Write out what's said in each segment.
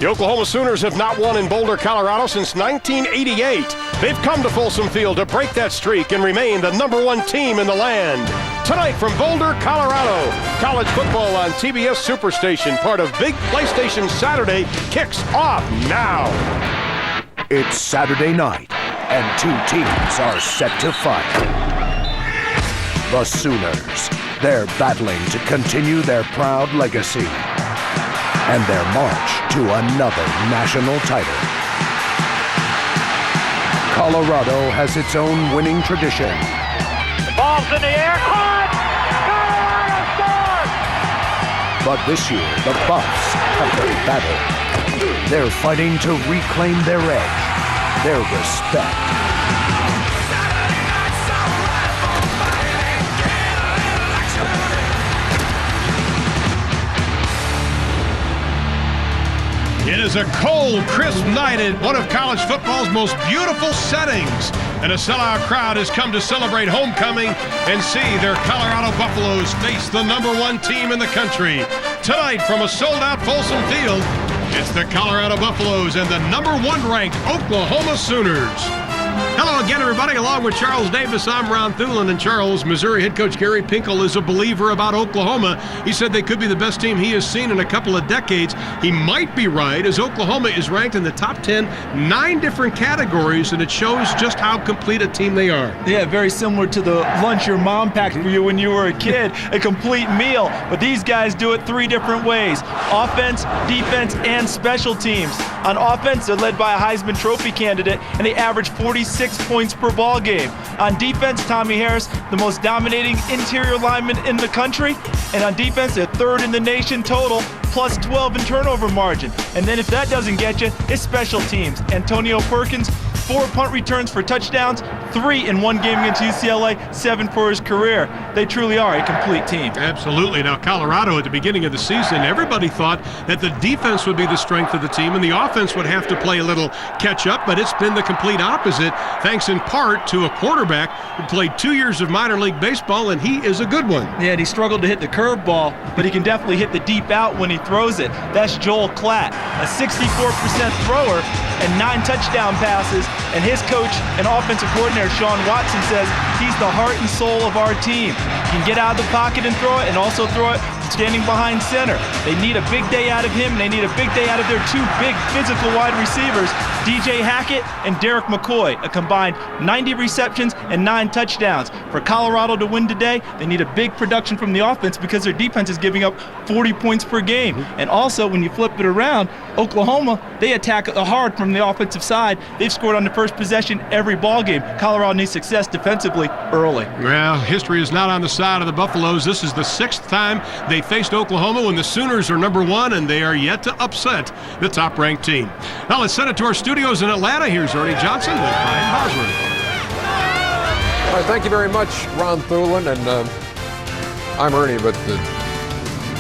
The Oklahoma Sooners have not won in Boulder, Colorado since 1988. They've come to Folsom Field to break that streak and remain the #1 team in the land. Tonight from Boulder, Colorado, college football on TBS Superstation, part of Big PlayStation Saturday, kicks off now. It's Saturday night, and two teams are set to fight. The Sooners, they're battling to continue their proud legacy and their march to another national title. Colorado has its own winning tradition. The ball's in the air, caught! Colorado scores! But this year, the Buffs have been battled. They're fighting to reclaim their edge, their respect. It is a cold, crisp night in one of college football's most beautiful settings. And a sellout crowd has come to celebrate homecoming and see their Colorado Buffaloes face the #1 team in the country. Tonight from a sold-out Folsom Field, it's the Colorado Buffaloes and the #1 ranked Oklahoma Sooners. Hello again, everybody. Along with Charles Davis, I'm Ron Thulin. And Charles, Missouri head coach Gary Pinkel is a believer about Oklahoma. He said they could be the best team he has seen in a couple of decades. He might be right, as Oklahoma is ranked in the top 10, 9 different categories, and it shows just how complete a team they are. Yeah, very similar to the lunch your mom packed for you when you were a kid, a complete meal. But these guys do it 3 different ways: offense, defense, and special teams. On offense, they're led by a Heisman Trophy candidate, and they average 46 points per ball game. On defense, Tommy Harris, the most dominating interior lineman in the country. And on defense, they're 3rd in the nation total, plus 12 in turnover margin. And then if that doesn't get you, it's special teams. Antonio Perkins, 4 punt returns for touchdowns, 3 in one game against UCLA, 7 for his career. They truly are a complete team. Absolutely. Now, Colorado at the beginning of the season, everybody thought that the defense would be the strength of the team and the offense would have to play a little catch up, but it's been the complete opposite, thanks in part to a quarterback who played 2 years of minor league baseball, and he is a good one. Yeah, and he struggled to hit the curveball, but he can definitely hit the deep out when he throws it. That's Joel Klatt, a 64% thrower and 9 touchdown passes. And his coach and offensive coordinator, Sean Watson, says he's the heart and soul of our team. He can get out of the pocket and throw it, and also throw it standing behind center. They need a big day out of him, and they need a big day out of their 2 big physical wide receivers, DJ Hackett and Derek McCoy, a combined 90 receptions and 9 touchdowns. For Colorado to win today, they need a big production from the offense because their defense is giving up 40 points per game. And also, when you flip it around, Oklahoma, they attack hard from the offensive side. They've scored on the first possession every ball game. Colorado needs success defensively early. Well, history is not on the side of the Buffaloes. This is the 6th time they faced Oklahoma when the Sooners are #1, and they are yet to upset the top-ranked team. Now let's send it to our studios in Atlanta. Here's Ernie Johnson with Brian Bosworth. All right, thank you very much, Ron Thulin, and I'm Ernie, but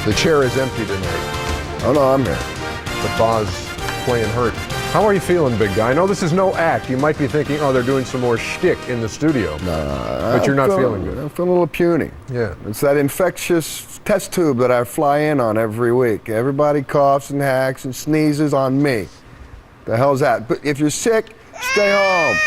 the chair is empty tonight. Oh, no, I'm here. The Boz playing hurt. How are you feeling, big guy? I know this is no act. You might be thinking, oh, they're doing some more shtick in the studio. No, but you're not feeling good. I'm feeling a little puny. Yeah. It's that infectious test tube that I fly in on every week. Everybody coughs and hacks and sneezes on me. The hell's that? But if you're sick, stay home.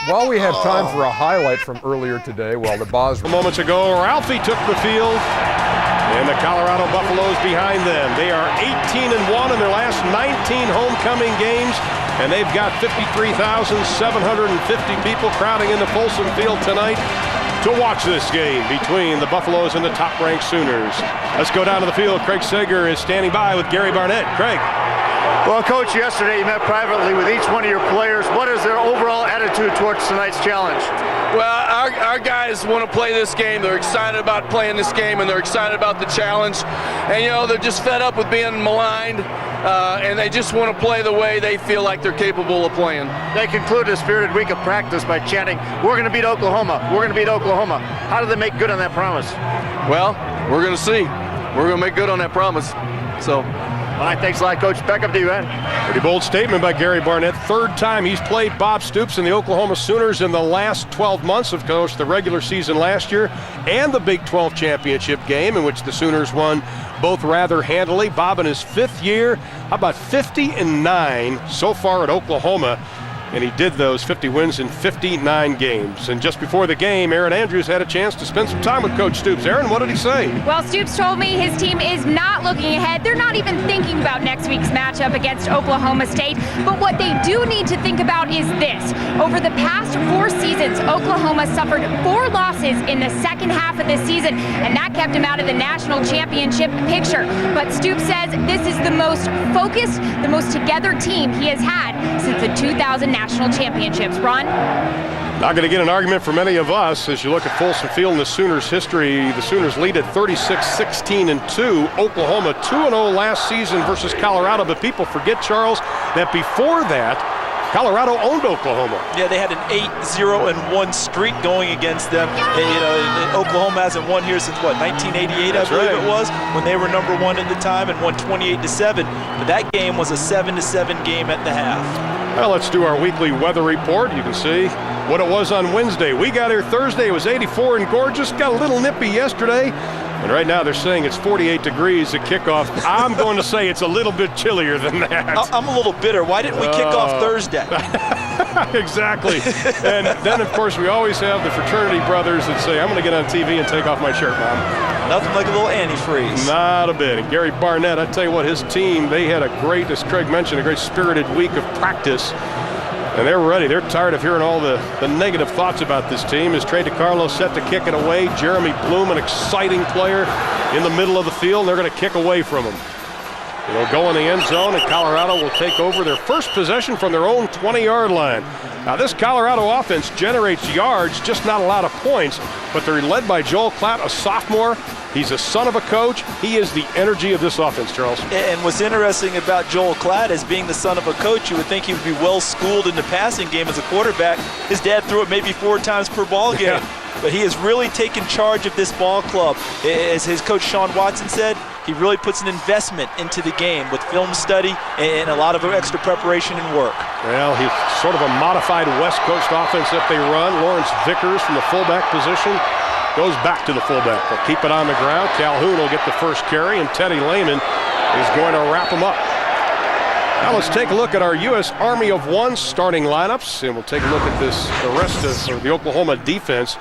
Well, we have time for a highlight from earlier today while the Boz... Moments ago, Ralphie took the field, and the Colorado Buffaloes behind them. They are 18-1 in their last 19 homecoming games, and they've got 53,750 people crowding into Folsom Field tonight to watch this game between the Buffaloes and the top-ranked Sooners. Let's go down to the field. Craig Sager is standing by with Gary Barnett. Craig. Well, Coach, yesterday you met privately with each one of your players. What is their overall attitude towards tonight's challenge? Well, our guys want to play this game. They're excited about playing this game, and they're excited about the challenge. And, you know, they're just fed up with being maligned, and they just want to play the way they feel like they're capable of playing. They concluded a spirited week of practice by chanting, "We're going to beat Oklahoma. We're going to beat Oklahoma." How do they make good on that promise? Well, we're going to see. We're going to make good on that promise. So All right, thanks a lot, Coach. Back up to you, man. Pretty bold statement by Gary Barnett. Third time he's played Bob Stoops and the Oklahoma Sooners in the last 12 months. Of course, the regular season last year and the Big 12 championship game in which the Sooners won both rather handily. Bob in his 5th year, how about 50-9 so far at Oklahoma? And he did those 50 wins in 59 games. And just before the game, Aaron Andrews had a chance to spend some time with Coach Stoops. Aaron, what did he say? Well, Stoops told me his team is not looking ahead. They're not even thinking about next week's matchup against Oklahoma State. But what they do need to think about is this. Over the past 4 seasons, Oklahoma suffered 4 losses in the second half of the season, and that kept him out of the national championship picture. But Stoops says this is the most focused, the most together team he has had since the 2000 national championships. Ron? Not going to get an argument from any of us as you look at Folsom Field in the Sooners' history. The Sooners lead at 36-16-2. Oklahoma 2-0 last season versus Colorado. But people forget, Charles, that before that, Colorado owned Oklahoma. Yeah, they had an 8-0-1 streak going against them. And, Oklahoma hasn't won here since, 1988, That's I believe right. it was, when they were number 1 at the time and won 28-7. But that game was a 7-7 game at the half. Well, let's do our weekly weather report. You can see what it was on Wednesday. We got here Thursday. It was 84 and gorgeous. Got a little nippy yesterday. And right now they're saying it's 48 degrees at kickoff. I'm going to say it's a little bit chillier than that. I'm a little bitter. Why didn't we kick off Thursday? Exactly. And then, of course, we always have the fraternity brothers that say, I'm going to get on TV and take off my shirt, Mom. Nothing like a little antifreeze. Not a bit. And Gary Barnett, I tell you what, his team, they had a great, as Craig mentioned, a great spirited week of practice. And they're ready. They're tired of hearing all the negative thoughts about this team. As Trey DeCarlo set to kick it away. Jeremy Bloom, an exciting player in the middle of the field. And they're going to kick away from him. It'll go in the end zone, and Colorado will take over their first possession from their own 20-yard line. Now, this Colorado offense generates yards, just not a lot of points, but they're led by Joel Klatt, a sophomore. He's a son of a coach. He is the energy of this offense, Charles. And what's interesting about Joel Klatt is being the son of a coach, you would think he would be well-schooled in the passing game as a quarterback. His dad threw it maybe 4 times per ball game. Yeah. But he has really taken charge of this ball club. As his coach Sean Watson said, he really puts an investment into the game with film study and a lot of extra preparation and work. Well, he's sort of a modified West Coast offense that they run. Lawrence Vickers from the fullback position goes back to the fullback. They'll keep it on the ground. Calhoun will get the first carry, and Teddy Lehman is going to wrap him up. Now let's take a look at our U.S. Army of One starting lineups, and we'll take a look at the rest of the Oklahoma defense.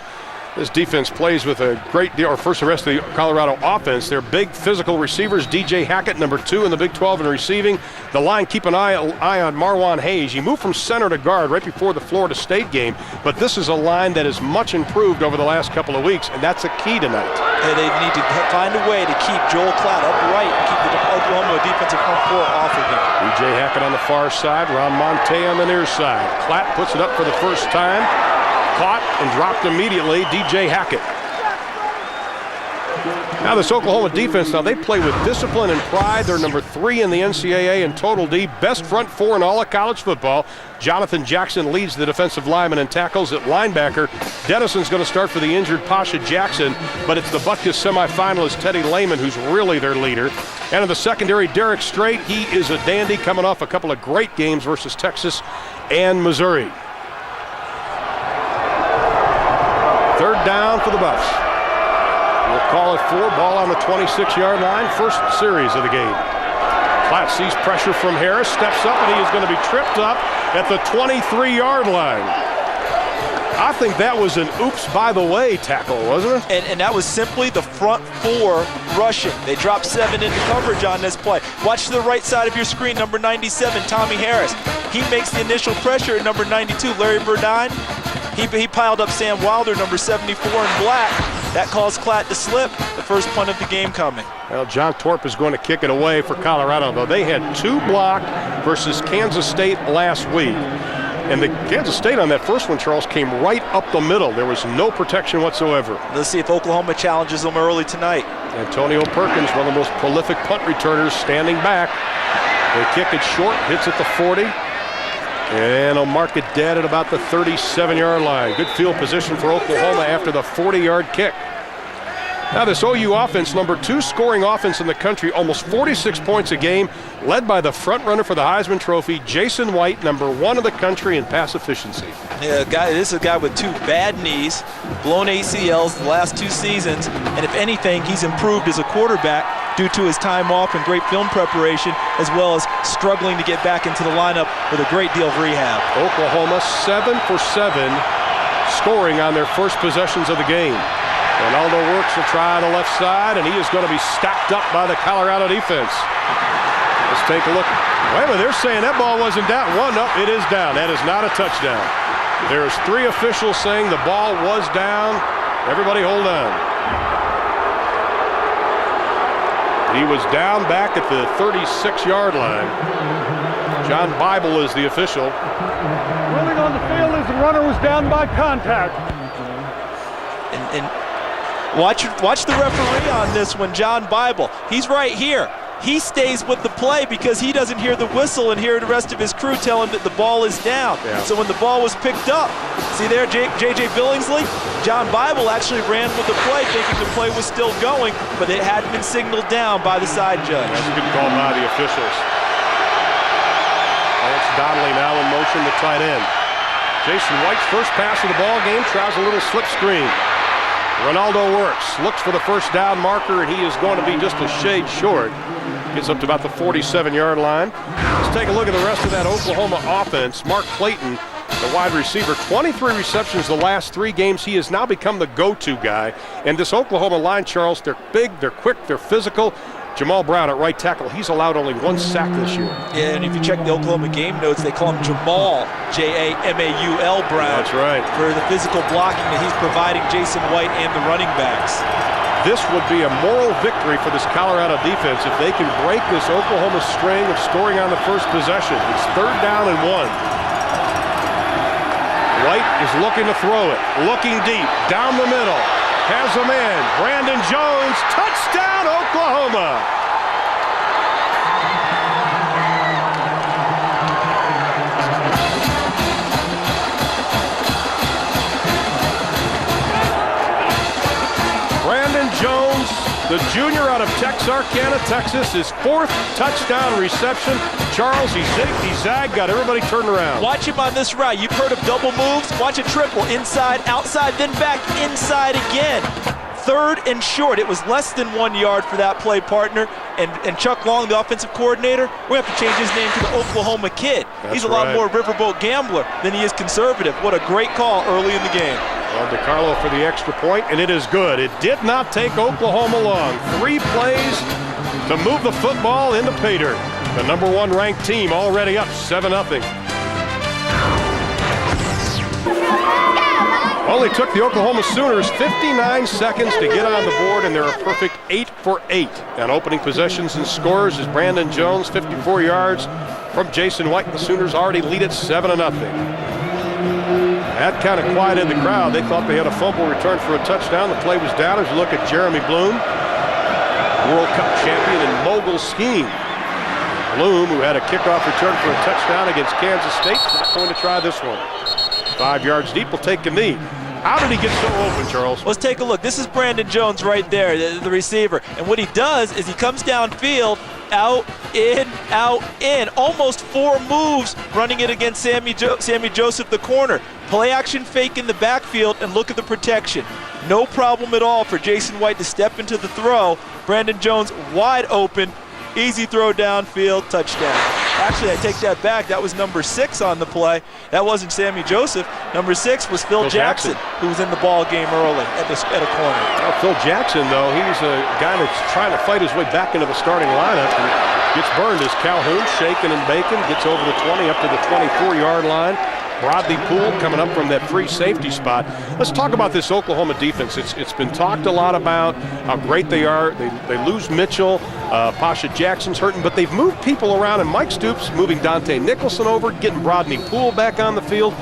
This defense plays with a great deal, or first the rest of the Colorado offense. They're big physical receivers. DJ Hackett, number 2 in the Big 12 in receiving. The line, keep an eye on Marwan Hayes. He moved from center to guard right before the Florida State game, but this is a line that is much improved over the last couple of weeks, and that's a key tonight. And they need to find a way to keep Joel Klatt upright and keep the Oklahoma defensive front 4 off of him. DJ Hackett on the far side, Ron Monte on the near side. Klatt puts it up for the first time. Caught and dropped immediately, DJ Hackett. Now this Oklahoma defense, now they play with discipline and pride. They're number 3 in the NCAA in total D, best front 4 in all of college football. Jonathan Jackson leads the defensive lineman and tackles at linebacker. Dennison's going to start for the injured Pasha Jackson, but it's the Butkus semifinalist Teddy Lehman who's really their leader. And in the secondary, Derek Strait, he is a dandy coming off a couple of great games versus Texas and Missouri. Third down for the Buffs. We'll call it 4, ball on the 26-yard line, first series of the game. Klatt sees pressure from Harris, steps up, and he is going to be tripped up at the 23-yard line. I think that was an oops, by the way tackle, wasn't it? And that was simply the front 4 rushing. They dropped 7 into coverage on this play. Watch to the right side of your screen, number 97, Tommy Harris. He makes the initial pressure at number 92, Larry Burdine. He piled up Sam Wilder, number 74 in black. That caused Klatt to slip. The first punt of the game coming. Well, John Torp is going to kick it away for Colorado, though. They had 2 blocked versus Kansas State last week. And the Kansas State on that first one, Charles, came right up the middle. There was no protection whatsoever. Let's see if Oklahoma challenges them early tonight. Antonio Perkins, one of the most prolific punt returners, standing back. They kick it short, hits at the 40. And they'll mark it dead at about the 37-yard line. Good field position for Oklahoma after the 40-yard kick. Now this OU offense, number 2 scoring offense in the country, almost 46 points a game, led by the front runner for the Heisman Trophy, Jason White, number 1 in the country in pass efficiency. Yeah, this is a guy with 2 bad knees, blown ACLs the last 2 seasons, and if anything, he's improved as a quarterback due to his time off and great film preparation, as well as struggling to get back into the lineup with a great deal of rehab. Oklahoma 7 for 7 scoring on their first possessions of the game. Ronaldo works to try the left side, and he is going to be stacked up by the Colorado defense. Let's take a look. Wait a minute, they're saying that ball wasn't down. No, it is down. That is not a touchdown. There's 3 officials saying the ball was down. Everybody hold on. He was down back at the 36-yard line. John Bible is the official. Ruling on the field is the runner was down by contact. And watch the referee on this one, John Bible. He's right here. He stays with the play because he doesn't hear the whistle and hear the rest of his crew tell him that the ball is down. Yeah. So when the ball was picked up, see there, J.J. Billingsley? John Bible actually ran with the play thinking the play was still going, but it had been signaled down by the side judge. That's a good call by the officials. Alex Donnelly now in motion, the tight end. Jason White's first pass of the ball game tries a little slip screen. Ronaldo works, looks for the first down marker, and he is going to be just a shade short. Gets up to about the 47-yard line. Let's take a look at the rest of that Oklahoma offense. Mark Clayton, the wide receiver, 23 receptions the last 3 games. He has now become the go-to guy. And this Oklahoma line, Charles, they're big, they're quick, they're physical. Jamal Brown at right tackle, he's allowed only 1 sack this year. Yeah, and if you check the Oklahoma game notes, they call him Jamal, J-A-M-A-U-L Brown. That's right. For the physical blocking that he's providing Jason White and the running backs. This would be a moral victory for this Colorado defense if they can break this Oklahoma string of scoring on the first possession. It's 3rd down and 1. White is looking to throw it, looking deep, down the middle. Has a man, Brandon Jones, touchdown Oklahoma! Brandon Jones, the junior out of Texarkana, Texas, his 4th touchdown reception. Charles, he zigged, he zagged, got everybody turned around. Watch him on this route. You've heard of double moves. Watch a triple. Inside, outside, then back, inside again. 3rd and short. It was less than 1 yard for that play, partner. And Chuck Long, the offensive coordinator, we have to change his name to the Oklahoma Kid. He's a lot more riverboat gambler than he is conservative. What a great call early in the game. Well, DiCarlo for the extra point, and it is good. It did not take Oklahoma long. 3 plays to move the football into pay dirt. The number 1 ranked team already up 7-0. Only took the Oklahoma Sooners 59 seconds to get on the board, and they're a perfect 8 for 8. On opening possessions and scores is Brandon Jones, 54 yards from Jason White. The Sooners already lead it 7-0. That kind of quieted the crowd. They thought they had a fumble return for a touchdown. The play was down. As you look at Jeremy Bloom, World Cup champion in mogul skiing. Bloom, who had a kickoff return for a touchdown against Kansas State, not going to try this one. 5 yards deep, will take a knee. How did he get so open, Charles? Let's take a look. This is Brandon Jones right there, the receiver. And what he does is he comes downfield, out, in. Almost 4 moves running it against Sammy Joseph, the corner. Play action fake in the backfield, and look at the protection. No problem at all for Jason White to step into the throw. Brandon Jones wide open. Easy throw downfield, touchdown. Actually, I take that back. That was number 6 on the play. That wasn't Sammy Joseph. Number 6 was Phil Jackson, who was in the ball game early at a corner. Well, Phil Jackson, though, he's a guy that's trying to fight his way back into the starting lineup and gets burned as Calhoun, shaking and baking, gets over the 20 up to the 24-yard line. Rodney Poole coming up from that free safety spot. Let's talk about this Oklahoma defense. It's been talked a lot about how great they are. They lose Mitchell. Pasha Jackson's hurting, but they've moved people around, and Mike Stoops moving Dante Nicholson over, getting Rodney Poole back on the field.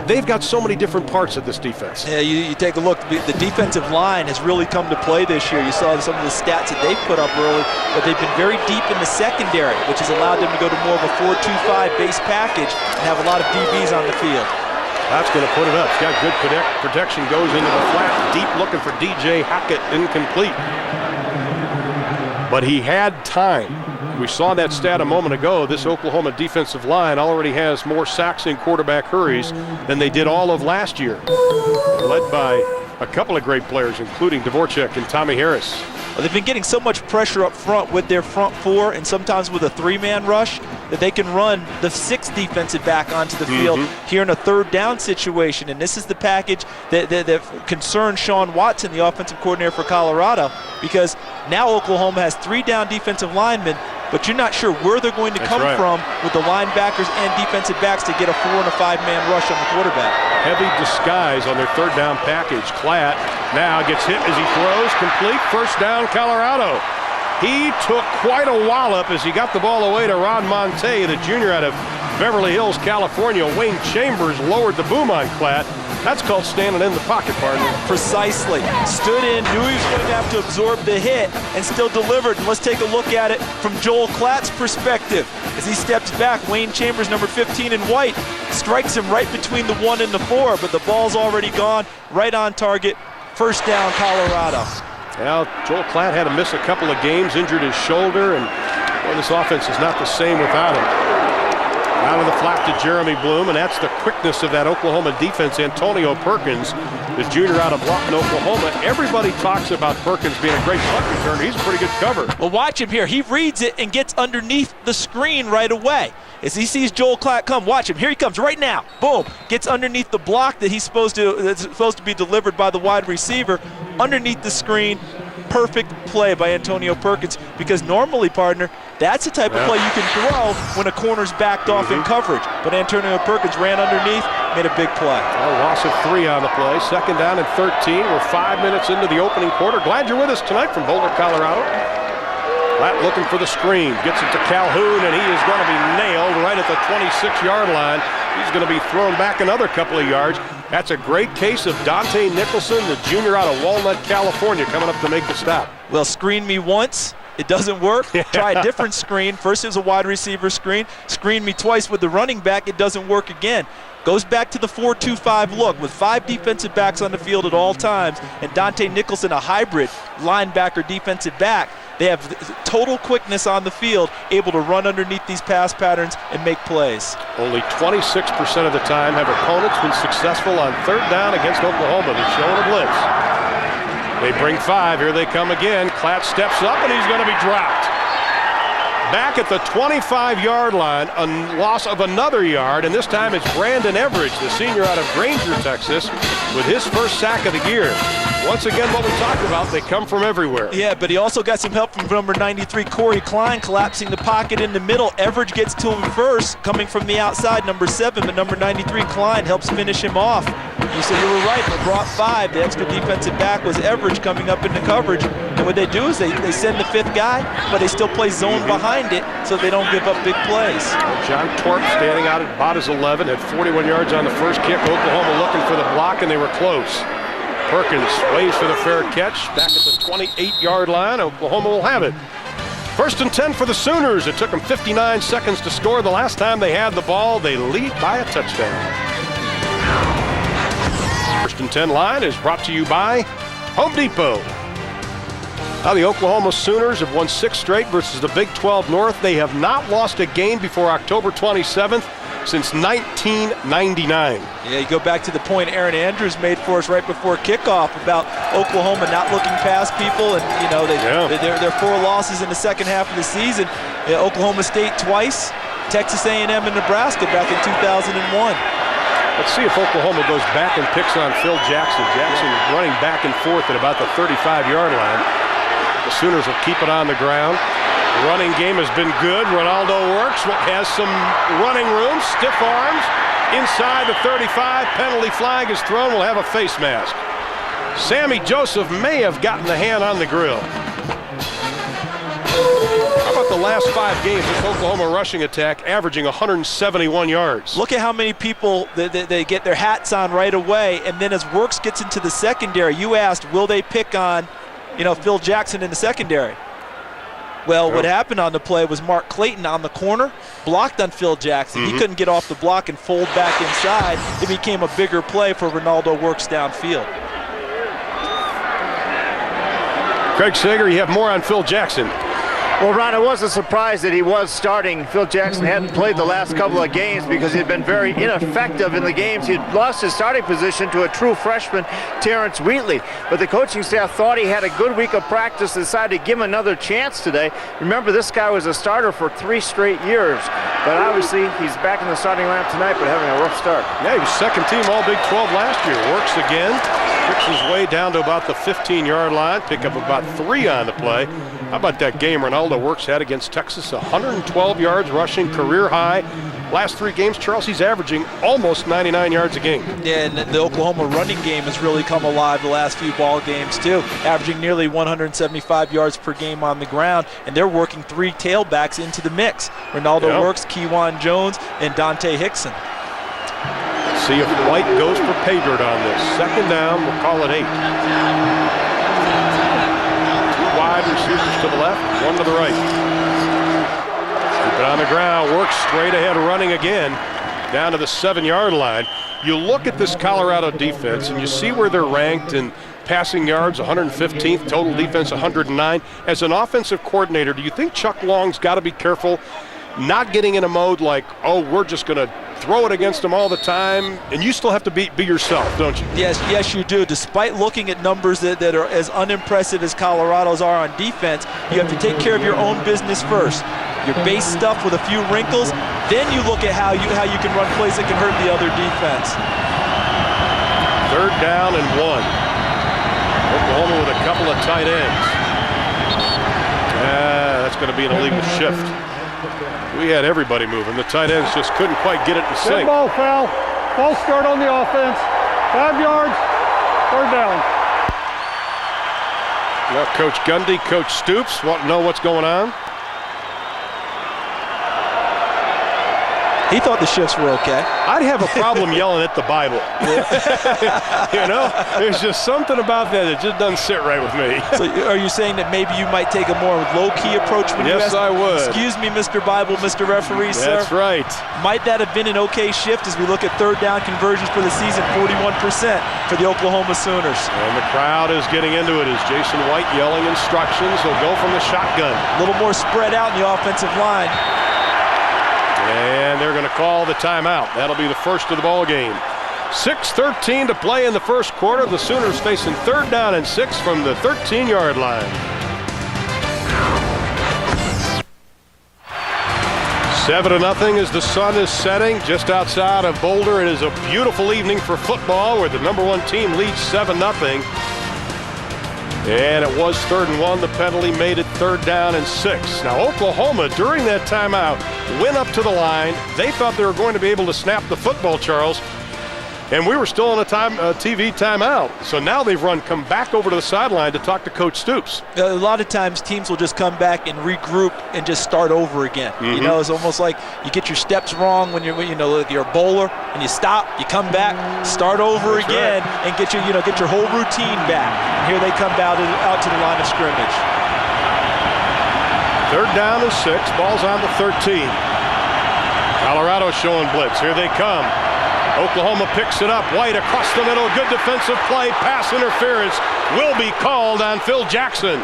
They've got so many different parts of this defense. Yeah, you take a look. The defensive line has really come to play this year. You saw some of the stats that they've put up early, but they've been very deep in the secondary, which has allowed them to go to more of a 4-2-5 base package and have a lot of DBs on the field. That's going to put it up. It's got good protection, goes into the flat, deep looking for DJ Hackett, incomplete. But he had time. We saw that stat a moment ago. This Oklahoma defensive line already has more sacks and quarterback hurries than they did all of last year. Led by a couple of great players, including Dvorak and Tommy Harris. Well, they've been getting so much pressure up front with their front four and sometimes with a three-man rush that they can run the sixth defensive back onto the field here in a third down situation. And this is the package that concerns Sean Watson, the offensive coordinator for Colorado, because now Oklahoma has 3 down defensive linemen, but you're not sure where they're going to come from with the linebackers and defensive backs to get a 4- and 5-man rush on the quarterback. Heavy disguise on their third down package. Klatt now gets hit as he throws. Complete. First down, Colorado. He took quite a wallop as he got the ball away to Ron Monte, the junior out of Beverly Hills, California. Wayne Chambers lowered the boom on Klatt. That's called standing in the pocket, partner. Precisely. Stood in, knew he was going to have to absorb the hit, and still delivered. And let's take a look at it from Joel Klatt's perspective. As he steps back, Wayne Chambers, number 15 in white, strikes him right between the 1 and the 4, but the ball's already gone, right on target. First down, Colorado. Well, Joel Klatt had to miss a couple of games, injured his shoulder, and boy, this offense is not the same without him. Out of the flat to Jeremy Bloom, and that's the quickness of that Oklahoma defense. Antonio Perkins, the junior out of Lawton, Oklahoma. Everybody talks about Perkins being a great punt returner. He's a pretty good cover. Well, watch him here. He reads it and gets underneath the screen right away. As he sees Joel Klatt come, watch him. Here he comes right now. Boom. Gets underneath the block that's supposed to be delivered by the wide receiver. Underneath the screen. Perfect play by Antonio Perkins, because normally, partner, that's the type of play you can throw when a corner's backed off in coverage. But Antonio Perkins ran underneath, made a big play. A loss of 3 on the play. Second down and 13. We're 5 minutes into the opening quarter. Glad you're with us tonight from Boulder, Colorado. Klatt looking for the screen. Gets it to Calhoun, and he is going to be nailed right at the 26-yard line. He's going to be thrown back another couple of yards. That's a great case of Dante Nicholson, the junior out of Walnut, California, coming up to make the stop. Well, screen me once. It doesn't work. Try a different screen. First it was a wide receiver screen. Screen me twice with the running back. It doesn't work again. Goes back to the 4-2-5 look with 5 defensive backs on the field at all times, and Dante Nicholson, a hybrid linebacker defensive back. They have total quickness on the field, able to run underneath these pass patterns and make plays. Only 26% of the time have opponents been successful on third down against Oklahoma. They're showing a blitz. They bring 5. Here they come again. Klatt steps up, and he's going to be dropped. Back at the 25-yard line, a loss of another yard, and this time it's Brandon Everidge, the senior out of Granger, Texas, with his first sack of the year. Once again, what we talked about, they come from everywhere. Yeah, but he also got some help from number 93, Corey Klein, collapsing the pocket in the middle. Everidge gets to him first, coming from the outside, number 7, but number 93, Klein, helps finish him off. You said you were right, they brought 5. The extra defensive back was Everidge coming up into coverage. And what they do is they send the 5th guy, but they still play zone behind it so they don't give up big plays. John Torp standing out at about his 11, had 41 yards on the first kick. Oklahoma looking for the block, and they were close. Perkins waits for the fair catch. Back at the 28-yard line, Oklahoma will have it. First and 10 for the Sooners. It took them 59 seconds to score. The last time they had the ball, they lead by a touchdown. First and 10 line is brought to you by Home Depot. Now the Oklahoma Sooners have won 6 straight versus the Big 12 North. They have not lost a game before October 27th since 1999. Yeah, you go back to the point Aaron Andrews made for us right before kickoff about Oklahoma not looking past people, and you know they're 4 losses in the second half of the season. Oklahoma State twice, Texas A&M and Nebraska back in 2001. Let's see if Oklahoma goes back and picks on Phil Jackson. Jackson running back and forth at about the 35-yard line. The Sooners will keep it on the ground. The running game has been good. Ronaldo works, has some running room, stiff arms. Inside the 35, penalty flag is thrown. We'll have a face mask. Sammy Joseph may have gotten the hand on the grill. How about the last 5 games? This Oklahoma rushing attack averaging 171 yards. Look at how many people they get their hats on right away, and then as Works gets into the secondary, you asked, will they pick on Phil Jackson in the secondary? Well, what happened on the play was Mark Clayton on the corner blocked on Phil Jackson. He couldn't get off the block and fold back inside. It became a bigger play for Ronaldo Works downfield. Craig Sager, you have more on Phil Jackson. Well, Ron, I wasn't surprised that he was starting. Phil Jackson hadn't played the last couple of games because he had been very ineffective in the games. He had lost his starting position to a true freshman, Terrence Wheatley. But the coaching staff thought he had a good week of practice and decided to give him another chance today. Remember, this guy was a starter for 3 straight years. But obviously, he's back in the starting lineup tonight, but having a rough start. Yeah, he was second team All Big 12 last year. Works again. Kicks his way down to about the 15-yard line. Pick up about 3 on the play. How about that game Ronaldo Works had against Texas? 112 yards rushing, career high. Last 3 games, Charles, he's averaging almost 99 yards a game. Yeah, and the Oklahoma running game has really come alive the last few ball games too, averaging nearly 175 yards per game on the ground, and they're working 3 tailbacks into the mix. Ronaldo Works, Kejuan Jones, and Dante Hickson. Let's see if White goes for pay dirt on this. Second down, we'll call it 8. 2 wide receivers to the left, 1 to the right. Keep it on the ground, Works straight ahead running again down to the 7-yard line. You look at this Colorado defense and you see where they're ranked in passing yards, 115th, total defense 109. As an offensive coordinator, do you think Chuck Long's got to be careful not getting in a mode like, oh, we're just going to throw it against them all the time, and you still have to be yourself, don't you? Yes, you do. Despite looking at numbers that are as unimpressive as Colorado's are on defense, you have to take care of your own business first. Your base stuff with a few wrinkles, then you look at how you can run plays that can hurt the other defense. 3rd down and 1. Oklahoma with a couple of tight ends. That's going to be an illegal shift. We had everybody moving. The tight ends just couldn't quite get it to sync. Good ball, foul. False start on the offense. 5 yards, 3rd down. Well, Coach Gundy, Coach Stoops want to know what's going on. He thought the shifts were okay. I'd have a problem yelling at the Bible. You know, there's just something about that that just doesn't sit right with me. So are you saying that maybe you might take a more low-key approach when you ask? Yes, I would. Excuse me, Mr. Bible, Mr. Referee, sir. That's right. Might that have been an okay shift as we look at 3rd down conversions for the season, 41% for the Oklahoma Sooners. And the crowd is getting into it as Jason White yelling instructions. He'll go from the shotgun. A little more spread out in the offensive line. And they're going to call the timeout. That'll be the first of the ball game. 6:13 to play in the first quarter. The Sooners facing 3rd down and 6 from the 13-yard line. 7-0 as the sun is setting just outside of Boulder. It is a beautiful evening for football where the #1 team leads 7-0. And it was 3rd and 1. The penalty made it 3rd down and 6. Now, Oklahoma, during that timeout, went up to the line. They thought they were going to be able to snap the football, Charles. And we were still on a TV timeout. So now they've come back over to the sideline to talk to Coach Stoops. A lot of times teams will just come back and regroup and just start over again. You know, it's almost like you get your steps wrong when you're a bowler and you stop, you come back, start over again, and get your whole routine back. And here they come out to the line of scrimmage. 3rd down and 6. Ball's on the 13. Colorado showing blitz. Here they come. Oklahoma picks it up. White across the middle. Good defensive play. Pass interference will be called on Phil Jackson.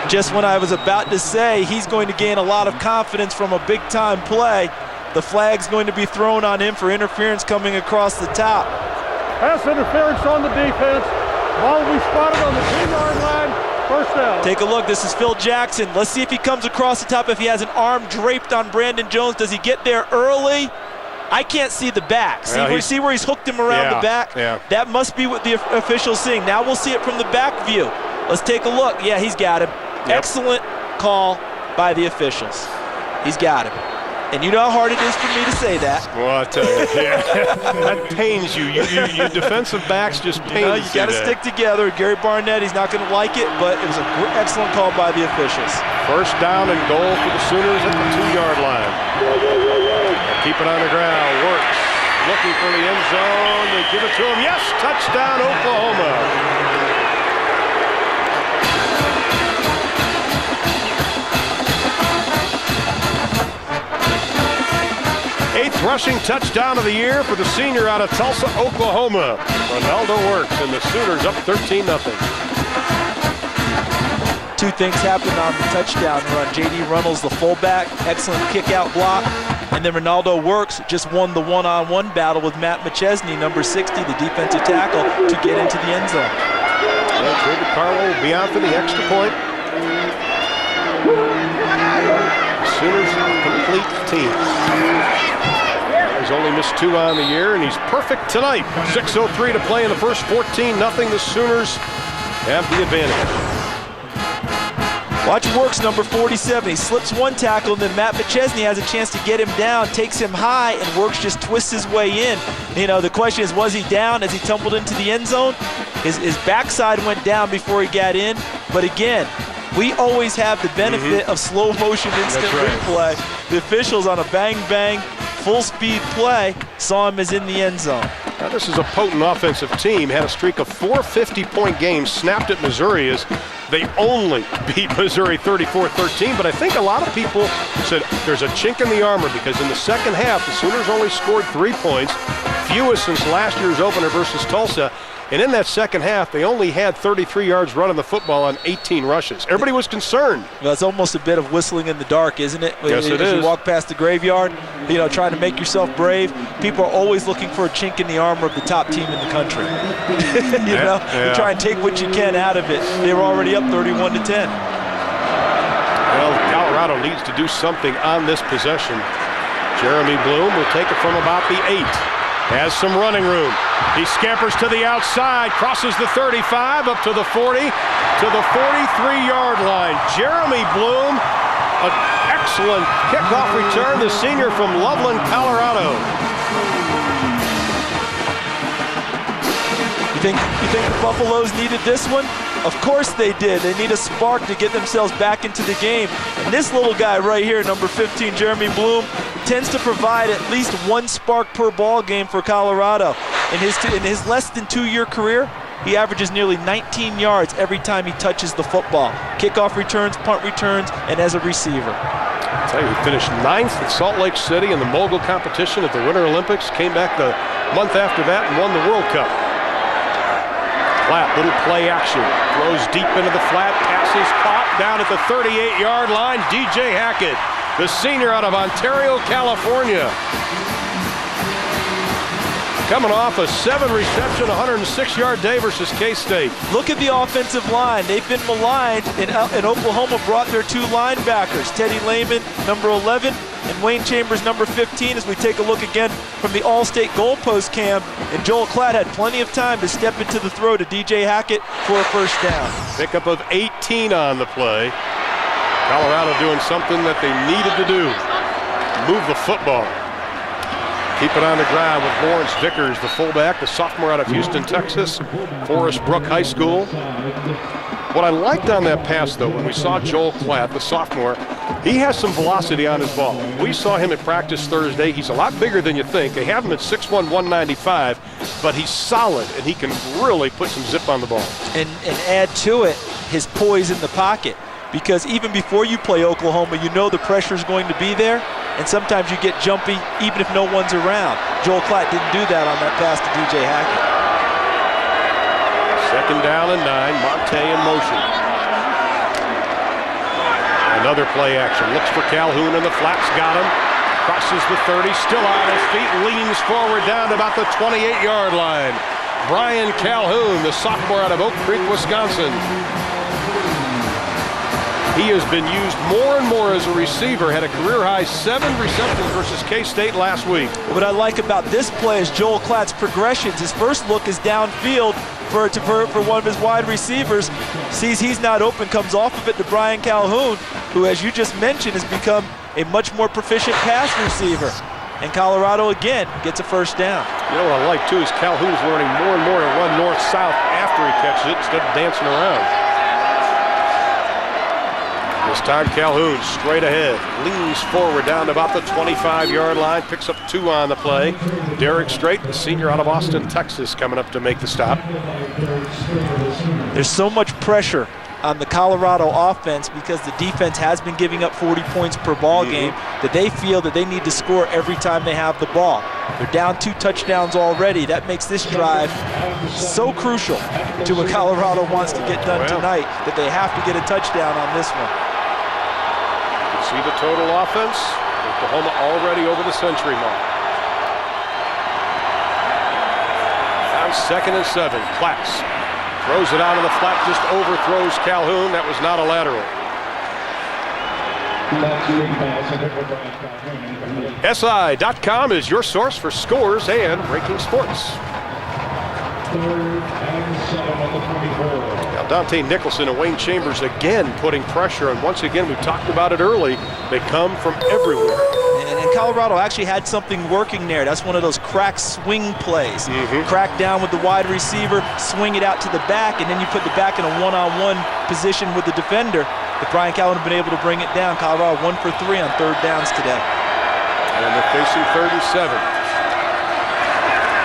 Just when I was about to say he's going to gain a lot of confidence from a big-time play, the flag's going to be thrown on him for interference coming across the top. Pass interference on the defense. Ball will be spotted on the 10-yard line. 1st down. Take a look. This is Phil Jackson. Let's see if he comes across the top. If he has an arm draped on Brandon Jones, does he get there early? I can't see the back. See where he's hooked him around the back? Yeah. That must be what the official's seeing. Now we'll see it from the back view. Let's take a look. Yeah, he's got him. Yep. Excellent call by the officials. He's got him. And you know how hard it is for me to say that. Well, I tell you, that pains you. You defensive backs just pain you got to stick together. Gary Barnett, he's not going to like it, but it was an excellent call by the officials. 1st down and goal for the Sooners at the 2-yard line. Keep it on the ground. Works. Looking for the end zone. They give it to him. Yes, touchdown, Oklahoma. rushing touchdown of the year for the senior out of Tulsa, Oklahoma. Ronaldo works, and the Sooners up 13-0. Two things happened on the touchdown run. J.D. Runnels, the fullback, excellent kick-out block. And then Ronaldo Works just won the one-on-one battle with Matt McChesney, number 60, the defensive tackle, to get into the end zone. Well, David Carlo will be out for the extra point. Sooners complete team. He's only missed 2 on the year, and he's perfect tonight. 6:03 to play in the first. 14-0. The Sooners have the advantage. Watch Works, number 47. He slips one tackle, and then Matt McChesney has a chance to get him down, takes him high, and Works just twists his way in. You know, the question is, was he down as he tumbled into the end zone? His backside went down before he got in, but again, we always have the benefit of slow motion instant replay. The officials on a bang-bang, full-speed play saw him as in the end zone. Now, this is a potent offensive team. Had a streak of 4 50-point games snapped at Missouri as they only beat Missouri 34-13. But I think a lot of people said there's a chink in the armor because in the second half, the Sooners only scored 3 points, fewest since last year's opener versus Tulsa. And in that second half, they only had 33 yards running the football on 18 rushes. Everybody was concerned. Well, it's almost a bit of whistling in the dark, isn't it? Yes, it is. As you walk past the graveyard, you know, trying to make yourself brave. People are always looking for a chink in the armor of the top team in the country. You you try and take what you can out of it. They were already up 31-10. Well, Colorado needs to do something on this possession. Jeremy Bloom will take it from about the 8. Has some running room. He scampers to the outside, crosses the 35, up to the 40, to the 43-yard line. Jeremy Bloom, an excellent kickoff return, the senior from Loveland, Colorado. You think the Buffaloes needed this one? Of course they did. They need a spark to get themselves back into the game. And this little guy right here, number 15, Jeremy Bloom, tends to provide at least one spark per ball game for Colorado. In his less than 2-year career, he averages nearly 19 yards every time he touches the football. Kickoff returns, punt returns, and as a receiver. I'll tell you, he finished 9th at Salt Lake City in the mogul competition at the Winter Olympics, came back the month after that and won the World Cup. Flat, little play action, throws deep into the flat, passes caught down at the 38-yard line. DJ Hackett, the senior out of Ontario, California. Coming off a 7-reception, 106-yard day versus K-State. Look at the offensive line. They've been maligned, and Oklahoma brought their 2 linebackers, Teddy Lehman, number 11, and Wayne Chambers, number 15, as we take a look again from the All-State goalpost cam. And Joel Klatt had plenty of time to step into the throw to DJ Hackett for a first down. Pickup of 18 on the play. Colorado doing something that they needed to do. Move the football. Keep it on the ground with Lawrence Vickers, the fullback, the sophomore out of Houston, Texas, Forest Brook High School. What I liked on that pass, though, when we saw Joel Klatt, the sophomore, he has some velocity on his ball. We saw him at practice Thursday. He's a lot bigger than you think. They have him at 6'1", 195, but he's solid, and he can really put some zip on the ball. And add to it his poise in the pocket, because even before you play Oklahoma, you know the pressure is going to be there, and sometimes you get jumpy even if no one's around. Joel Klatt didn't do that on that pass to DJ Hackett. 2nd down and 9, Monte in motion. Another play action, looks for Calhoun in the flats, got him. Crosses the 30, still on his feet, leans forward down to about the 28-yard line. Brian Calhoun, the sophomore out of Oak Creek, Wisconsin. He has been used more and more as a receiver, had a career-high 7 receptions versus K-State last week. What I like about this play is Joel Klatt's progressions. His first look is downfield for one of his wide receivers, sees he's not open, comes off of it to Brian Calhoun, who, as you just mentioned, has become a much more proficient pass receiver. And Colorado, again, gets a first down. You know what I like, too, is Calhoun's learning more and more to run north-south after he catches it instead of dancing around. This time Calhoun straight ahead, leans forward down to about the 25-yard line, picks up 2 on the play. Derek Strait, the senior out of Austin, Texas, coming up to make the stop. There's so much pressure on the Colorado offense, because the defense has been giving up 40 points per ball game, that they feel that they need to score every time they have the ball. They're down 2 touchdowns already. That makes this drive so crucial to what Colorado wants to get done tonight, that they have to get a touchdown on this one. See the total offense? Oklahoma already over the century mark. Now 2nd and 7. Class throws it out of the flat, just overthrows Calhoun. That was not a lateral. SI.com is your source for scores and breaking sports. Now Dante Nicholson and Wayne Chambers again putting pressure, and once again, we talked about it early, they come from everywhere. And Colorado actually had something working there. That's one of those crack swing plays. Crack down with the wide receiver, swing it out to the back, and then you put the back in a one-on-one position with the defender. If Brian Calhoun had been able to bring it down, Colorado 1 for 3 on 3rd downs today. And they're facing 3rd and 7.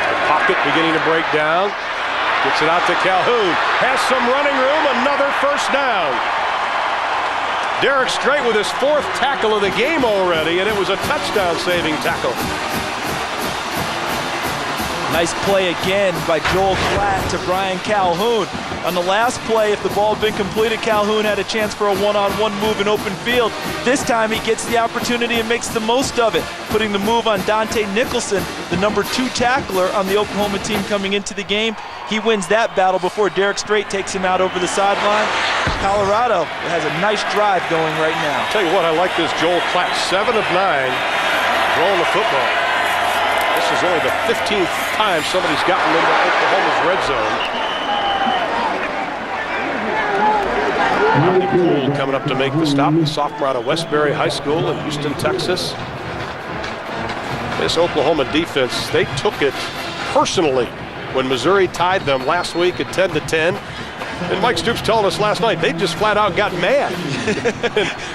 The pocket beginning to break down. Gets it out to Calhoun. Has some running room, another first down. Derek Strait with his 4th tackle of the game already, and it was a touchdown-saving tackle. Nice play again by Joel Klatt to Brian Calhoun. On the last play, if the ball had been completed, Calhoun had a chance for a one-on-one move in open field. This time he gets the opportunity and makes the most of it, putting the move on Dante Nicholson, the number 2 tackler on the Oklahoma team coming into the game. He wins that battle before Derek Strait takes him out over the sideline. Colorado has a nice drive going right now. Tell you what, I like this Joel Klatt, 7 of 9 throwing the football. This is only the 15th time somebody's gotten into Oklahoma's red zone. Poole coming up to make the stop, the sophomore out of Westbury High School in Houston, Texas. This Oklahoma defense, they took it personally when Missouri tied them last week at 10-10. And Mike Stoops telling us last night, they just flat out got mad.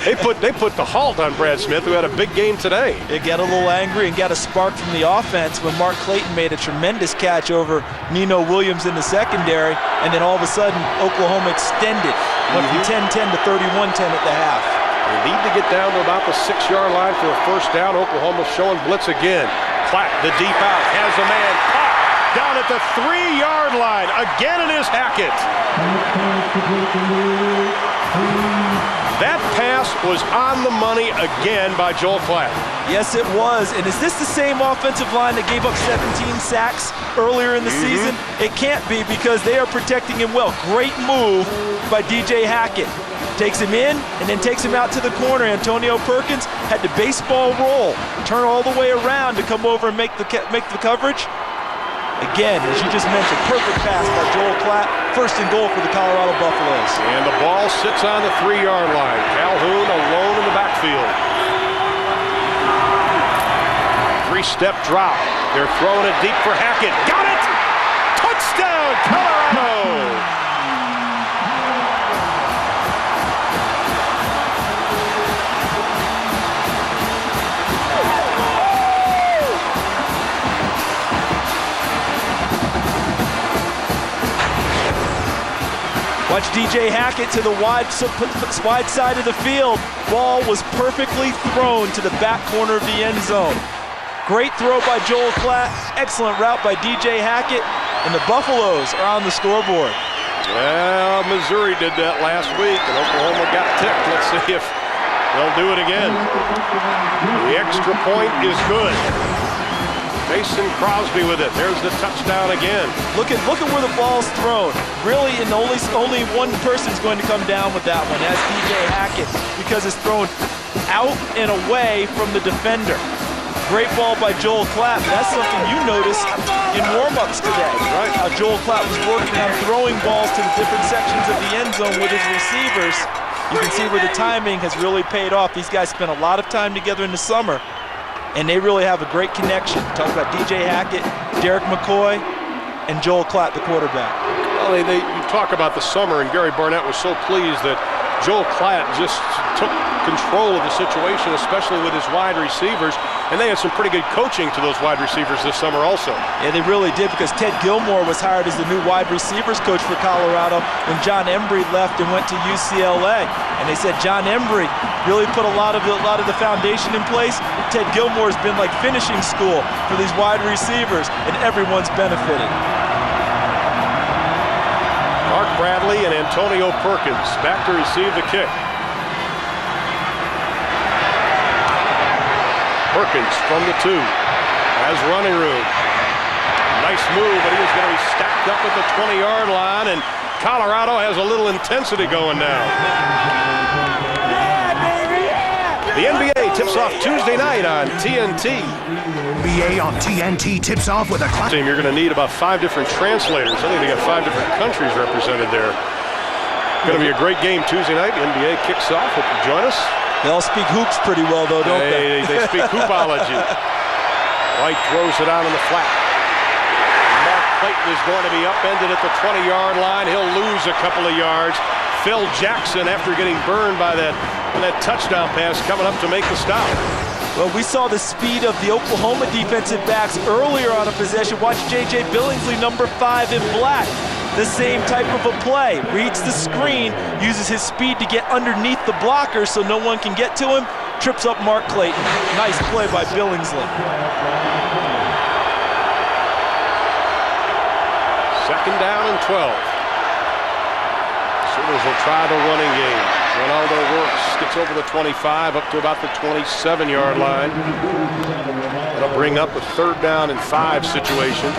they put the halt on Brad Smith, who had a big game today. They got a little angry and got a spark from the offense when Mark Clayton made a tremendous catch over Nino Williams in the secondary, and then all of a sudden Oklahoma extended, went from 10-10 to 31-10 at the half. They need to get down to about the 6-yard line for a first down. Oklahoma showing blitz again. Klatt, the deep out, has a man caught down at the 3-yard line. Again it is Hackett. That pass was on the money again by Joel Klatt. Yes, it was. And is this the same offensive line that gave up 17 sacks earlier in the season? It can't be, because they are protecting him well. Great move by DJ Hackett. Takes him in and then takes him out to the corner. Antonio Perkins had to baseball roll, turn all the way around to come over and make the coverage. Again, as you just mentioned, perfect pass by Joel Klatt. 1st and goal for the Colorado Buffaloes. And the ball sits on the 3-yard line. Calhoun alone in the backfield. 3-step drop. They're throwing it deep for Hackett. Got it! Touchdown, Colorado! Watch DJ Hackett to the wide side of the field. Ball was perfectly thrown to the back corner of the end zone. Great throw by Joel Klatt. Excellent route by DJ Hackett. And the Buffaloes are on the scoreboard. Well, Missouri did that last week, and Oklahoma got ticked. Let's see if they'll do it again. The extra point is good. Mason Crosby with it. There's the touchdown again. Look at where the ball's thrown. Really, and only one person's going to come down with that one. That's DJ Hackett, because it's thrown out and away from the defender. Great ball by Joel Klatt. That's something you noticed in warm-ups today. Right. How Joel Klatt was working on throwing balls to the different sections of the end zone with his receivers. You can see where the timing has really paid off. These guys spent a lot of time together in the summer, and they really have a great connection. Talk about DJ Hackett, Derek McCoy, and Joel Klatt, the quarterback. Well, you talk about the summer, and Gary Barnett was so pleased that Joel Klatt just took control of the situation, especially with his wide receivers, and they had some pretty good coaching to those wide receivers this summer also. Yeah, they really did, because Ted Gilmore was hired as the new wide receivers coach for Colorado when John Embry left and went to UCLA. And they said John Embry really put a lot of the foundation in place. Ted Gilmore's been like finishing school for these wide receivers, and everyone's benefited. Mark Bradley and Antonio Perkins back to receive the kick. Perkins from the 2 has running room. Nice move, but he was going to be stacked up at the 20-yard line, and Colorado has a little intensity going now. The NBA tips off Tuesday night on TNT. NBA on TNT tips off with a class. You're going to need about 5 different translators. I think they got 5 different countries represented there. Going to be a great game Tuesday night. The NBA kicks off. Hope you join us. They all speak hoops pretty well, though, don't they? They speak hoopology. White throws it out on the flat. Mark Clayton is going to be upended at the 20-yard line. He'll lose a couple of yards. Phil Jackson, after getting burned by that touchdown pass, coming up to make the stop. Well, we saw the speed of the Oklahoma defensive backs earlier on a possession. Watch J.J. Billingsley, number 5 in black. The same type of a play. Reads the screen, uses his speed to get underneath the blocker so no one can get to him, trips up Mark Clayton. Nice play by Billingsley. Second down and 12. Sooners will try the running game. Ronaldo works, gets over the 25, up to about the 27-yard line. That'll bring up a 3rd down and 5 situation.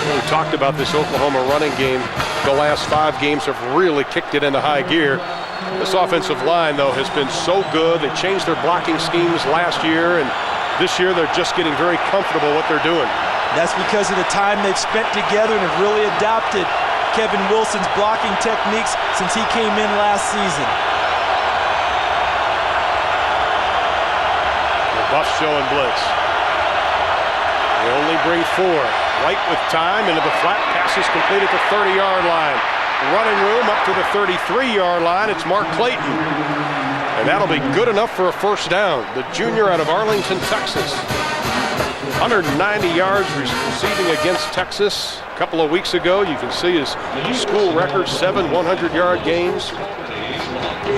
We talked about this Oklahoma running game. The last 5 games have really kicked it into high gear. This offensive line, though, has been so good. They changed their blocking schemes last year, and this year they're just getting very comfortable what they're doing. That's because of the time they've spent together and have really adopted Kevin Wilson's blocking techniques since he came in last season. The Buffs showing blitz. They only bring 4. White with time into the flat. Passes complete at the 30-yard line. Running room up to the 33-yard line. It's Mark Clayton. And that'll be good enough for a first down. The junior out of Arlington, Texas. 190 yards receiving against Texas a couple of weeks ago. You can see his school record, 7 100-yard games.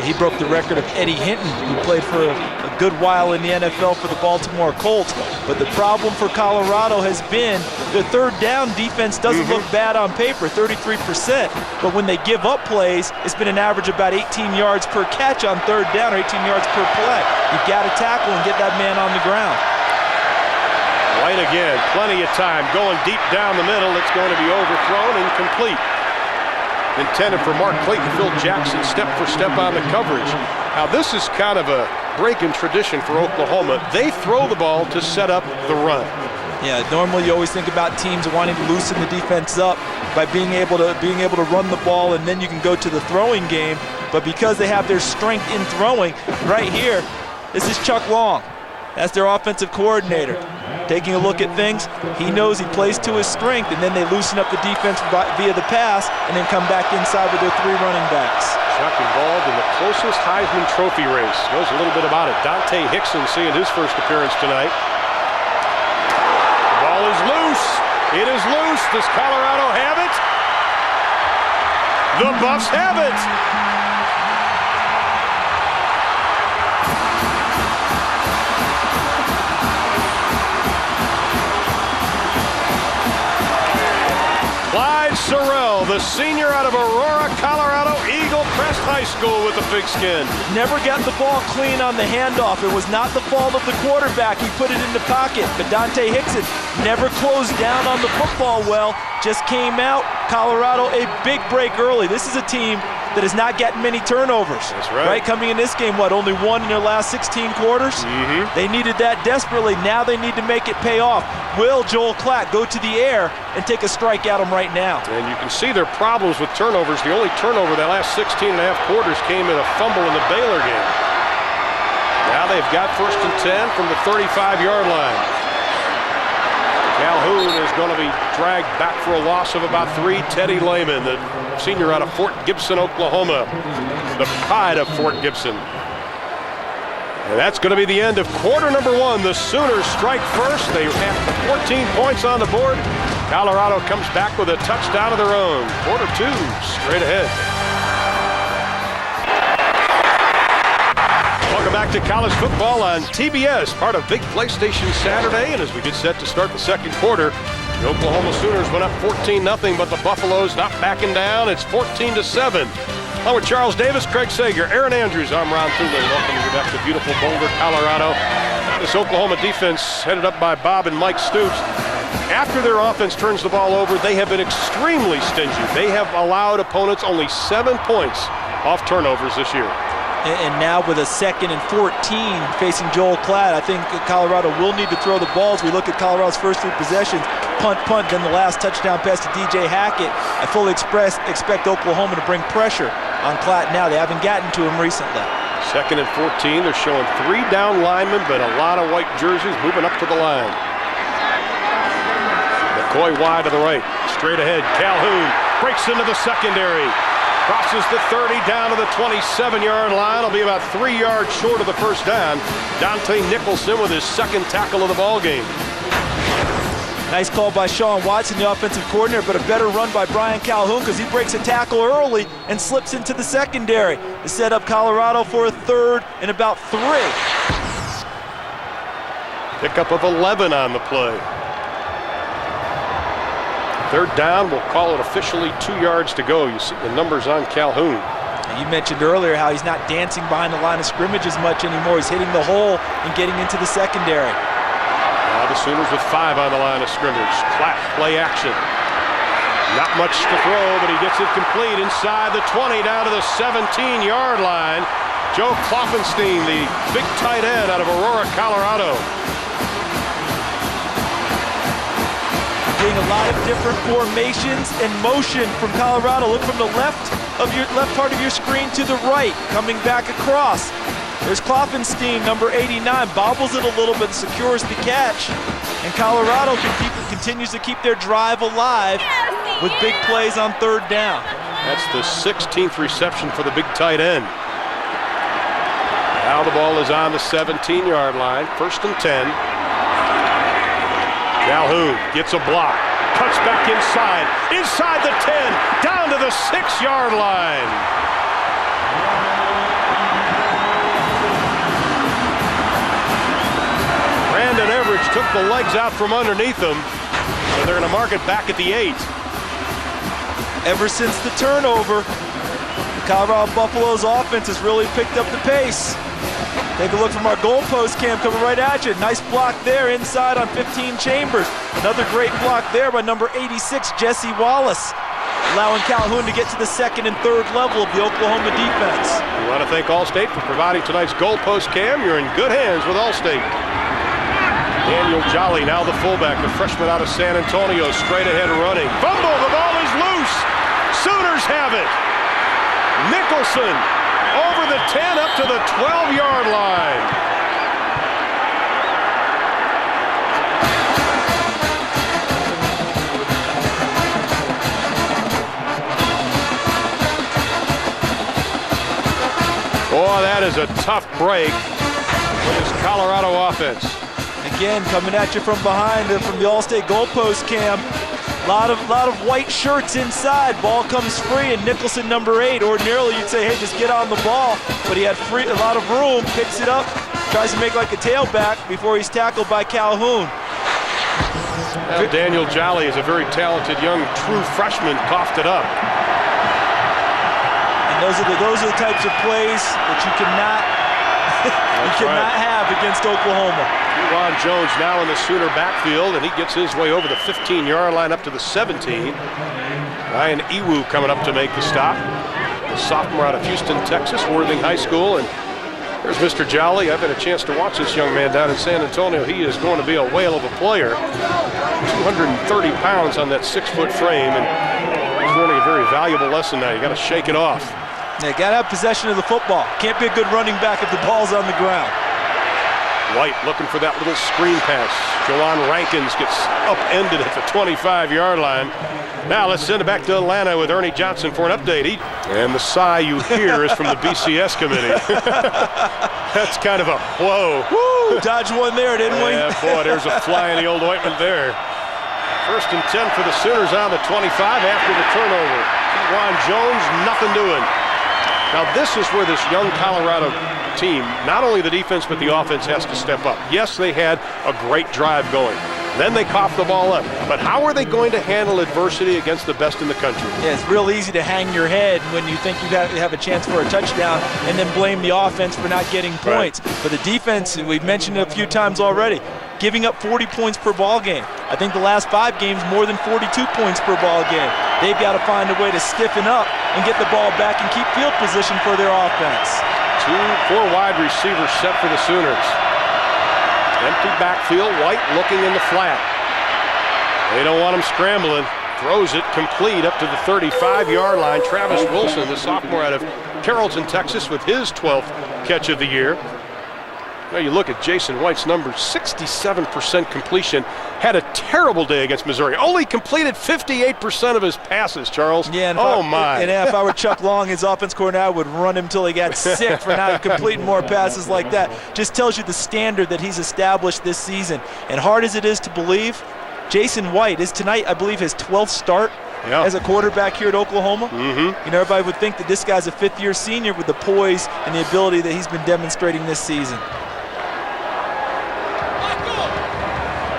He broke the record of Eddie Hinton, who played for a good while in the NFL for the Baltimore Colts. But the problem for Colorado has been the 3rd down defense doesn't look bad on paper, 33%. But when they give up plays, it's been an average of about 18 yards per catch on 3rd down, or 18 yards per play. You've got to tackle and get that man on the ground. White again, plenty of time, going deep down the middle. It's going to be overthrown and complete. Intended for Mark Clayton. Phil Jackson step for step on the coverage. Now this is kind of a break in tradition for Oklahoma. They throw the ball to set up the run. Yeah, normally you always think about teams wanting to loosen the defense up by being able to run the ball, and then you can go to the throwing game. But because they have their strength in throwing, right here, this is Chuck Long. That's their offensive coordinator. Taking a look at things, he knows he plays to his strength, and then they loosen up the defense via the pass and then come back inside with their 3 running backs. Chuck involved in the closest Heisman Trophy race. Knows a little bit about it. Dante Hickson seeing his first appearance tonight. The ball is loose. It is loose. Does Colorado have it? The Buffs have it. Sorrell, the senior out of Aurora, Colorado, Eagle Crest High School with the pigskin. Never got the ball clean on the handoff. It was not the fault of the quarterback. He put it in the pocket. But Dante Hickson never closed down on the football well. Just came out. Colorado, a big break early. This is a team that has not gotten many turnovers. That's right. Coming in this game, only 1 in their last 16 quarters? They needed that desperately. Now they need to make it pay off. Will Joel Klatt go to the air and take a strike at him right now? And you can see their problems with turnovers. The only turnover that last 16 and a half quarters came in a fumble in the Baylor game. Now they've got 1st and 10 from the 35-yard line. Calhoun is going to be dragged back for a loss of about 3. Teddy Lehman, the senior out of Fort Gibson, Oklahoma, the pride of Fort Gibson. And that's going to be the end of quarter number 1. The Sooners strike first. They have 14 points on the board. Colorado comes back with a touchdown of their own. Quarter 2, straight ahead. Welcome back to college football on TBS, part of Big PlayStation Saturday. And as we get set to start the second quarter, the Oklahoma Sooners went up 14-0, but the Buffaloes not backing down. It's 14-7. Along with Charles Davis, Craig Sager, Aaron Andrews, I'm Ron Thulen. Welcome you back to beautiful Boulder, Colorado. This Oklahoma defense headed up by Bob and Mike Stoops. After their offense turns the ball over, they have been extremely stingy. They have allowed opponents only 7 points off turnovers this year. And now with a 2nd and 14 facing Joel Klatt, I think Colorado will need to throw the ball. As we look at Colorado's first 3 possessions, punt, then the last touchdown pass to DJ Hackett. I fully expect Oklahoma to bring pressure on Klatt now. They haven't gotten to him recently. 2nd and 14, they're showing 3 down linemen, but a lot of white jerseys moving up to the line. McCoy wide to the right, straight ahead. Calhoun breaks into the secondary. Crosses the 30 down to the 27-yard line. Will be about 3 yards short of the first down. Dante Nicholson with his 2nd tackle of the ball game. Nice call by Sean Watson, the offensive coordinator, but a better run by Brian Calhoun because he breaks a tackle early and slips into the secondary to set up Colorado for a 3rd and about 3. Pickup of 11 on the play. 3rd down, we'll call it officially 2 yards to go. You see the numbers on Calhoun. You mentioned earlier how he's not dancing behind the line of scrimmage as much anymore. He's hitting the hole and getting into the secondary. Now the Sooners with 5 on the line of scrimmage. Klatt, play action. Not much to throw, but he gets it complete inside the 20 down to the 17-yard line. Joe Klopfenstein, the big tight end out of Aurora, Colorado. Getting a lot of different formations and motion from Colorado. Look from the left part of your screen to the right, coming back across. There's Klopfenstein, number 89, bobbles it a little bit, secures the catch, and Colorado continues to keep their drive alive with big plays on 3rd down. That's the 16th reception for the big tight end. Now the ball is on the 17-yard line, 1st and 10. Calhoun gets a block, cuts back inside the 10, down to the 6-yard line. Brandon Everidge took the legs out from underneath him, so they're going to mark it back at the 8. Ever since the turnover, the Colorado Buffaloes offense has really picked up the pace. Take a look from our goalpost cam coming right at you. Nice block there inside on 15 Chambers. Another great block there by number 86, Jesse Wallace, allowing Calhoun to get to the 2nd and 3rd level of the Oklahoma defense. We want to thank Allstate for providing tonight's goalpost cam. You're in good hands with Allstate. Daniel Jolly, now the fullback, the freshman out of San Antonio, straight ahead running. Fumble, the ball is loose. Sooners have it. Nicholson over the 10 up to the 12-yard line. Boy, that is a tough break for this Colorado offense. Again, coming at you from behind from the Allstate goalpost cam. A lot of white shirts inside. Ball comes free, and Nicholson, number 8. Ordinarily, you'd say, hey, just get on the ball. But he had a lot of room, picks it up, tries to make like a tailback before he's tackled by Calhoun. Now, Daniel Jolly is a very talented young true freshman, coughed it up. And those are the types of plays that you cannot have against Oklahoma. Ron Jones now in the Sooner backfield, and he gets his way over the 15-yard line up to the 17. Ryan Iwu coming up to make the stop. The sophomore out of Houston, Texas, Worthing High School. And there's Mr. Jolly. I've had a chance to watch this young man down in San Antonio. He is going to be a whale of a player. 230 pounds on that 6-foot frame, and he's learning a very valuable lesson now. You got to shake it off. Yeah, got to have possession of the football. Can't be a good running back if the ball's on the ground. White looking for that little screen pass. Jawan Rankins gets upended at the 25-yard line. Now let's send it back to Atlanta with Ernie Johnson for an update. And the sigh you hear is from the BCS committee. That's kind of a whoa. Woo! Dodged one there, didn't we? Yeah, boy, there's a fly in the old ointment there. 1st and 10 for the Sooners on the 25 after the turnover. Juwan Jones, nothing doing. Now this is where this young Colorado team, not only the defense but the offense, has to step up. Yes, they had a great drive going. Then they coughed the ball up. But how are they going to handle adversity against the best in the country? Yeah, it's real easy to hang your head when you think you have a chance for a touchdown and then blame the offense for not getting points. Right. But the defense, we've mentioned it a few times already, giving up 40 points per ball game. I think the last 5 games, more than 42 points per ball game. They've got to find a way to stiffen up and get the ball back and keep field position for their offense. 4 wide receivers set for the Sooners. Empty backfield, White looking in the flat. They don't want him scrambling. Throws it complete up to the 35-yard line. Travis Wilson, the sophomore out of Carrollton, Texas, with his 12th catch of the year. Now you look at Jason White's numbers, 67% completion. Had a terrible day against Missouri. Only completed 58% of his passes, Charles. Yeah, and if I were Chuck Long, his offense coordinator, I would run him till he got sick for not completing more passes like that. Just tells you the standard that he's established this season. And hard as it is to believe, Jason White is tonight, I believe, his 12th start as a quarterback here at Oklahoma. You know, everybody would think that this guy's a 5th-year senior with the poise and the ability that he's been demonstrating this season.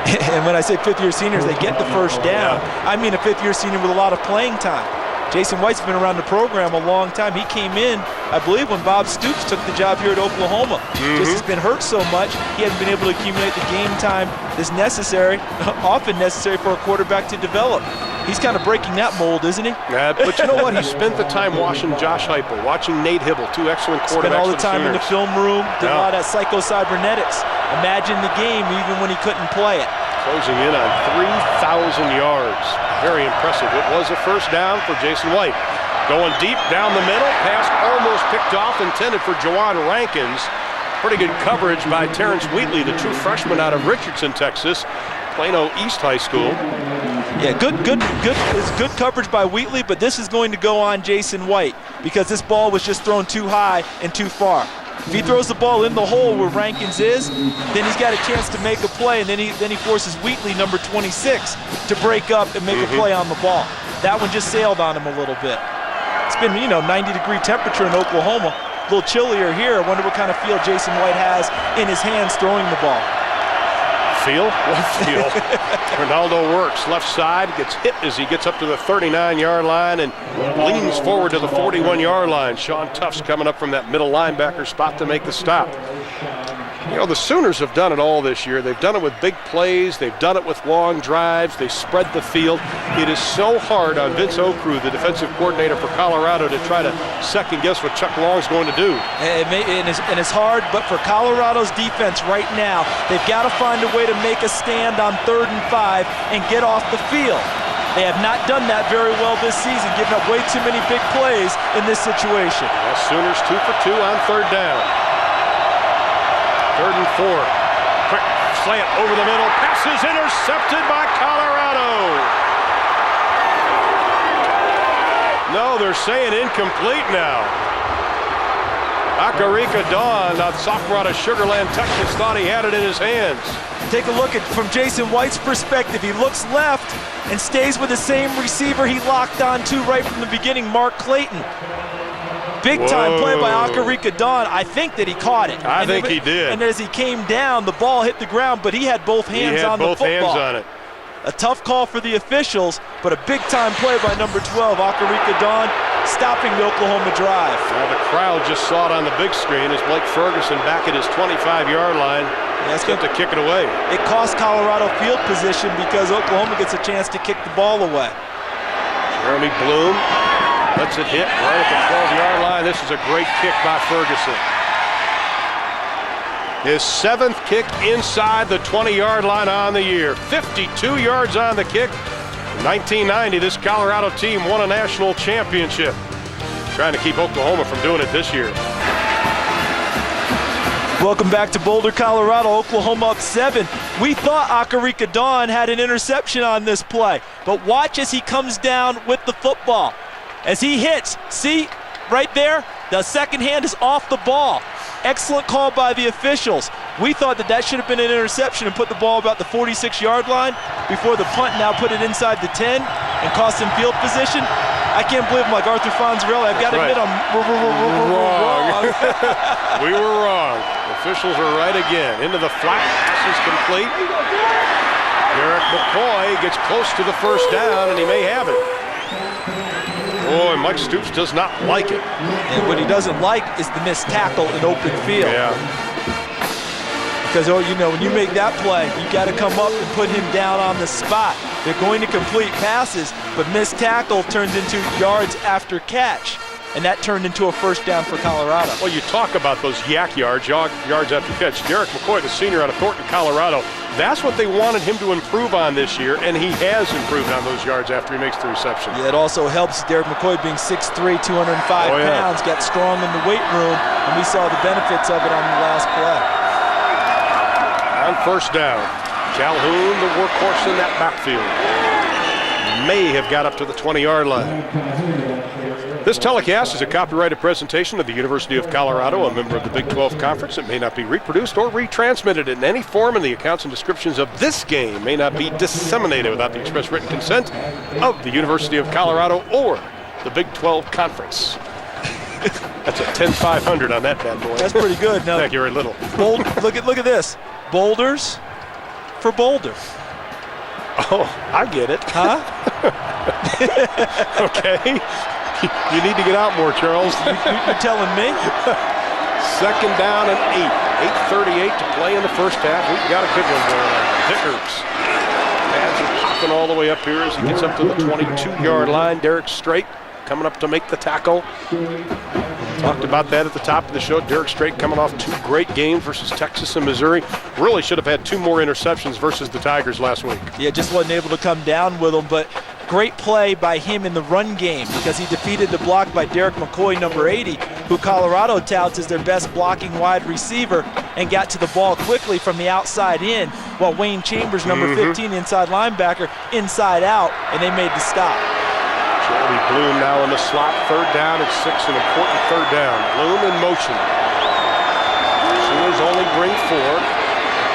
And when I say 5th-year seniors, they get the first down. I mean a 5th-year senior with a lot of playing time. Jason White's been around the program a long time. He came in, I believe, when Bob Stoops took the job here at Oklahoma. Just has been hurt so much, he hasn't been able to accumulate the game time that's necessary, often necessary for a quarterback to develop. He's kind of breaking that mold, isn't he? Yeah, but you know what? He spent the time watching Josh Heupel, watching Nate Hibble, 2 excellent quarterbacks. Spent all the time in the film room, did a lot of psycho-cybernetics. Imagine the game even when he couldn't play it. Closing in on 3,000 yards. Very impressive. It was a first down for Jason White. Going deep down the middle. Pass almost picked off, intended for Jawan Rankins. Pretty good coverage by Terrence Wheatley, the true freshman out of Richardson, Texas. Plano East High School. Yeah, good coverage by Wheatley, but this is going to go on Jason White because this ball was just thrown too high and too far. If he throws the ball in the hole where Rankins is, then he's got a chance to make a play, and then he forces Wheatley, number 26, to break up and make a play on the ball. That one just sailed on him a little bit. It's been, 90-degree temperature in Oklahoma. A little chillier here. I wonder what kind of feel Jason White has in his hands throwing the ball. Feel? What feel? Ronaldo works left side, gets hit as he gets up to the 39-yard line and leans forward to the 41-yard line. Sean Tufts coming up from that middle linebacker spot to make the stop. The Sooners have done it all this year. They've done it with big plays. They've done it with long drives. They spread the field. It is so hard on Vince Okru, the defensive coordinator for Colorado, to try to second-guess what Chuck Long's going to do. And it's hard, but for Colorado's defense right now, they've got to find a way to make a stand on 3rd and 5 and get off the field. They have not done that very well this season, giving up way too many big plays in this situation. Well, Sooners 2 for 2 on 3rd down. 3rd and 4. Quick slant over the middle. Pass is intercepted by Colorado. No, they're saying incomplete now. Akarika Dawn, that sophomore out of Sugar Land, Texas, thought he had it in his hands. Take a look at from Jason White's perspective. He looks left and stays with the same receiver he locked on to right from the beginning, Mark Clayton. Big time play by Akarika Dawn. I think that he caught it. I think he did. And as he came down, the ball hit the ground, but he had both hands on the football. He had both hands on it. A tough call for the officials, but a big time play by number 12, Akarika Dawn, stopping the Oklahoma drive. Now the crowd just saw it on the big screen as Blake Ferguson back at his 25-yard line. That's going to kick it away. It cost Colorado field position because Oklahoma gets a chance to kick the ball away. Jeremy Bloom lets it hit right at the 12-yard line. This is a great kick by Ferguson. His 7th kick inside the 20-yard line on the year. 52 yards on the kick. In 1990, this Colorado team won a national championship. Trying to keep Oklahoma from doing it this year. Welcome back to Boulder, Colorado. Oklahoma up 7. We thought Akarika Dawn had an interception on this play, but watch as he comes down with the football. As he hits, see right there, the second hand is off the ball. Excellent call by the officials. We thought that should have been an interception and put the ball about the 46-yard line before the punt now put it inside the 10 and cost him field position. I can't believe I'm like Arthur Fonzarelli. I've got to admit I'm wrong. We were wrong. Officials are right again. Into the flat, pass is complete. Derek McCoy gets close to the first down, and he may have it. Boy, Mike Stoops does not like it. And what he doesn't like is the missed tackle in open field. Yeah. Because, when you make that play, you got to come up and put him down on the spot. They're going to complete passes, but missed tackle turns into yards after catch. And that turned into a first down for Colorado. Well, you talk about those yak yards after catch. Derek McCoy, the senior out of Thornton, Colorado, that's what they wanted him to improve on this year, and he has improved on those yards after he makes the reception. Yeah, it also helps Derek McCoy being 6'3", 205 pounds, got strong in the weight room, and we saw the benefits of it on the last play. On first down, Calhoun, the workhorse in that backfield, may have got up to the 20-yard line. This telecast is a copyrighted presentation of the University of Colorado, a member of the Big 12 Conference. It may not be reproduced or retransmitted in any form, and the accounts and descriptions of this game may not be disseminated without the express written consent of the University of Colorado or the Big 12 Conference. That's a 10-500 on that bad boy. That's pretty good. No, thank you very little. Look at this. Boulders for Boulder. Oh, I get it. Huh? Okay. You need to get out more, Charles. You're telling me? Second down and 8. 8:38 to play in the first half. We've got a good one going on. Vickers. Pads are popping all the way up here as he gets up to the 22-yard line. Derek Strait coming up to make the tackle. Talked about that at the top of the show. Derek Strait coming off 2 great games versus Texas and Missouri. Really should have had 2 more interceptions versus the Tigers last week. Yeah, just wasn't able to come down with them, but great play by him in the run game because he defeated the block by Derek McCoy, number 80, who Colorado touts as their best blocking wide receiver, and got to the ball quickly from the outside in, while Wayne Chambers, number 15, inside linebacker, inside out, and they made the stop. Joey Bloom now in the slot. Third down and 6, an important third down. Bloom in motion. Sooners only bring 4.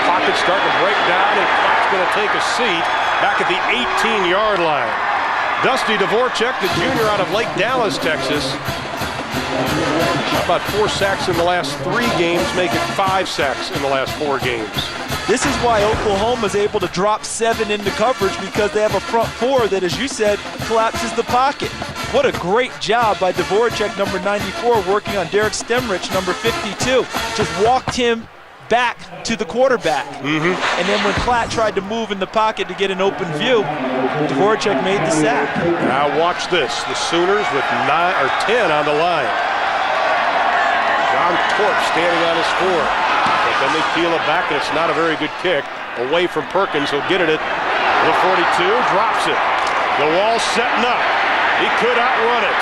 Pocket starting to break down, and clock's going to take a seat back at the 18-yard line. Dusty Dvorak, the junior out of Lake Dallas, Texas. About 4 sacks in the last 3 games, making 5 sacks in the last 4 games. This is why Oklahoma is able to drop 7 into coverage, because they have a front 4 that, as you said, collapses the pocket. What a great job by Dvorak, number 94, working on Derek Stemrich, number 52. Just walked him back to the quarterback. And then when Platt tried to move in the pocket to get an open view, Dvorak made the sack. Now watch this. The Sooners with 10 on the line. John Torp standing on his 4. But then they peel it back, and it's not a very good kick. Away from Perkins. He'll get it at the 42. Drops it. The wall setting up. He could outrun it.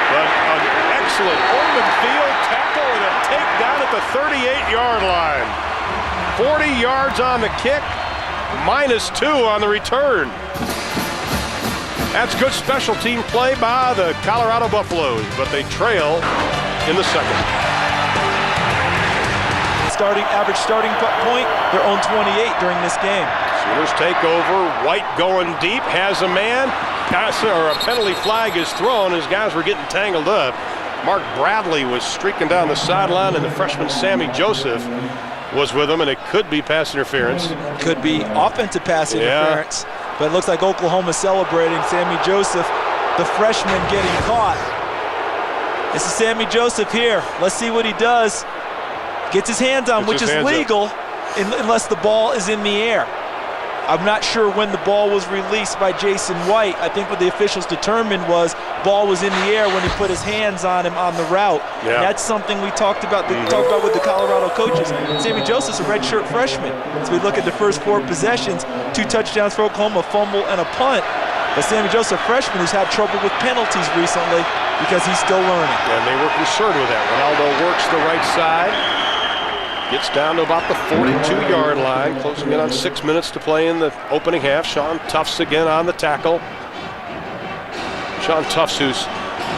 But an excellent open field tackle and a takedown at the 38-yard line. 40 yards on the kick, -2 on the return. That's good special team play by the Colorado Buffaloes, but they trail in the second. Average starting point, their own 28 during this game. Sooners take over. White going deep, has a man. Or a penalty flag is thrown as guys were getting tangled up. Mark Bradley was streaking down the sideline, and the freshman Sammy Joseph was with him, and it could be pass interference. Could be offensive pass interference, but it looks like Oklahoma's celebrating. Sammy Joseph, the freshman, getting caught. This is Sammy Joseph here. Let's see what he does. Gets his hands on, which is legal unless the ball is in the air. I'm not sure when the ball was released by Jason White. I think what the officials determined was ball was in the air when he put his hands on him on the route. Yeah. That's something we talked about with the Colorado coaches. Sammy Joseph's a redshirt freshman. So we look at the first 4 possessions, 2 touchdowns for Oklahoma, a fumble and a punt. But Sammy Joseph, freshman, who's had trouble with penalties recently because he's still learning. And they were concerned with that. Ronaldo works the right side. Gets down to about the 42-yard line, closing in on 6 minutes to play in the opening half. Sean Tufts again on the tackle. Sean Tufts, who's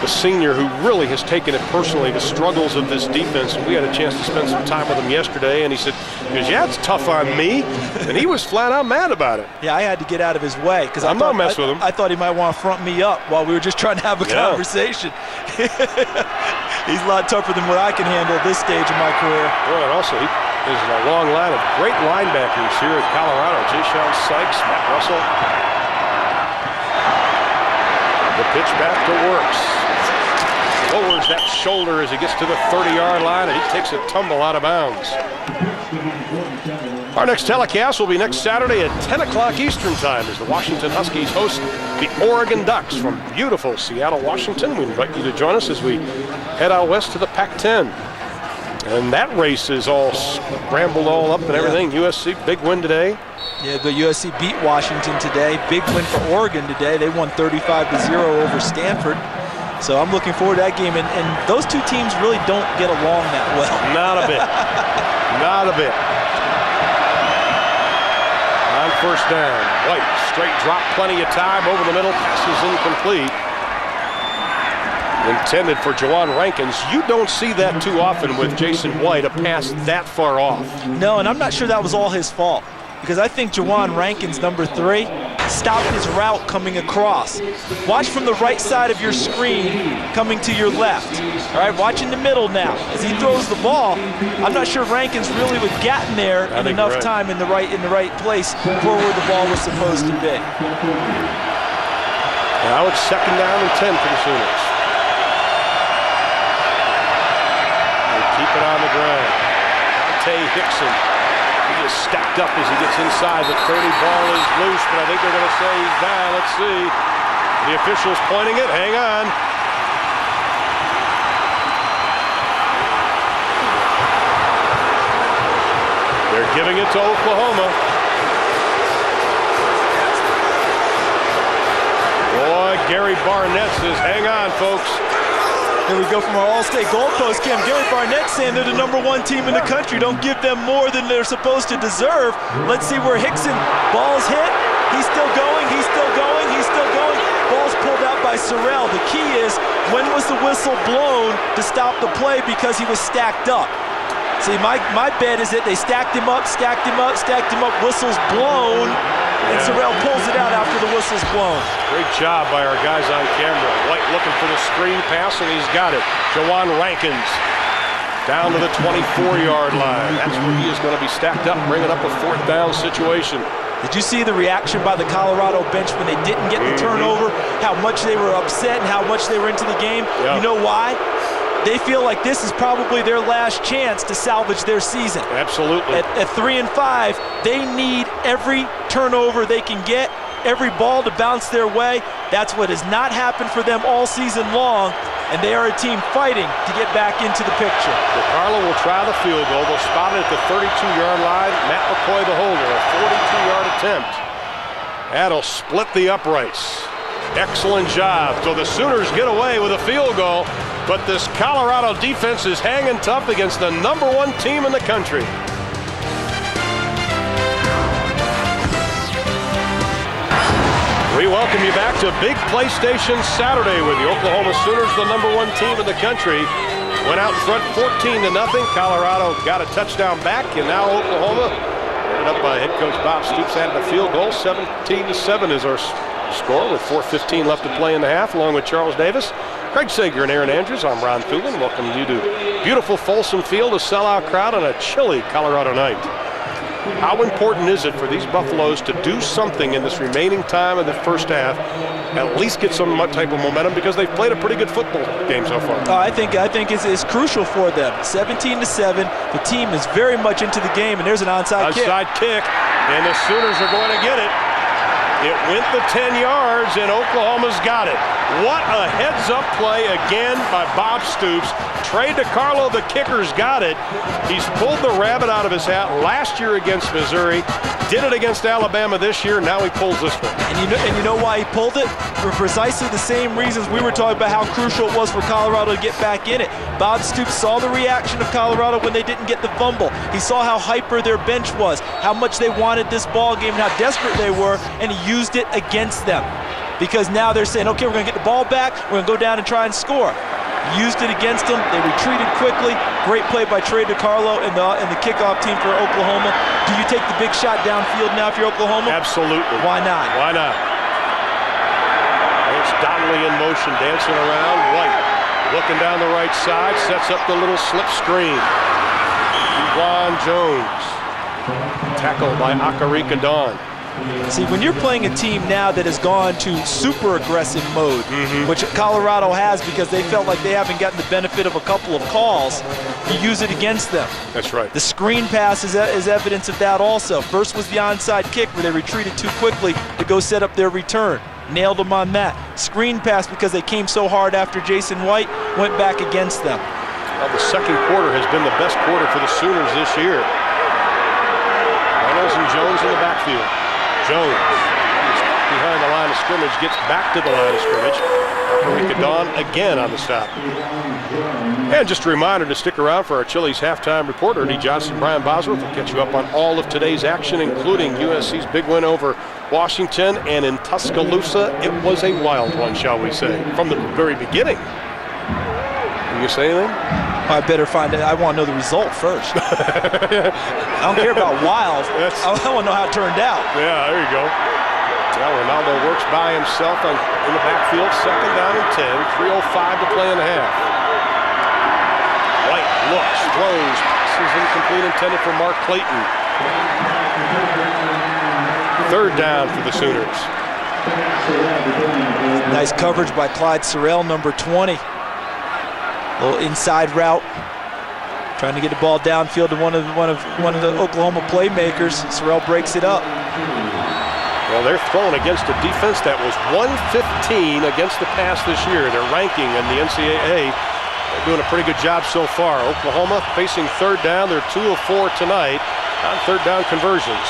the senior who really has taken it personally, the struggles of this defense. We had a chance to spend some time with him yesterday, and he said, yeah, it's tough on me. And he was flat out mad about it. Yeah, I had to get out of his way because I'm not messing with him. I thought he might want to front me up while we were just trying to have a conversation. He's a lot tougher than what I can handle at this stage of my career. Well, and also, there's a long line of great linebackers here at Colorado. Ja'Shawn Sykes, Matt Russell. The pitch back to Works. Lowers that shoulder as he gets to the 30-yard line, and he takes a tumble out of bounds. Our next telecast will be next Saturday at 10 o'clock Eastern Time as the Washington Huskies host the Oregon Ducks from beautiful Seattle, Washington. We invite you to join us as we head out west to the Pac-10. And that race is all scrambled all up and everything. USC, big win today. Yeah, the USC beat Washington today. Big win for Oregon today. They won 35-0 over Stanford. So I'm looking forward to that game. And those two teams really don't get along that well. Not a bit. Not a bit. On first down, White, straight drop, plenty of time over the middle. Pass is incomplete. Intended for Jawan Rankins. You don't see that too often with Jason White, a pass that far off. No, and I'm not sure that was all his fault, because I think Jawan Rankins, number 3, stopped his route coming across. Watch from the right side of your screen coming to your left. All right, watch in the middle now. As he throws the ball, I'm not sure Rankins really would have gotten there in enough time in the right place for where the ball was supposed to be. Now it's 2nd down and 10 for the Sooners. They keep it on the ground. Tay Hickson. He is stacked up as he gets inside the 30. Ball is loose, but I think they're going to say he's down. Let's see. The official's pointing it. Hang on. They're giving it to Oklahoma. Boy, Gary Barnett says, hang on, folks. Here we go from our All-State goalpost cam. Gary Barnett saying they're the #1 team in the country. Don't give them more than they're supposed to deserve. Let's see where Hickson, ball's hit. He's still going, he's still going, he's still going. Ball's pulled out by Sorrell. The key is, when was the whistle blown to stop the play because he was stacked up? See, my bet is that they stacked him up, whistle's blown, and Sorrell pulls it out after the whistle's blown. Great job by our guys on camera. White looking for the screen pass, and he's got it. Jawan Rankins down to the 24-yard line. That's where he is going to be stacked up, bringing up a 4th down situation. Did you see the reaction by the Colorado bench when they didn't get the turnover? How much they were upset and how much they were into the game? Yeah. You know why? They feel like this is probably their last chance to salvage their season. Absolutely. At 3 and 5, they need every turnover they can get, every ball to bounce their way. That's what has not happened for them all season long, and they are a team fighting to get back into the picture. DeCarlo will try the field goal. They'll spot it at the 32-yard line. Matt McCoy, the holder, a 42-yard attempt. That'll split the uprights. Excellent job. So the Sooners get away with a field goal, but this Colorado defense is hanging tough against the #1 team in the country. We welcome you back to Big PlayStation Saturday with the Oklahoma Sooners, the #1 team in the country. Went out in front 14-0. Colorado got a touchdown back, and now Oklahoma, headed up by head coach Bob Stoops, added a field goal. 17-7 is our score with 4:15 left to play in the half, along with Charles Davis, Craig Sager, and Aaron Andrews. I'm Ron Thulin. Welcome you to beautiful Folsom Field, a sellout crowd on a chilly Colorado night. How important is it for these Buffaloes to do something in this remaining time of the first half, at least get some type of momentum, because they've played a pretty good football game so far? I think it's crucial for them. 17-7. The team is very much into the game, and there's an onside kick. Onside kick, and the Sooners are going to get it. It went the 10 yards, and Oklahoma's got it. What a heads-up play again by Bob Stoops. Trey DiCarlo, the kicker's got it. He's pulled the rabbit out of his hat last year against Missouri, did it against Alabama this year, now he pulls this one. And you know why he pulled it? For precisely the same reasons we were talking about how crucial it was for Colorado to get back in it. Bob Stoops saw the reaction of Colorado when they didn't get the fumble. He saw how hyper their bench was, how much they wanted this ball game, and how desperate they were, and he used it against them. Because now they're saying, okay, we're going to get the ball back, we're going to go down and try and score. Used it against them. They retreated quickly. Great play by Trey DiCarlo and the kickoff team for Oklahoma. Do you take the big shot downfield now if you're Oklahoma? Absolutely. Why not? Why not? It's Donnelly in motion, dancing around. White looking down the right side, sets up the little slip screen. Juwan Jones. Tackled by Akarika Dawn. See, when you're playing a team now that has gone to super aggressive mode, which Colorado has because they felt like they haven't gotten the benefit of a couple of calls, you use it against them. That's right. The screen pass is evidence of that also. First was the onside kick where they retreated too quickly to go set up their return. Nailed them on that. Screen pass because they came so hard after Jason White, went back against them. Well, the second quarter has been the best quarter for the Sooners this year. Reynolds and Jones in the backfield. Jones behind the line of scrimmage, gets back to the line of scrimmage. Akarika Dawn again on the stop. And just a reminder to stick around for our Chili's halftime reporter, Ernie Johnson. Brian Bosworth will catch you up on all of today's action, including USC's big win over Washington, and in Tuscaloosa, it was a wild one, shall we say, from the very beginning. Can you say anything? I better find it. I want to know the result first. I don't care about wild. I want to know how it turned out. Yeah, there you go. Well, Ronaldo works by himself in the backfield, second down and 10, 3:05 to play in the half. White looks, throws, passes incomplete, intended for Mark Clayton. Third down for the Sooners. Nice coverage by Clyde Sorrell, number 20. Little inside route, trying to get the ball downfield to one of the Oklahoma playmakers. Sorrell breaks it up. Well, they're thrown against a defense that was 115 against the pass this year. Their ranking in the NCAA, they're doing a pretty good job so far. Oklahoma facing third down. They're 2 of 4 tonight on third down conversions.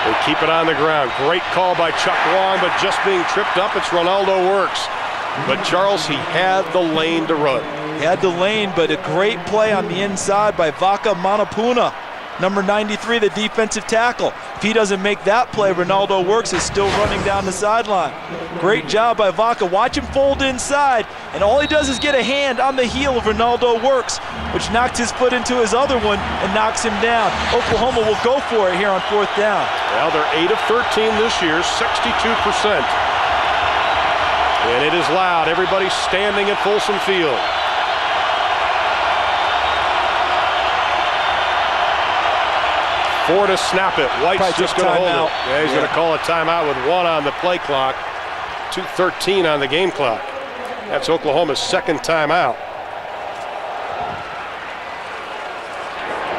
They keep it on the ground. Great call by Chuck Long, but just being tripped up, it's Ronaldo Works. But Charles, he had the lane to run. He had the lane, but a great play on the inside by Vaka Manapuna, number 93, the defensive tackle. If he doesn't make that play, Ronaldo Works is still running down the sideline. Great job by Vaka. Watch him fold inside, and all he does is get a hand on the heel of Ronaldo Works, which knocked his foot into his other one and knocks him down. Oklahoma will go for it here on fourth down. Well, they're 8 of 13 this year, 62%. And it is loud. Everybody's standing at Folsom Field. Four to snap it. White's Probably just going to hold it. Yeah, he's going to call a timeout with 1 on the play clock, 2:13 on the game clock. That's Oklahoma's second timeout.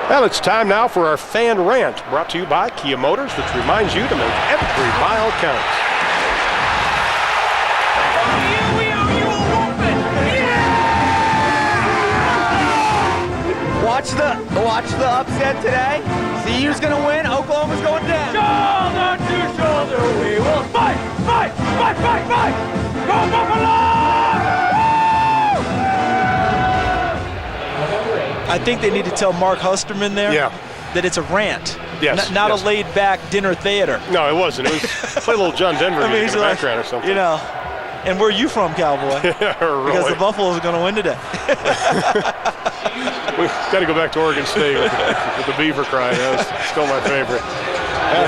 Well, it's time now for our fan rant, brought to you by Kia Motors, which reminds you to make every mile count. Watch the upset today. See who's gonna win. Oklahoma's going down. Shoulder to shoulder, we will fight, fight, fight, fight, fight. Go Buffalo! I think they need to tell Mark Husterman there that it's a rant. Yes, not a laid-back dinner theater. No, it wasn't. It was play a little John Denver in the background or something. You know, and where are you from, Cowboy? Really. Because the Buffaloes are going to win today. We've got to go back to Oregon State with the beaver crying. That's still my favorite.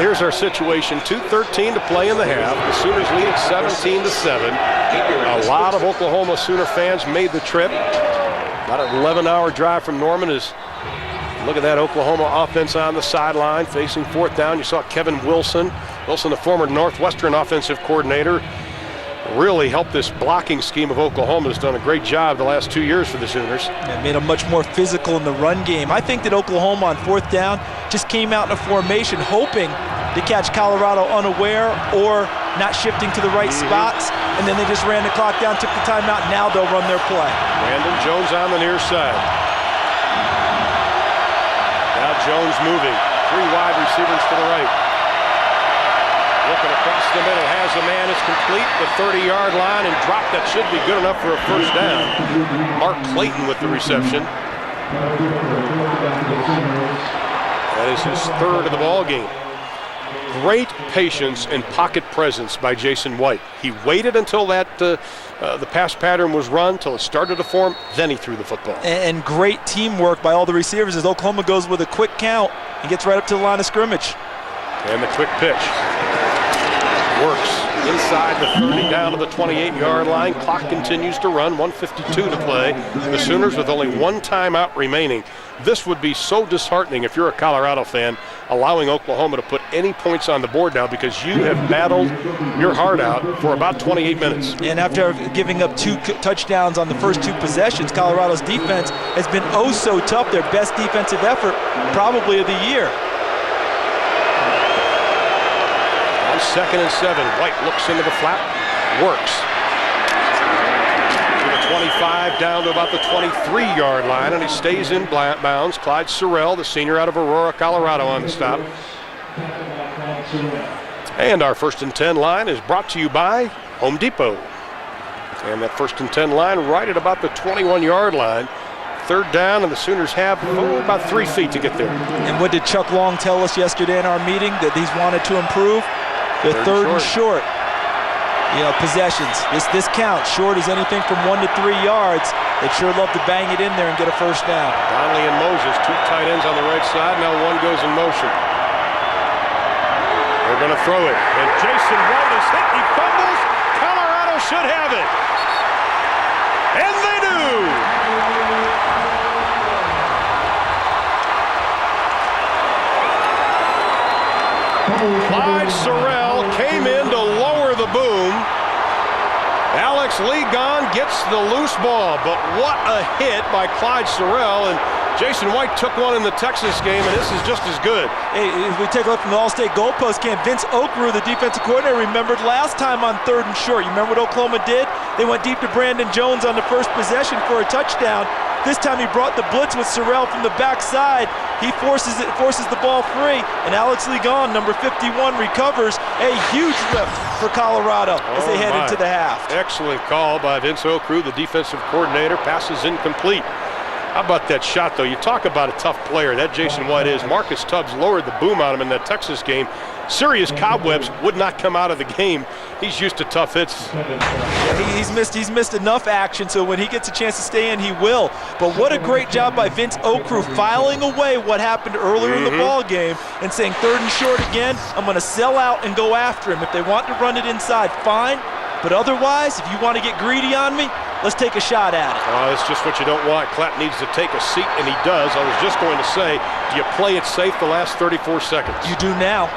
Here's our situation. 2:13 to play in the half. The Sooners lead 17-7. A lot of Oklahoma Sooner fans made the trip. About an 11-hour drive from Norman. Look at that Oklahoma offense on the sideline facing fourth down. You saw Kevin Wilson, the former Northwestern offensive coordinator, really helped this blocking scheme of Oklahoma. Has done a great job the last 2 years for the Sooners. And made them much more physical in the run game. I think that Oklahoma on 4th down just came out in a formation hoping to catch Colorado unaware or not shifting to the right spots, and then they just ran the clock down, took the timeout. Now they'll run their play. Brandon Jones on the near side. Now Jones moving. 3 wide receivers to the right. Looking across the middle, has a man, it's complete, the 30-yard line, and dropped. That should be good enough for a first down. Mark Clayton with the reception. That is his 3rd of the ball game. Great patience and pocket presence by Jason White. He waited until that the pass pattern was run, till it started to form, then he threw the football. And great teamwork by all the receivers as Oklahoma goes with a quick count and gets right up to the line of scrimmage. And the quick pitch. Works inside the 30 down to the 28-yard line. Clock continues to run, 1:52 to play. The Sooners with only 1 timeout remaining. This would be so disheartening if you're a Colorado fan, allowing Oklahoma to put any points on the board now, because you have battled your heart out for about 28 minutes. And after giving up 2 touchdowns on the first 2 possessions, Colorado's defense has been oh so tough. Their best defensive effort probably of the year. 2nd and 7. White looks into the flat, works. To the 25, down to about the 23-yard line, and he stays in bounds. Clyde Sorrell, the senior out of Aurora, Colorado, on the stop. And our 1st and 10 line is brought to you by Home Depot. And that 1st and 10 line right at about the 21-yard line. 3rd down, and the Sooners have about 3 feet to get there. And what did Chuck Long tell us yesterday in our meeting that he's wanted to improve? The 3rd and short. Possessions. This counts. Short is anything from 1 to 3 yards. They'd sure love to bang it in there and get a first down. Donnelly and Moses, 2 tight ends on the right side. Now 1 goes in motion. They're going to throw it. And Jason White is hit. He fumbles. Colorado should have it. And they do. Clyde Sorrell came in to lower the boom. Alex Ligon gets the loose ball, but what a hit by Clyde Sorrell, and Jason White took one in the Texas game, and this is just as good. Hey, if we take a look from the All-State goalpost camp, Vince Okru, the defensive coordinator, remembered last time on 3rd and short. You remember what Oklahoma did? They went deep to Brandon Jones on the first possession for a touchdown. This time he brought the blitz with Sorrell from the backside. He forces the ball free, and Alex Ligon, number 51, recovers. A huge lift for Colorado as they head into the half. Excellent call by Vince Okru, the defensive coordinator. Pass is incomplete. How about that shot, though? You talk about a tough player. That Jason White is. Marcus Tubbs lowered the boom on him in that Texas game. Serious cobwebs would not come out of the game. He's used to tough hits. Yeah, he's missed enough action, so when he gets a chance to stay in, he will. But what a great job by Vince Okru filing away what happened earlier in the ball game and saying 3rd and short again, I'm going to sell out and go after him. If they want to run it inside, fine. But otherwise, if you want to get greedy on me, let's take a shot at it. That's just what you don't want. Clapp needs to take a seat, and he does. I was just going to say, do you play it safe the last 34 seconds? You do now.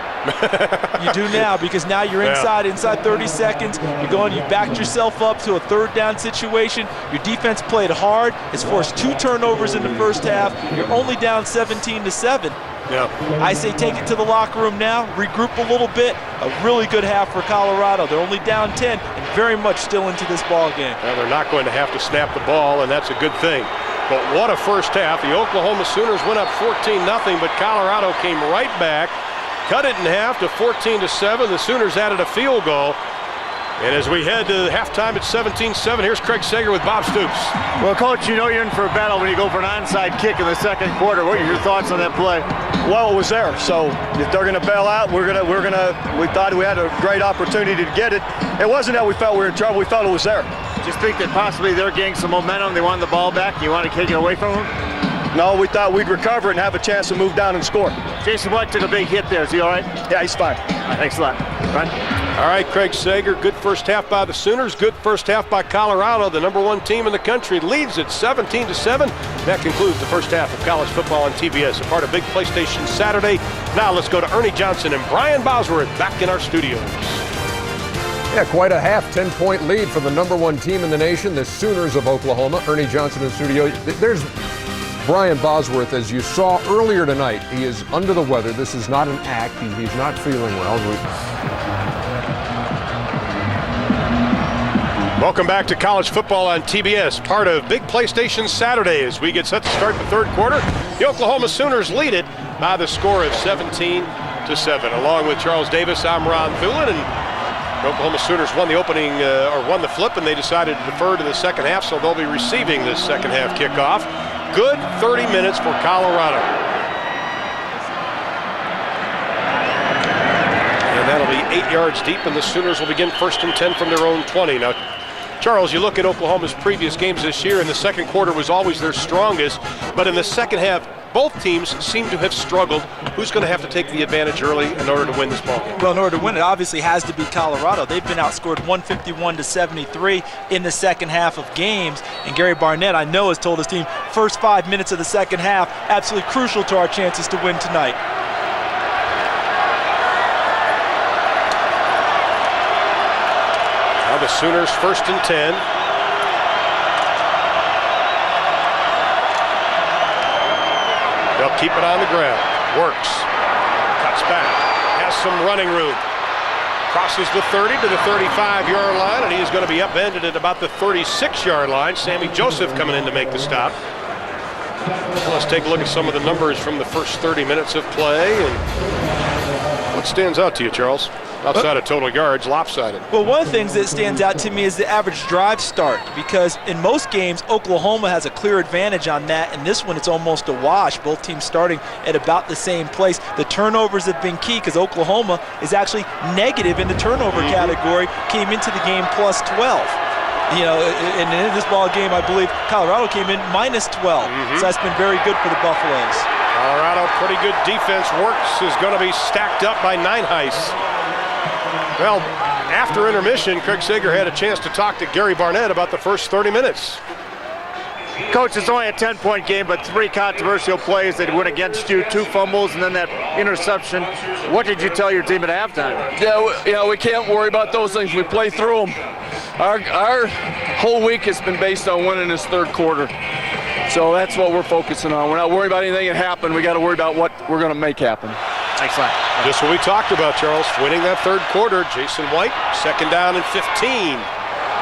You do now, because now you're inside 30 seconds. You backed yourself up to a 3rd down situation. Your defense played hard. It's forced 2 turnovers in the first half. You're only down 17-7. Yeah. I say take it to the locker room now, regroup a little bit. A really good half for Colorado. They're only down 10 and very much still into this ball game. Now they're not going to have to snap the ball, and that's a good thing. But what a first half. The Oklahoma Sooners went up 14-0, but Colorado came right back, cut it in half to 14-7. The Sooners added a field goal. And as we head to halftime at 17-7, here's Craig Sager with Bob Stoops. Well, Coach, you know you're in for a battle when you go for an onside kick in the 2nd quarter. What are your thoughts on that play? Well, it was there. So if they're going to bail out, we thought we had a great opportunity to get it. It wasn't that we felt we were in trouble. We felt it was there. Do you think that possibly they're getting some momentum? They wanted the ball back. You want to take it away from them? No, we thought we'd recover and have a chance to move down and score. Jason White took a big hit there. Is he all right? Yeah, he's fine. Thanks a lot. Run. All right, Craig Sager, good first half by the Sooners, good first half by Colorado. The #1 team in the country leads at 17-7. That concludes the first half of college football on TBS, a part of Big PlayStation Saturday. Now let's go to Ernie Johnson and Brian Bosworth back in our studios. Yeah, quite a half, 10-point lead for the #1 team in the nation, the Sooners of Oklahoma. Ernie Johnson in studio. There's Brian Bosworth, as you saw earlier tonight. He is under the weather. This is not an act. He's not feeling well. Welcome back to college football on TBS, part of Big PlayStation Saturday as we get set to start the third quarter. The Oklahoma Sooners lead it by the score of 17-7. Along with Charles Davis, I'm Ron Thulin, and the Oklahoma Sooners won the opening, or won the flip, and they decided to defer to the second half, so they'll be receiving this second half kickoff. Good 30 minutes for Colorado. And that'll be 8 yards deep, and the Sooners will begin 1st and 10 from their own 20. Now, Charles, you look at Oklahoma's previous games this year, and the second quarter was always their strongest, but in the second half, both teams seem to have struggled. Who's going to have to take the advantage early in order to win this ball game? Well, in order to win, it obviously has to be Colorado. They've been outscored 151-73 in the second half of games. And Gary Barnett, I know, has told his team first 5 minutes of the second half, absolutely crucial to our chances to win tonight. Now the Sooners 1st and 10. They'll keep it on the ground. Works. Cuts back. Has some running room. Crosses the 30 to the 35-yard line, and he is going to be upended at about the 36-yard line. Sammy Joseph coming in to make the stop. Well, let's take a look at some of the numbers from the first 30 minutes of play. And what stands out to you, Charles? Outside of total yards, lopsided. Well, one of the things that stands out to me is the average drive start, because in most games, Oklahoma has a clear advantage on that. In this one, it's almost a wash. Both teams starting at about the same place. The turnovers have been key because Oklahoma is actually negative in the turnover category, came into the game plus 12. You know, and in this ball game, I believe Colorado came in minus 12. So that's been very good for the Buffaloes. Colorado, pretty good defense. Works is going to be stacked up by Nineheis. Well, after intermission, Craig Sager had a chance to talk to Gary Barnett about the first 30 minutes. Coach, it's only a 10-point game, but 3 controversial plays that went against you, 2 fumbles, and then that interception. What did you tell your team at halftime? Yeah, we can't worry about those things. We play through them. Our whole week has been based on winning this third quarter. So that's what we're focusing on. We're not worried about anything that happened. We got to worry about what we're going to make happen. Excellent. Just what we talked about, Charles. Winning that third quarter. Jason White, 2nd down and 15.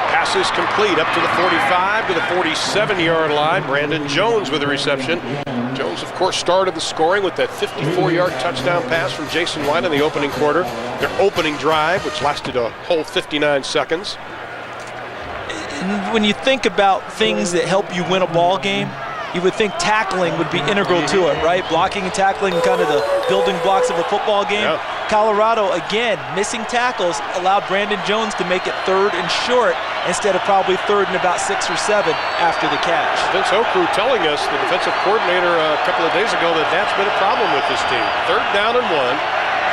Passes complete up to the 45 to the 47-yard line. Brandon Jones with the reception. Jones, of course, started the scoring with that 54-yard touchdown pass from Jason White in the opening quarter. Their opening drive, which lasted a whole 59 seconds. When you think about things that help you win a ball game, you would think tackling would be integral to it, right? Blocking and tackling, kind of the building blocks of a football game. Yeah. Colorado, again, missing tackles allowed Brandon Jones to make it 3rd and short instead of probably 3rd and about 6 or 7 after the catch. Vince Okru telling us, the defensive coordinator, a couple of days ago, that that's been a problem with this team. 3rd down and 1.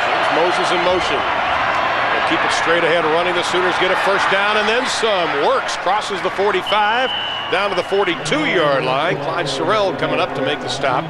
James Moses in motion. They'll keep it straight ahead running. The Sooners get a 1st down and then some. Works, crosses the 45. Down to the 42-yard line. Clyde Sorrell coming up to make the stop.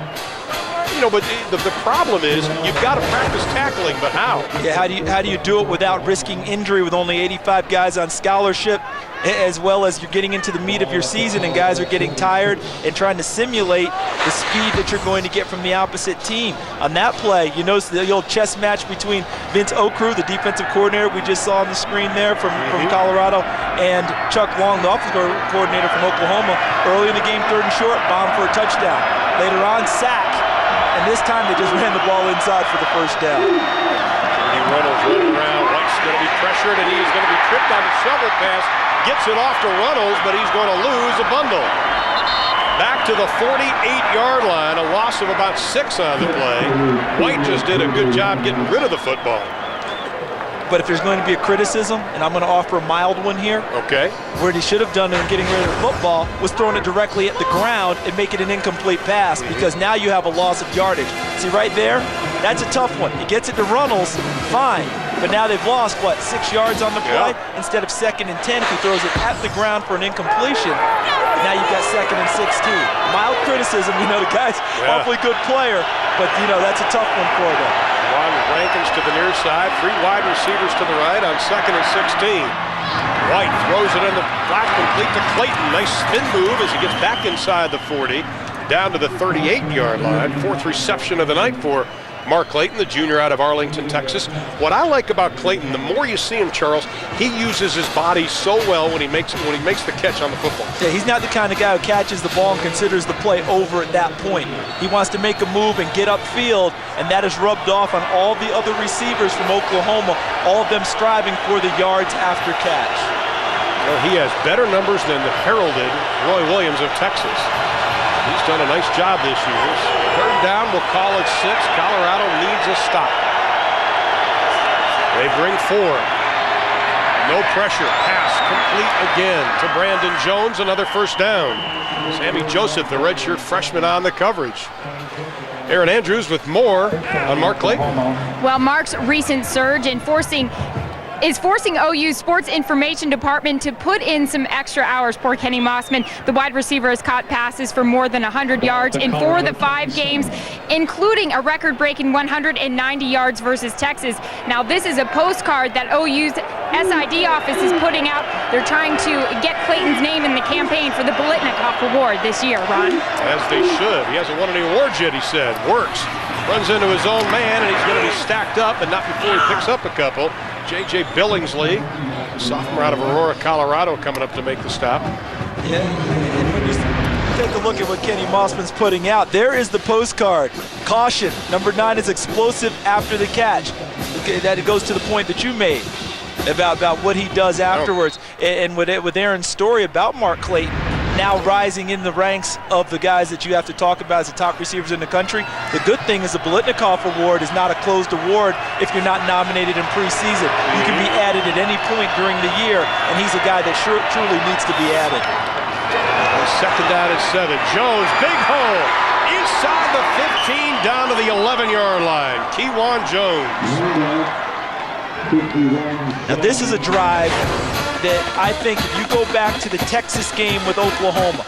You know, but the problem is you've got to practice tackling, but how? Yeah, how do you do it without risking injury with only 85 guys on scholarship, as well as you're getting into the meat of your season and guys are getting tired and trying to simulate the speed that you're going to get from the opposite team. On that play, you notice the old chess match between Vince Okru, the defensive coordinator we just saw on the screen there from Colorado, and Chuck Long, the offensive coordinator from Oklahoma. Early in the game, 3rd and short, bomb for a touchdown. Later on, sack. And this time they just ran the ball inside for the 1st down. He Reynolds running around. White's going to be pressured, and he is going to be tripped on the shovel pass. Gets it off to Reynolds, but he's going to lose a bundle. Back to the 48-yard line, a loss of about 6 on the play. White just did a good job getting rid of the football. But if there's going to be a criticism, and I'm going to offer a mild one here. Okay. What he should have done in getting rid of the football was throwing it directly at the ground and make it an incomplete pass, because now you have a loss of yardage. See right there? That's a tough one. He gets it to Reynolds, fine. But now they've lost, 6 yards on the play? Yeah. Instead of 2nd and 10, if he throws it at the ground for an incompletion, now you've got 2nd and 16. Mild criticism, the guy's awfully good player, but, that's a tough one for them. Juan Rankins to the near side. 3 wide receivers to the right on 2nd and 16. White throws it in the flat, complete to Clayton. Nice spin move as he gets back inside the 40, down to the 38-yard line. 4th reception of the night for Mark Clayton, the junior out of Arlington, Texas. What I like about Clayton, the more you see him, Charles, he uses his body so well when he makes the catch on the football. Yeah, he's not the kind of guy who catches the ball and considers the play over at that point. He wants to make a move and get upfield, and that is rubbed off on all the other receivers from Oklahoma, all of them striving for the yards after catch. Well, he has better numbers than the heralded Roy Williams of Texas. He's done a nice job this year. 3rd down, we'll call it 6. Colorado needs a stop. They bring 4. No pressure. Pass complete again to Brandon Jones. Another 1st down. Sammy Joseph, the redshirt freshman, on the coverage. Aaron Andrews with more on Mark Clayton. Well, Mark's recent surge in is forcing OU's sports information department to put in some extra hours. Poor Kenny Mossman, the wide receiver, has caught passes for more than 100 yards in 4 of the 5 games, including a record-breaking 190 yards versus Texas. Now, this is a postcard that OU's SID office is putting out. They're trying to get Clayton's name in the campaign for the Bolitnikoff Award this year, Ron. As they should. He hasn't won any awards yet, he said. Works. Runs into his own man, and he's going to be stacked up, but not before he picks up a couple. J.J. Billingsley, sophomore out of Aurora, Colorado, coming up to make the stop. Yeah, and when you take a look at what Kenny Mossman's putting out, there is the postcard. Caution, number 9 is explosive after the catch. That it goes to the point that you made about what he does afterwards. And with Aaron's story about Mark Clayton, now rising in the ranks of the guys that you have to talk about as the top receivers in the country. The good thing is the Bolitnikoff Award is not a closed award if you're not nominated in preseason. You can be added at any point during the year, and he's a guy that truly needs to be added. 2nd down and 7. Jones, big hole, inside the 15, down to the 11-yard line. Kewan Jones. Now this is a drive that I think if you go back to the Texas game with Oklahoma,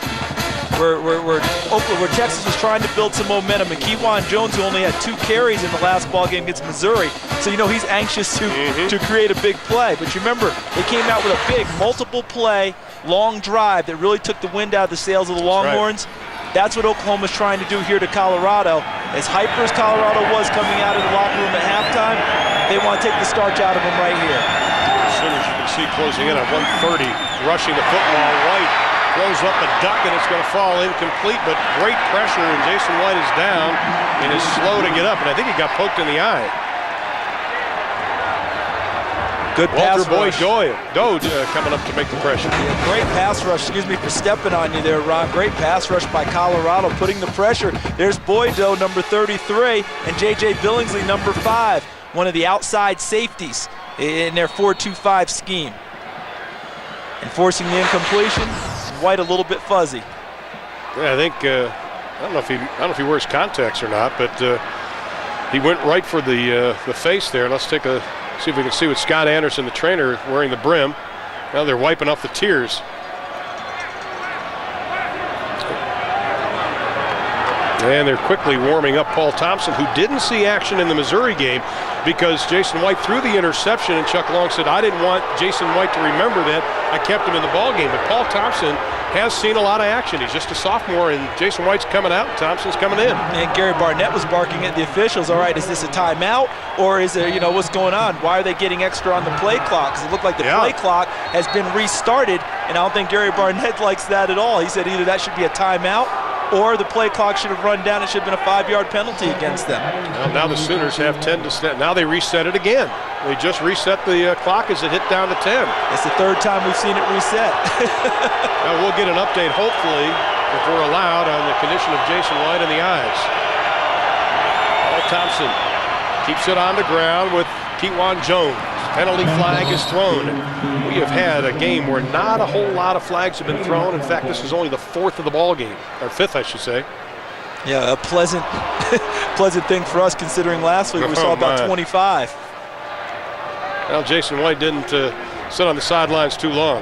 where Texas was trying to build some momentum, and Kewan Jones, who only had 2 carries in the last ball game against Missouri, so he's anxious to create a big play. But you remember, they came out with a big multiple play, long drive that really took the wind out of the sails of the Longhorns. That's what Oklahoma's trying to do here to Colorado. As hyper as Colorado was coming out of the locker room at halftime, they want to take the starch out of them right here. As soon as you can see closing in at 130, rushing the football, White throws up a duck and it's going to fall incomplete, but great pressure, and Jason White is down and is slow to get up, and I think he got poked in the eye. Good pass rush. Walter Boyd coming up to make the pressure. Yeah, great pass rush. Excuse me for stepping on you there, Ron. Great pass rush by Colorado, putting the pressure. There's Boydo, number 33, and J.J. Billingsley, number 5, one of the outside safeties in their 4-2-5 scheme. And forcing the incompletion, White a little bit fuzzy. Yeah, I think I don't know if he wears contacts or not, but he went right for the face there. Let's take a see if we can see what Scott Anderson, the trainer, wearing the brim. Now they're wiping off the tears. And they're quickly warming up Paul Thompson, who didn't see action in the Missouri game because Jason White threw the interception, and Chuck Long said, I didn't want Jason White to remember that. I kept him in the ball game. But Paul Thompson has seen a lot of action. He's just a sophomore, and Jason White's coming out, and Thompson's coming in. And Gary Barnett was barking at the officials, all right, is this a timeout, or is there, what's going on? Why are they getting extra on the play clock? Because it looked like the play clock has been restarted, and I don't think Gary Barnett likes that at all. He said either that should be a timeout, or the play clock should have run down. It should have been a 5-yard penalty against them. Well, now the Sooners have 10 to snap. Now they reset it again. They just reset the clock as it hit down to 10. It's the 3rd time we've seen it reset. Now we'll get an update, hopefully, if we're allowed, on the condition of Jason White in the eyes. Paul Thompson keeps it on the ground with Kewan Jones. Penalty flag is thrown. We have had a game where not a whole lot of flags have been thrown. In fact, this is only the 4th of the ball game, or 5th, I should say. Yeah, a pleasant thing for us, considering last week we saw about 25. Well, Jason White didn't sit on the sidelines too long.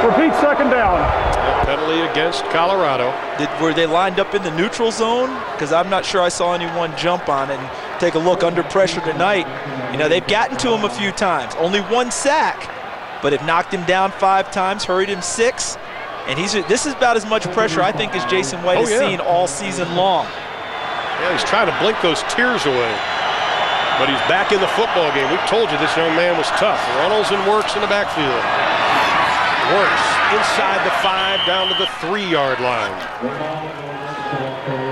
Repeat 2nd down. Penalty penalty against Colorado. Were they lined up in the neutral zone? Because I'm not sure I saw anyone jump on it. And take a look under pressure tonight. You know, they've gotten to him a few times. Only 1 sack, but have knocked him down 5 times, hurried him 6. And this is about as much pressure, I think, as Jason White has seen all season long. Yeah, he's trying to blink those tears away. But he's back in the football game. We told you this young man was tough. Runnels and Works in the backfield. Works inside the 5 down to the 3-yard line.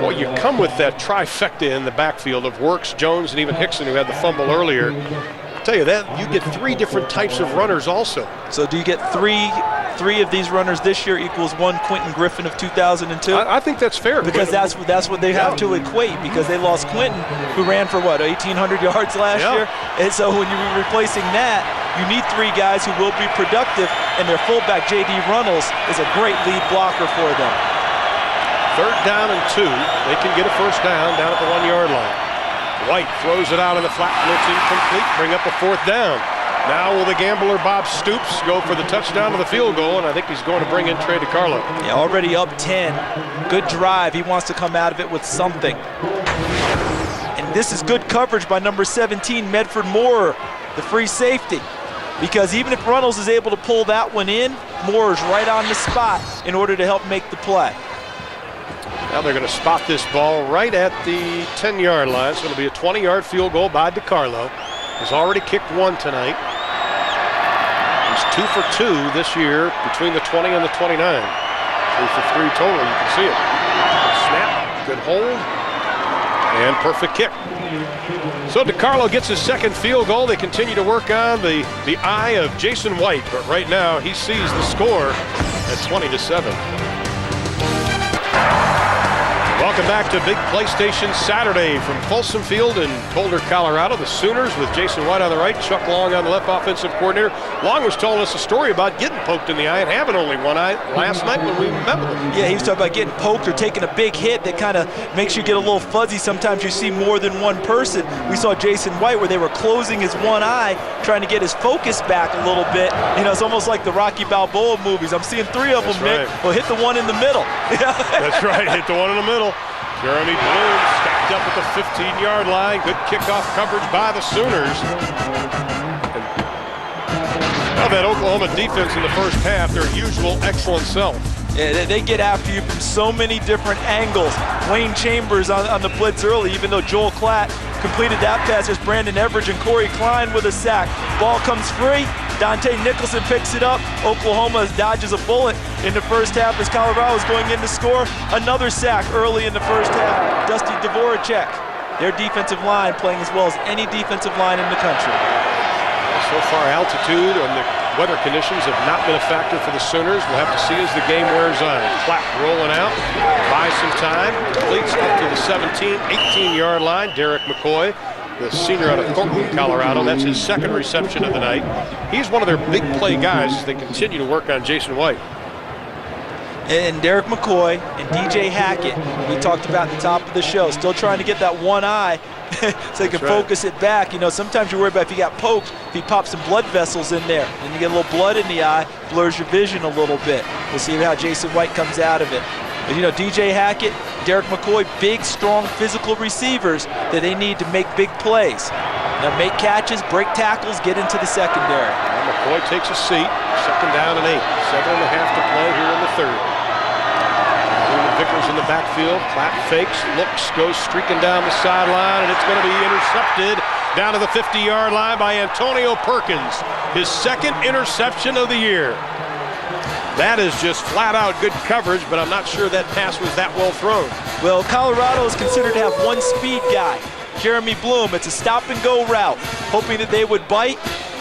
Boy, you come with that trifecta in the backfield of Works, Jones, and even Hickson, who had the fumble earlier. I'll tell you that, you get 3 different types of runners also. So do you get three of these runners this year equals 1 Quentin Griffin of 2002? I think that's fair. Because that's what they have to equate, because they lost Quentin, who ran for, 1,800 yards last year? And so when you're replacing that, you need 3 guys who will be productive, and their fullback, J.D. Runnels, is a great lead blocker for them. 3rd down and 2. They can get a first down at the 1-yard line. White throws it out in the flat, and it's incomplete. Bring up a 4th down. Now will the gambler Bob Stoops go for the touchdown to the field goal, and I think he's going to bring in Trey DiCarlo. Yeah, already up 10. Good drive. He wants to come out of it with something. And this is good coverage by number 17, Medford Moore, the free safety. Because even if Runnels is able to pull that one in, Moore is right on the spot in order to help make the play. Now they're going to spot this ball right at the 10-yard line, so it'll be a 20-yard field goal by DiCarlo. He's already kicked 1 tonight. He's 2 for 2 this year between the 20 and the 29. 3 for 3 total, you can see it. Good snap, good hold, and perfect kick. So DiCarlo gets his 2nd field goal. They continue to work on the eye of Jason White, but right now he sees the score at 20-7. Welcome back to Big PlayStation Saturday from Folsom Field in Boulder, Colorado. The Sooners with Jason White on the right, Chuck Long on the left, offensive coordinator. Long was telling us a story about getting poked in the eye and having only one eye last night when we met with him. Yeah, he was talking about getting poked or taking a big hit that kind of makes you get a little fuzzy. Sometimes you see more than one person. We saw Jason White where they were closing his one eye, trying to get his focus back a little bit. You know, it's almost like the Rocky Balboa movies. I'm seeing 3 of them, Nick. Well, hit the one in the middle. That's right, hit the one in the middle. Jeremy Bloom stacked up at the 15-yard line. Good kickoff coverage by the Sooners. Well, that Oklahoma defense in the first half, their usual excellent self. Yeah, they get after you from so many different angles. Wayne Chambers on the blitz early, even though Joel Klatt completed that pass. There's Brandon Everidge and Corey Klein with a sack. Ball comes free. Dante Nicholson picks it up. Oklahoma dodges a bullet in the first half as Colorado is going in to score. Another sack early in the first half. Dusty Dvoracek, their defensive line, playing as well as any defensive line in the country. So far, altitude and the weather conditions have not been a factor for the Sooners. We'll have to see as the game wears on. Clapp rolling out, buy some time, completes up to the 17, 18-yard line. Derek McCoy, the senior out of Thornton, Colorado. That's his 2nd reception of the night. He's one of their big play guys as they continue to work on Jason White. And Derek McCoy and DJ Hackett, we talked about at the top of the show, still trying to get that one eye so they can focus it back. You know, sometimes you're worried about if you got poked, if you pop some blood vessels in there, and you get a little blood in the eye, blurs your vision a little bit. We'll see how Jason White comes out of it. But, you know, DJ Hackett, Derek McCoy, big, strong, physical receivers that they need to make big plays. Now make catches, break tackles, get into the secondary. Well, McCoy takes a seat, 2nd down and 8. 7.5 to play here in the 3rd. Vickers in the backfield, Klapp fakes, looks, goes streaking down the sideline, and it's going to be intercepted down to the 50-yard line by Antonio Perkins. His 2nd interception of the year. That is just flat-out good coverage, but I'm not sure that pass was that well thrown. Well, Colorado is considered to have one speed guy, Jeremy Bloom. It's a stop-and-go route, hoping that they would bite.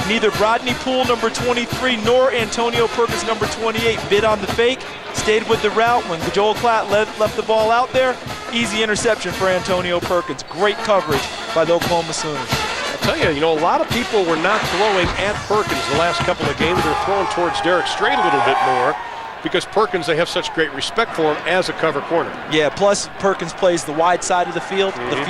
Neither Rodney Poole, number 23, nor Antonio Perkins, number 28, bid on the fake. Stayed with the route. When Joel Klatt left the ball out there, easy interception for Antonio Perkins. Great coverage by the Oklahoma Sooners. I'll tell you, a lot of people were not throwing at Perkins the last couple of games. They're throwing towards Derek Strait a little bit more. because Perkins, they have such great respect for him as a cover corner. Yeah, plus Perkins plays the wide side of the field, the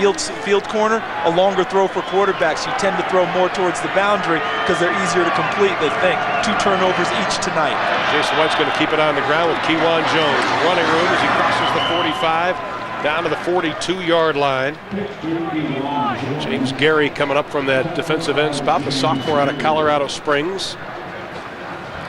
field corner, a longer throw for quarterbacks. You tend to throw more towards the boundary because they're easier to complete, they think. 2 turnovers each tonight. Jason White's going to keep it on the ground with Kewan Jones. Running room as he crosses the 45 down to the 42-yard line. James Gary coming up from that defensive end spot, the sophomore out of Colorado Springs.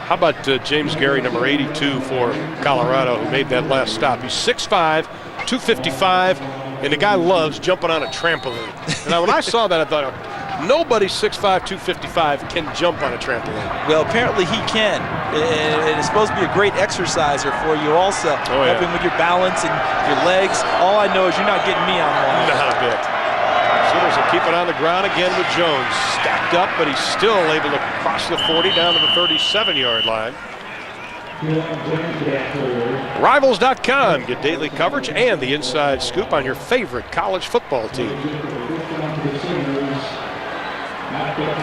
How about James Gary, number 82 for Colorado, who made that last stop? He's 6'5", 255, and the guy loves jumping on a trampoline. Now, when I saw that, I thought, nobody 6'5", 255 can jump on a trampoline. Well, apparently he can. And it's supposed to be a great exerciser for you also. Helping with your balance and your legs. All I know is you're not getting me on one. Not a bit. Sooners will keep it on the ground again with Jones. Stacked up, but he's still able to cross the 40 down to the 37-yard line. Rivals.com. Get daily coverage and the inside scoop on your favorite college football team.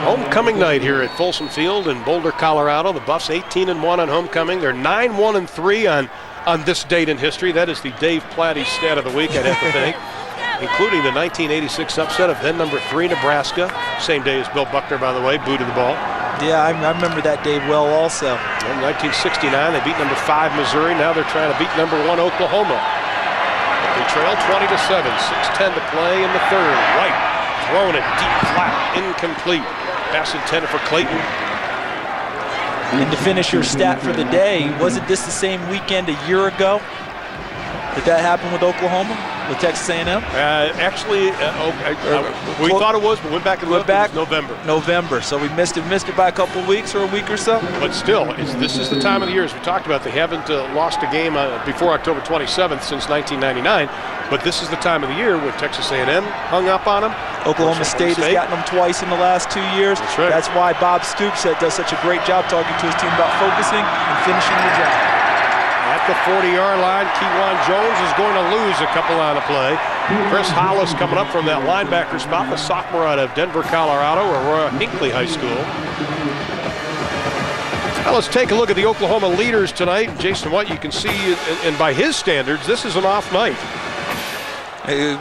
Homecoming night here at Folsom Field in Boulder, Colorado. The Buffs 18-1 on homecoming. They're 9-1-3 on this date in history. That is the Dave Platty stat of the week, I'd have to think. Including the 1986 upset of then number 3 Nebraska. Same day as Bill Buckner, by the way, booted the ball. Yeah, I remember that day well also. In 1969, they beat number 5 Missouri. Now they're trying to beat number 1 Oklahoma. They trail 20-7, 6:10 to play in the third. White throwing it deep flat, incomplete. Pass intended for Clayton. And to finish your stat for the day, wasn't this the same weekend a year ago? Did that happen with Oklahoma, with Texas A&M? We thought it was, but went back and looked. It was November. So we missed it by a couple of weeks or a week or so. But still, this is the time of the year, as we talked about. They haven't lost a game before October 27th since 1999. But this is the time of the year when Texas A&M hung up on them. Oklahoma State has gotten them twice in the last 2 years. That's right. That's why Bob Stoops does such a great job talking to his team about focusing and finishing the job. At the 40-yard line, Kewan Jones is going to lose a couple on the play. Chris Hollis coming up from that linebacker spot, the sophomore out of Denver, Colorado, Aurora Hinckley High School. Now let's take a look at the Oklahoma leaders tonight. Jason White, you can see, and by his standards, this is an off night.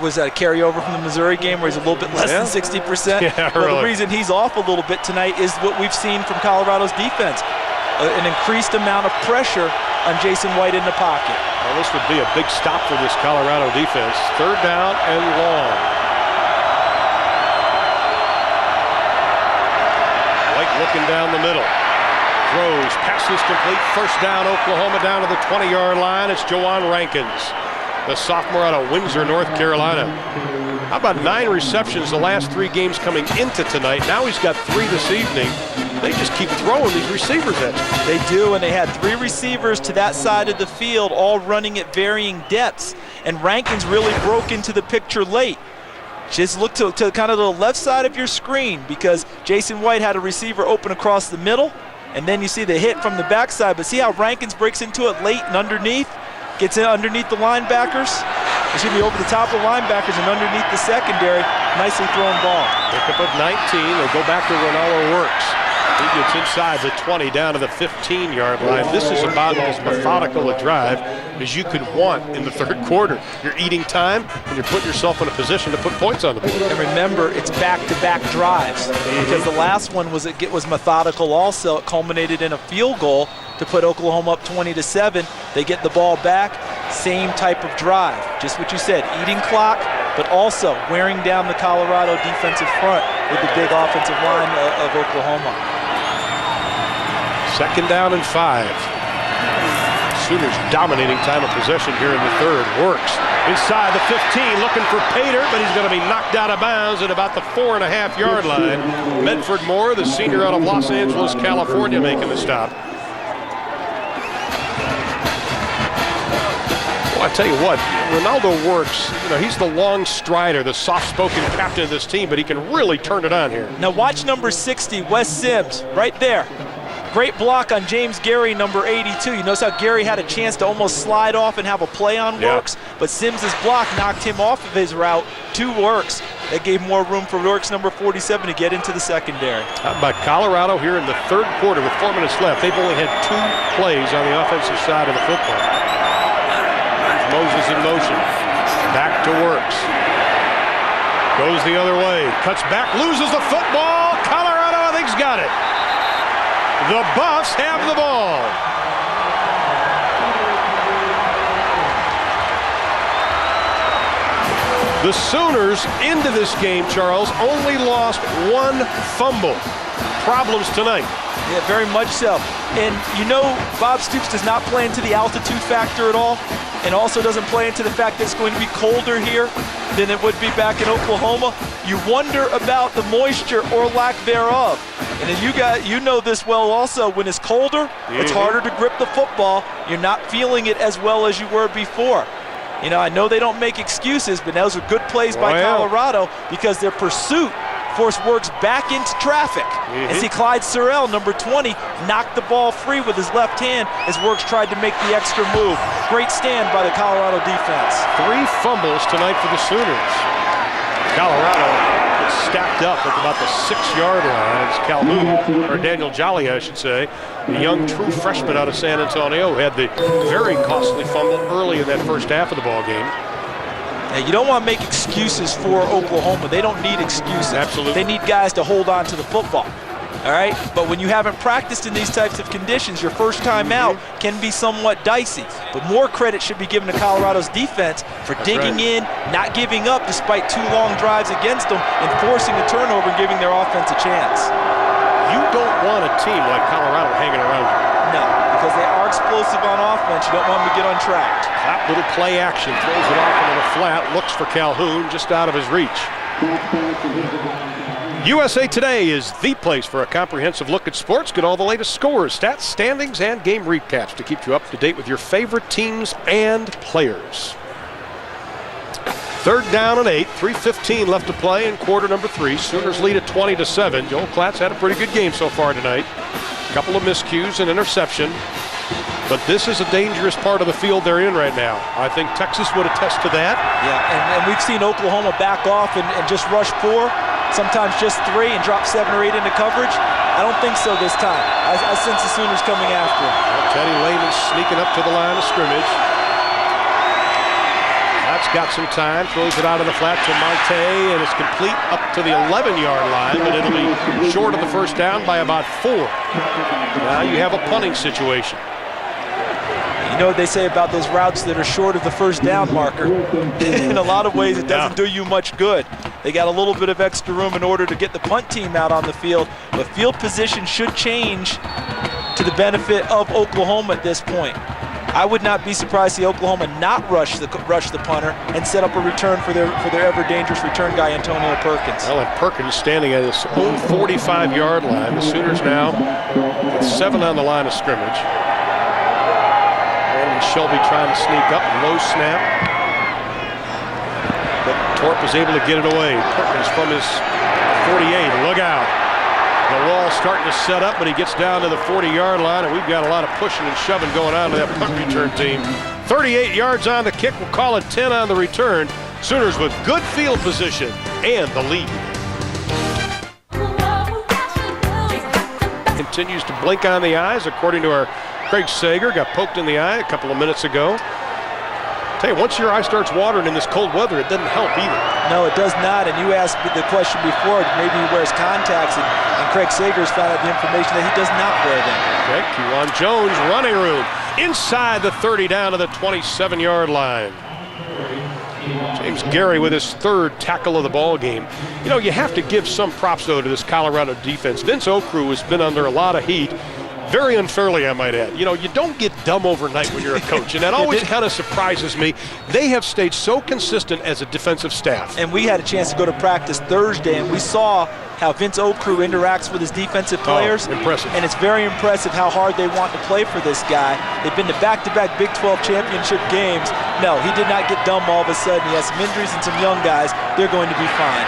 Was that a carryover from the Missouri game where he's a little bit less than 60%? Yeah, well, really. the reason he's off a little bit tonight is what we've seen from Colorado's defense. An increased amount of pressure on Jason White in the pocket. Well, this would be a big stop for this Colorado defense. 3rd down and long. White looking down the middle. Throws, passes complete. 1st down, Oklahoma down to the 20-yard line. It's Joanne Rankins, the sophomore out of Windsor, North Carolina. How about 9 receptions the last 3 games coming into tonight? Now he's got 3 this evening. They just keep throwing these receivers at you. They do, and they had 3 receivers to that side of the field, all running at varying depths. And Rankins really broke into the picture late. Just look to kind of the left side of your screen, because Jason White had a receiver open across the middle, and then you see the hit from the backside. But see how Rankins breaks into it late and underneath? Gets in underneath the linebackers. Excuse me, over the top of the linebackers and underneath the secondary. Nicely thrown ball. Pickup of 19. They go back to Ronaldo Works. He gets inside the 20 down to the 15-yard line. This is about as methodical a drive as you could want in the 3rd quarter. You're eating time and you're putting yourself in a position to put points on the board. And remember, it's back-to-back drives, because the last one was methodical also. It culminated in a field goal to put Oklahoma up 20-7. They get the ball back, same type of drive. Just what you said, eating clock, but also wearing down the Colorado defensive front with the big offensive line of Oklahoma. 2nd down and 5. Sooners dominating time of possession here in the 3rd. Works inside the 15, looking for Pater, but he's going to be knocked out of bounds at about the 4.5-yard line. Medford Moore, the senior out of Los Angeles, California, making the stop. Well, I tell you what, Ronaldo Works, he's the long strider, the soft-spoken captain of this team, but he can really turn it on here. Now watch number 60, Wes Sims, right there. Great block on James Gary, number 82. You notice how Gary had a chance to almost slide off and have a play on Works, but Sims's block knocked him off of his route to Works. That gave more room for York's number 47 to get into the secondary. How about Colorado here in the third quarter with 4 minutes left? They've only had 2 plays on the offensive side of the football. Moses in motion. Back to Works. Goes the other way. Cuts back. Loses the football. Colorado, I think's got it. The Buffs have the ball. The Sooners into this game, Charles, only lost 1 fumble. Problems tonight. Yeah, very much so. And you know, Bob Stoops does not play into the altitude factor at all, and also doesn't play into the fact that it's going to be colder here than it would be back in Oklahoma. You wonder about the moisture or lack thereof. And then you know this well also, when it's colder, it's harder to grip the football. You're not feeling it as well as you were before. You know, I know they don't make excuses, but those are good plays by Colorado because their pursuit forced Works back into traffic. And see Clyde Sorrell, number 20, knocked the ball free with his left hand as Works tried to make the extra move. Great stand by the Colorado defense. 3 fumbles tonight for the Sooners. Colorado gets stacked up at about the 6-yard line. It's Calhoun, or Daniel Jolly, I should say, the young true freshman out of San Antonio, who had the very costly fumble early in that first half of the ball game. Now, you don't want to make excuses for Oklahoma. They don't need excuses. Absolutely. They need guys to hold on to the football. All right? But when you haven't practiced in these types of conditions, your first time out can be somewhat dicey. But more credit should be given to Colorado's defense for digging in, not giving up despite 2 long drives against them, and forcing a turnover and giving their offense a chance. You don't want a team like Colorado hanging around you. No, because they are explosive on offense. You don't want them to get untracked. That little play action, throws it off into the flat, looks for Calhoun, just out of his reach. USA Today is the place for a comprehensive look at sports. Get all the latest scores, stats, standings, and game recaps to keep you up to date with your favorite teams and players. 3rd down and 8, 3:15 left to play in quarter number 3. Sooners lead at 20-7. Joel Klatt's had a pretty good game so far tonight. A couple of miscues and interception. But this is a dangerous part of the field they're in right now. I think Texas would attest to that. Yeah, and we've seen Oklahoma back off and just rush 4, sometimes just 3, and drop 7 or 8 into coverage. I don't think so this time. I sense the Sooners coming after him. Well, Teddy Lehman sneaking up to the line of scrimmage. That's got some time, throws it out of the flat to Marte, and it's complete up to the 11-yard line, but it'll be short of the first down by about 4. Now you have a punting situation. You know what they say about those routes that are short of the first down marker? In a lot of ways, it doesn't do you much good. They got a little bit of extra room in order to get the punt team out on the field, but field position should change to the benefit of Oklahoma at this point. I would not be surprised to see Oklahoma not rush the punter and set up a return for their ever dangerous return guy, Antonio Perkins. Well, and Perkins standing at his own 45-yard line. The Sooners now with 7 on the line of scrimmage. And Shelby trying to sneak up, low snap. But Torp is able to get it away. Perkins from his 48, look out. The wall's starting to set up, but he gets down to the 40-yard line, and we've got a lot of pushing and shoving going on to that punt return team. 38 yards on the kick. We'll call it 10 on the return. Sooners with good field position and the lead. Continues to blink on the eyes, according to our Craig Sager. Got poked in the eye a couple of minutes ago. Tell you, once your eye starts watering in this cold weather, it doesn't help either. No, it does not. And you asked the question before, maybe he wears contacts, and Craig Sager's found out the information that he does not wear them. Okay, Kewan Jones, running room, inside the 30, down to the 27-yard line. James Gary with his 3rd tackle of the ball game. You know, you have to give some props, though, to this Colorado defense. Vince Okru has been under a lot of heat. Very unfairly, I might add. You know, you don't get dumb overnight when you're a coach, and that always kind of surprises me. They have stayed so consistent as a defensive staff. And we had a chance to go to practice Thursday, and we saw how Vince Okru interacts with his defensive players. Oh, impressive. And it's very impressive how hard they want to play for this guy. They've been to back-to-back Big 12 championship games. No, he did not get dumb all of a sudden. He has some injuries and some young guys. They're going to be fine.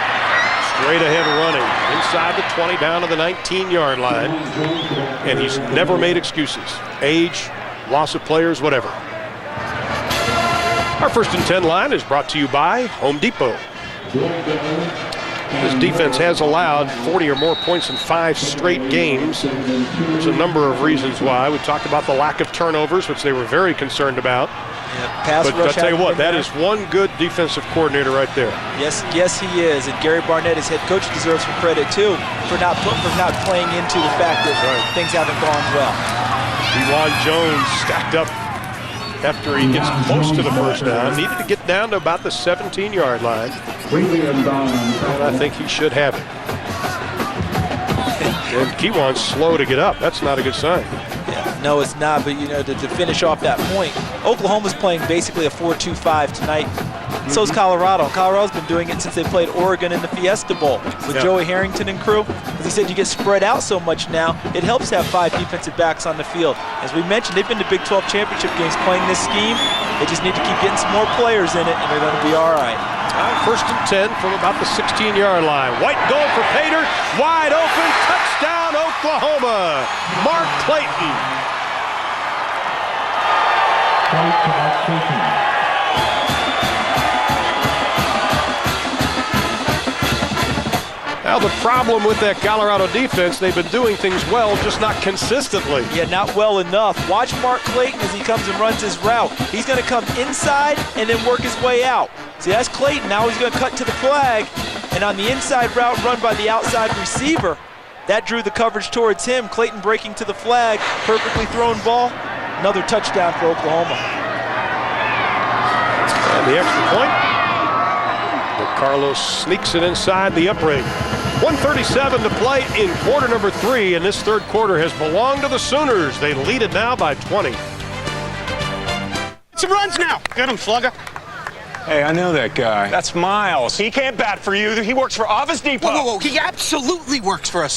Straight ahead running, inside the 20, down to the 19-yard line. And he's never made excuses. Age, loss of players, whatever. Our 1st and 10 line is brought to you by Home Depot. This defense has allowed 40 or more points in 5 straight games. There's a number of reasons why. We talked about the lack of turnovers, which they were very concerned about. Pass but I'll tell you what, that is one good defensive coordinator right there. Yes, he is. And Gary Barnett, his head coach, deserves some credit too for not playing into the fact that things haven't gone well. Dewan Jones stacked up after he gets close to the first down. Needed to get down to about the 17-yard line. And I think he should have it. And Kiwan's slow to get up. That's not a good sign. No, it's not, but to finish off that point, Oklahoma's playing basically a 4-2-5 tonight. So is Colorado. Colorado's been doing it since they played Oregon in the Fiesta Bowl with Joey Harrington and crew. As he said, you get spread out so much now, it helps to have 5 defensive backs on the field. As we mentioned, they've been to Big 12 championship games playing this scheme. They just need to keep getting some more players in it, and they're going to be all right. First and 10 from about the 16-yard line. White goal for Pater. Wide open. Touchdown, Oklahoma. Mark Clayton. Now the problem with that Colorado defense, they've been doing things well, just not consistently. Yeah, not well enough. Watch Mark Clayton as he comes and runs his route. He's going to come inside and then work his way out. See, that's Clayton. Now he's going to cut to the flag, and on the inside route run by the outside receiver, that drew the coverage towards him. Clayton breaking to the flag, perfectly thrown ball. Another touchdown for Oklahoma. And the extra point. Carlos sneaks it inside the upright. 1:37 to play in quarter number 3, and this third quarter has belonged to the Sooners. They lead it now by 20. Some runs now. Get him, slugger. Hey, I know that guy. That's Miles. He can't bat for you. He works for Office Depot. Whoa. He absolutely works for us.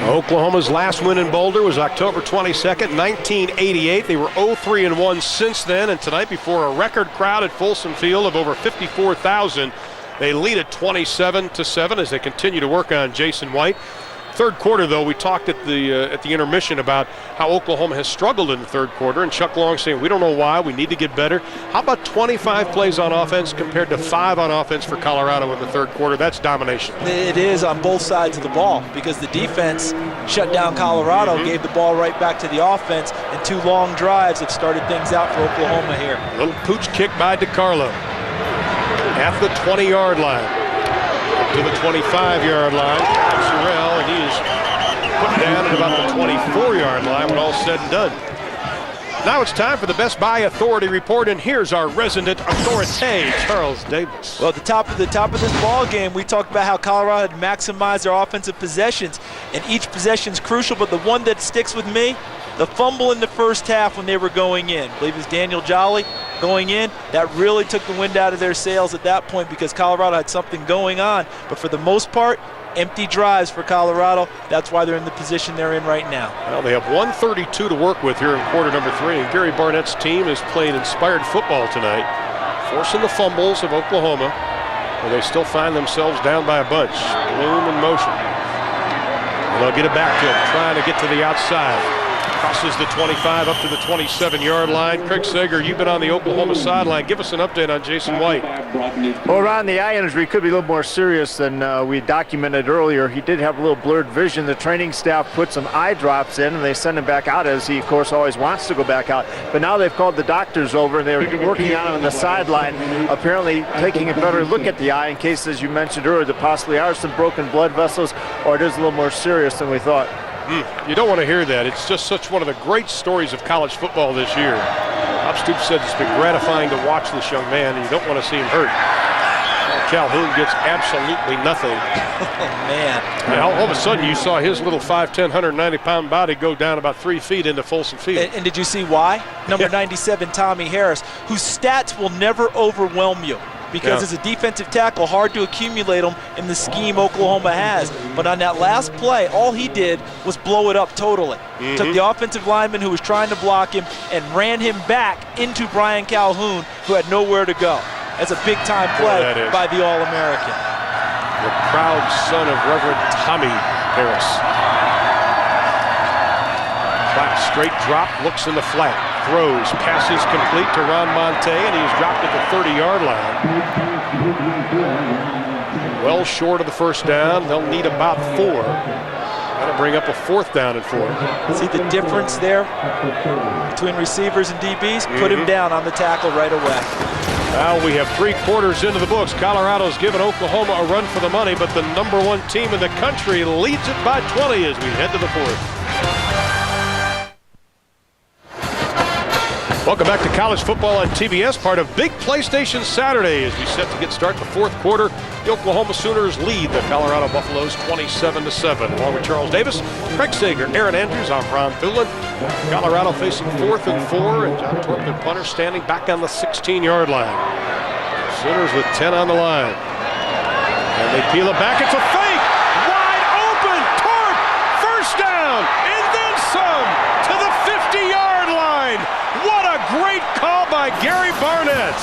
Oklahoma's last win in Boulder was October 22nd, 1988. They were 0-3-1 since then, and tonight before a record crowd at Folsom Field of over 54,000, they lead at 27-7 as they continue to work on Jason White. Third quarter, though, we talked at the intermission about how Oklahoma has struggled in the third quarter, and Chuck Long saying we don't know why, we need to get better. How about 25 plays on offense compared to 5 on offense for Colorado in the third quarter? That's domination. It is on both sides of the ball because the defense shut down Colorado, gave the ball right back to the offense, and 2 long drives have started things out for Oklahoma here. A little pooch kick by DiCarlo at the 20-yard line. To the 25-yard line, Sorrell, and he is put down at about the 24-yard line when all said and done. Now it's time for the Best Buy Authority Report, and here's our resident authority, Charles Davis. Well, at the top of this ball game, we talked about how Colorado had maximized their offensive possessions, and each possession is crucial, but the one that sticks with me, the fumble in the first half when they were going in. I believe it was Daniel Jolly going in. That really took the wind out of their sails at that point because Colorado had something going on. But for the most part, empty drives for Colorado. That's why they're in the position they're in right now. Well, they have 132 to work with here in quarter number 3. And Gary Barnett's team has played inspired football tonight, forcing the fumbles of Oklahoma, where they still find themselves down by a bunch. Bloom in motion. And they'll get it back to him, trying to get to the outside. Crosses the 25 up to the 27-yard line. Craig Sager, you've been on the Oklahoma sideline. Give us an update on Jason White. Well, Ron, the eye injury could be a little more serious than we documented earlier. He did have a little blurred vision. The training staff put some eye drops in, and they sent him back out, as he, of course, always wants to go back out. But now they've called the doctors over, and they're working on him on the sideline, apparently taking a better look at the eye in case, as you mentioned earlier, there possibly are some broken blood vessels, or it is a little more serious than we thought. You don't want to hear that. It's just such one of the great stories of college football this year. Bob Stoops said it's been gratifying to watch this young man, and you don't want to see him hurt. Calhoun gets absolutely nothing. Oh, man. And all of a sudden, you saw his little 5'10", 190-pound body go down about 3 feet into Folsom Field. And did you see why? Number 97, Tommy Harris, whose stats will never overwhelm you. Because as a defensive tackle, hard to accumulate them in the scheme Oklahoma has. But on that last play, all he did was blow it up totally. Took the offensive lineman who was trying to block him and ran him back into Brian Calhoun, who had nowhere to go. That's a big-time play by the All-American. The proud son of Reverend Tommy Harris. Clap straight drop, looks in the flat, throws, passes complete to Ron Monte, and he's dropped at the 30-yard line. Well short of the first down. They'll need about 4. That'll bring up a 4th down and 4. See the difference there between receivers and DBs? Put him down on the tackle right away. Now we have 3 quarters into the books. Colorado's given Oklahoma a run for the money, but the #1 team in the country leads it by 20 as we head to the 4th. Welcome back to college football on TBS, part of Big PlayStation Saturday as we set to get started the 4th quarter. The Oklahoma Sooners lead the Colorado Buffaloes 27-7. Along with Charles Davis, Craig Sager, Aaron Andrews, I'm Ron Thulin. Colorado facing 4th and 4, and John Torp, their punter, standing back on the 16-yard line. Sooners with 10 on the line. And they peel it back. It's a fake! Wide open! Torp! First down! And then some! To the 50-yard line! What a great call by Gary Barnett!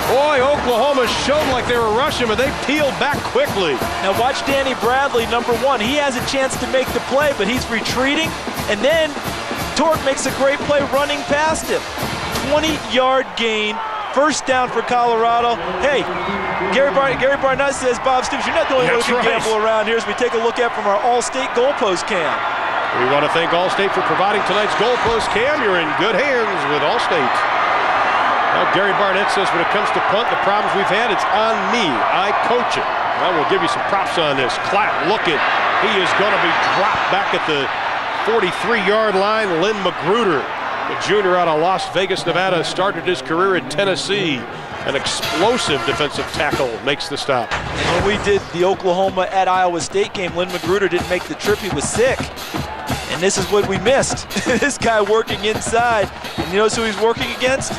Boy, Oklahoma showed like they were rushing, but they peeled back quickly. Now watch Danny Bradley, #1. He has a chance to make the play, but he's retreating. And then Torp makes a great play running past him. 20-yard gain. First down for Colorado. Hey, Gary Barnett says, Bob Stoops, you're not the only one who can gamble around here as we take a look at from our All-State goalpost cam. We want to thank Allstate for providing tonight's goalpost cam. You're in good hands with Allstate. Now, Gary Barnett says when it comes to punt, the problems we've had, it's on me. I coach it. I will give you some props on this. Clap, looking. He is going to be dropped back at the 43-yard line. Lynn Magruder, the junior out of Las Vegas, Nevada, started his career in Tennessee. An explosive defensive tackle makes the stop. When we did the Oklahoma at Iowa State game, Lynn Magruder didn't make the trip. He was sick. And this is what we missed. This guy working inside. And you know who he's working against?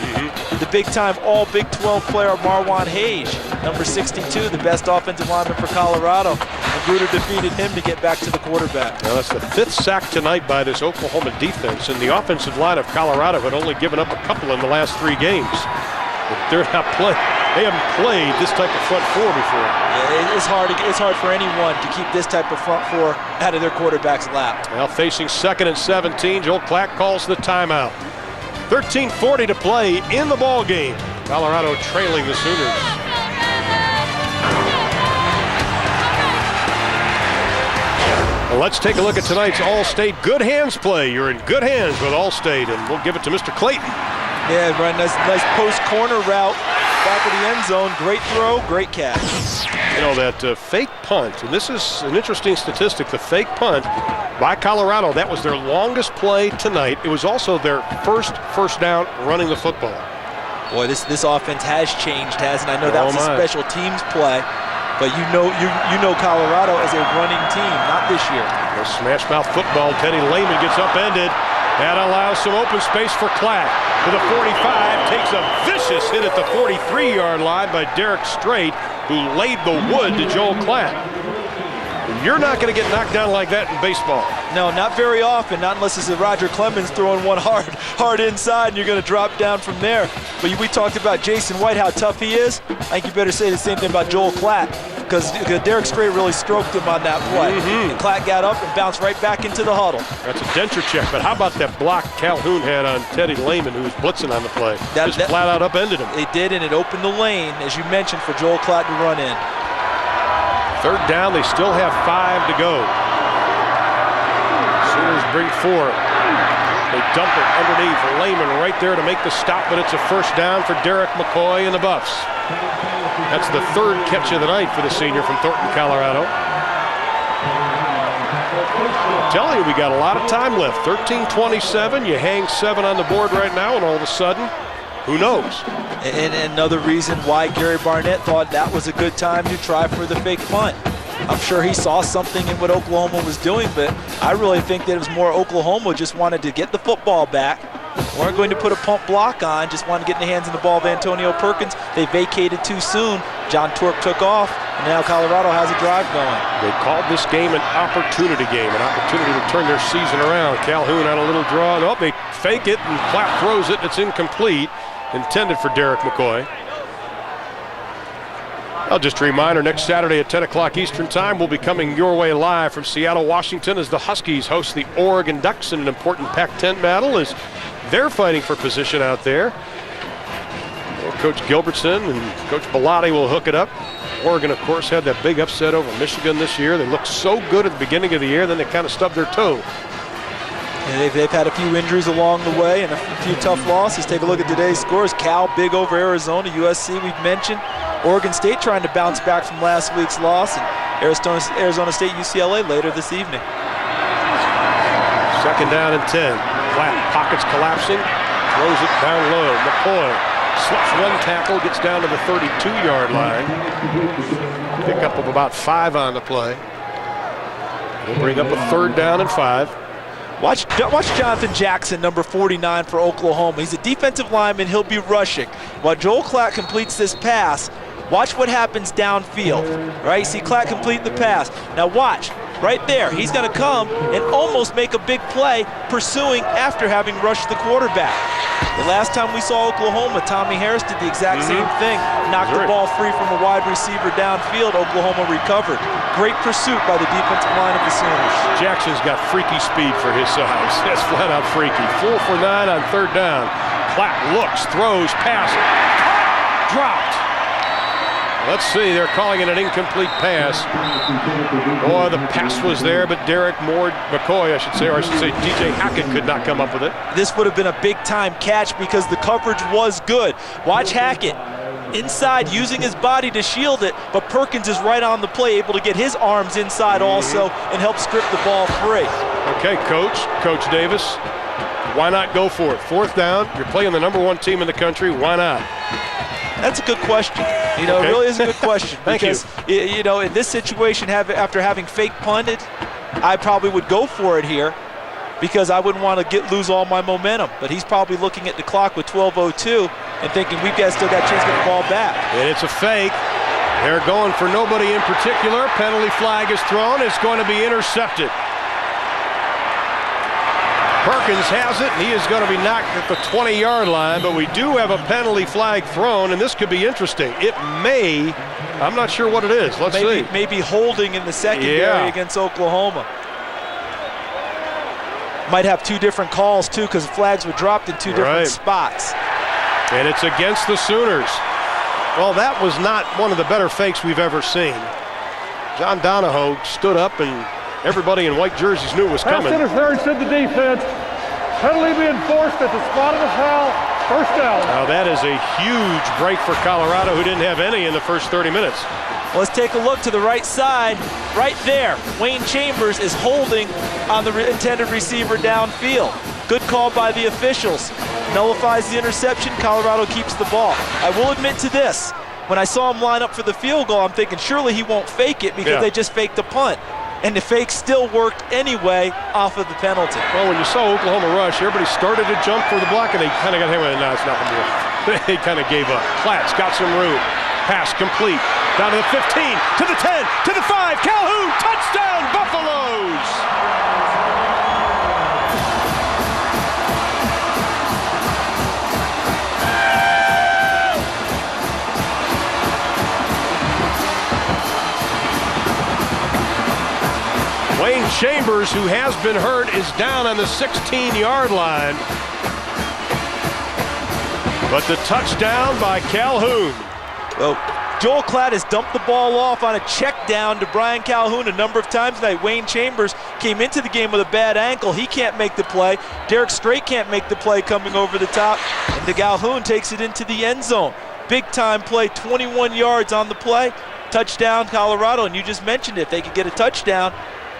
The big-time all-Big 12 player, Marwan Hage, #62, the best offensive lineman for Colorado. Magruder defeated him to get back to the quarterback. Now that's the 5th sack tonight by this Oklahoma defense, and the offensive line of Colorado had only given up a couple in the last 3 games. But they're not playing. They haven't played this type of front 4 before. Yeah, it's hard for anyone to keep this type of front 4 out of their quarterback's lap. Now facing 2nd and 17, Joel Klatt calls the timeout. 13:40 to play in the ball game. Colorado trailing the Sooners. Well, let's take a look at tonight's All-State Good Hands play. You're in good hands with All-State, and we'll give it to Mr. Clayton. Yeah, Brian, nice post corner route back of the end zone. Great throw, great catch. You know, that fake punt, and this is an interesting statistic, the fake punt by Colorado, that was their longest play tonight. It was also their first down running the football. Boy, this offense has changed, hasn't it? I know that was a special teams play, but you know Colorado as a running team, not this year. The smash mouth football, Teddy Lehman gets upended. That allows some open space for Klatt. To the 45, takes a vicious hit at the 43-yard line by Derek Strait, who laid the wood to Joel Klatt. You're not going to get knocked down like that in baseball. No, not very often, not unless it's a Roger Clemens throwing one hard inside and you're going to drop down from there. But we talked about Jason White, how tough he is. I think you better say the same thing about Joel Klatt, because Derek Strait really stroked him on that play. And Klatt got up and bounced right back into the huddle. That's a denture check, but how about that block Calhoun had on Teddy Lehman, who was blitzing on the play? Just flat out upended him. It did, and it opened the lane, as you mentioned, for Joel Klatt to run in. 3rd down, they still have 5 to go. Sooners bring 4. They dump it underneath. Lehman right there to make the stop, but it's a first down for Derek McCoy and the Buffs. That's the 3rd catch of the night for the senior from Thornton, Colorado. I'm telling you, we got a lot of time left. 13:27, you hang 7 on the board right now, and all of a sudden, who knows? And another reason why Gary Barnett thought that was a good time to try for the fake punt. I'm sure he saw something in what Oklahoma was doing, but I really think that it was more Oklahoma just wanted to get the football back. Weren't going to put a pump block on, just wanted to get in the hands of the ball of Antonio Perkins. They vacated too soon. John Torp took off, and now Colorado has a drive going. They called this game an opportunity game, an opportunity to turn their season around. Calhoun had a little draw. Oh, they fake it, and Klatt throws it. It's incomplete. Intended for Derek McCoy. Well, just a reminder, next Saturday at 10 o'clock Eastern Time, we'll be coming your way live from Seattle, Washington, as the Huskies host the Oregon Ducks in an important Pac-10 battle as they're fighting for position out there. Well, Coach Gilbertson and Coach Bellotti will hook it up. Oregon, of course, had that big upset over Michigan this year. They looked so good at the beginning of the year, then they kind of stubbed their toe. And they've had a few injuries along the way and a few tough losses. Take a look at today's scores. Cal big over Arizona. USC we've mentioned. Oregon State trying to bounce back from last week's loss. And Arizona State, UCLA later this evening. Second down and 10. Flat, pockets collapsing. Throws it down low. McCoy slips one tackle, gets down to the 32-yard line. Pickup of about 5 on the play. We'll bring up a third down and 5. Watch Jonathan Jackson, number 49 for Oklahoma. He's a defensive lineman. He'll be rushing. While Joel Klatt completes this pass, watch what happens downfield. Right? You see Klatt complete the pass. Now watch. Right there. He's going to come and almost make a big play pursuing after having rushed the quarterback. The last time we saw Oklahoma, Tommy Harris did the exact same thing. Knocked the ball free from a wide receiver downfield. Oklahoma recovered. Great pursuit by the defensive line of the Sooners. Jackson's got freaky speed for his size. That's flat out freaky. 4 for 9 on third down. Klatt looks, throws, pass. Dropped. Let's see, they're calling it an incomplete pass. Boy, the pass was there, but McCoy, I should say, DJ Hackett could not come up with it. This would have been a big-time catch because the coverage was good. Watch Hackett inside using his body to shield it, but Perkins is right on the play, able to get his arms inside also and help strip the ball free. Okay, Coach Davis, why not go for it? Fourth down, you're playing the number 1 team in the country, why not? That's a good question. It really is a good question. Because, in this situation, after having fake punted, I probably would go for it here because I wouldn't want to lose all my momentum. But he's probably looking at the clock with 12:02 and thinking we've still got a chance to get the ball back. And it's a fake. They're going for nobody in particular. Penalty flag is thrown. It's going to be intercepted. Perkins has it, and he is going to be knocked at the 20-yard line, but we do have a penalty flag thrown, and this could be interesting. It may, I'm not sure what it is. Let's see. Maybe holding in the secondary against Oklahoma. Might have 2 different calls, too, because flags were dropped in 2 different spots. And it's against the Sooners. Well, that was not one of the better fakes we've ever seen. John Donahoe stood up, and everybody in white jerseys knew it was coming. Pass interference in the defense. Penalty being forced at the spot of the foul. First down. Now that is a huge break for Colorado, who didn't have any in the first 30 minutes. Let's take a look to the right side. Right there, Wayne Chambers is holding on the intended receiver downfield. Good call by the officials. Nullifies the interception. Colorado keeps the ball. I will admit to this. When I saw him line up for the field goal, I'm thinking surely he won't fake it because they just faked the punt. And the fake still worked anyway off of the penalty. Well, when you saw Oklahoma rush, everybody started to jump for the block, and they kind of got hit with it. No, it's nothing more. They kind of gave up. Klatt's got some room. Pass complete. Down to the 15, to the 10, to the 5. Calhoun, touchdown, Buffaloes! Wayne Chambers, who has been hurt, is down on the 16-yard line. But the touchdown by Calhoun. Well, Joel Klatt has dumped the ball off on a check down to Brian Calhoun a number of times tonight. Wayne Chambers came into the game with a bad ankle. He can't make the play. Derek Strait can't make the play coming over the top. And the Calhoun takes it into the end zone. Big time play, 21 yards on the play. Touchdown, Colorado. And you just mentioned it. If they could get a touchdown,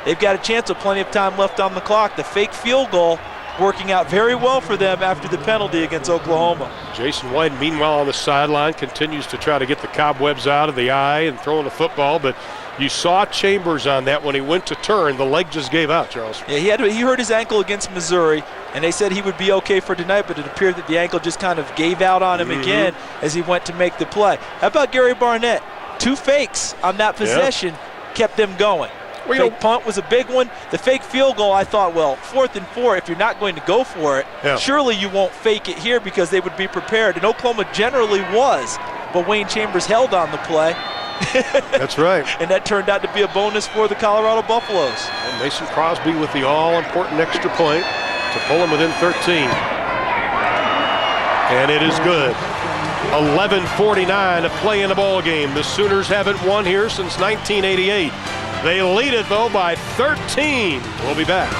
they've got a chance with plenty of time left on the clock. The fake field goal working out very well for them after the penalty against Oklahoma. Jason White, meanwhile, on the sideline, continues to try to get the cobwebs out of the eye and throwing the football, but you saw Chambers on that when he went to turn. The leg just gave out, Charles. Yeah, he hurt his ankle against Missouri, and they said he would be okay for tonight, but it appeared that the ankle just kind of gave out on him again as he went to make the play. How about Gary Barnett? 2 fakes on that possession kept them going. Fake punt was a big one. The fake field goal, I thought, well, 4th and 4, if you're not going to go for it, surely you won't fake it here because they would be prepared. And Oklahoma generally was, but Wayne Chambers held on the play. That's right. And that turned out to be a bonus for the Colorado Buffaloes. And Mason Crosby with the all-important extra point to pull him within 13. And it is good. 11:49 to play in the ball game. The Sooners haven't won here since 1988. They lead it, though, by 13. We'll be back.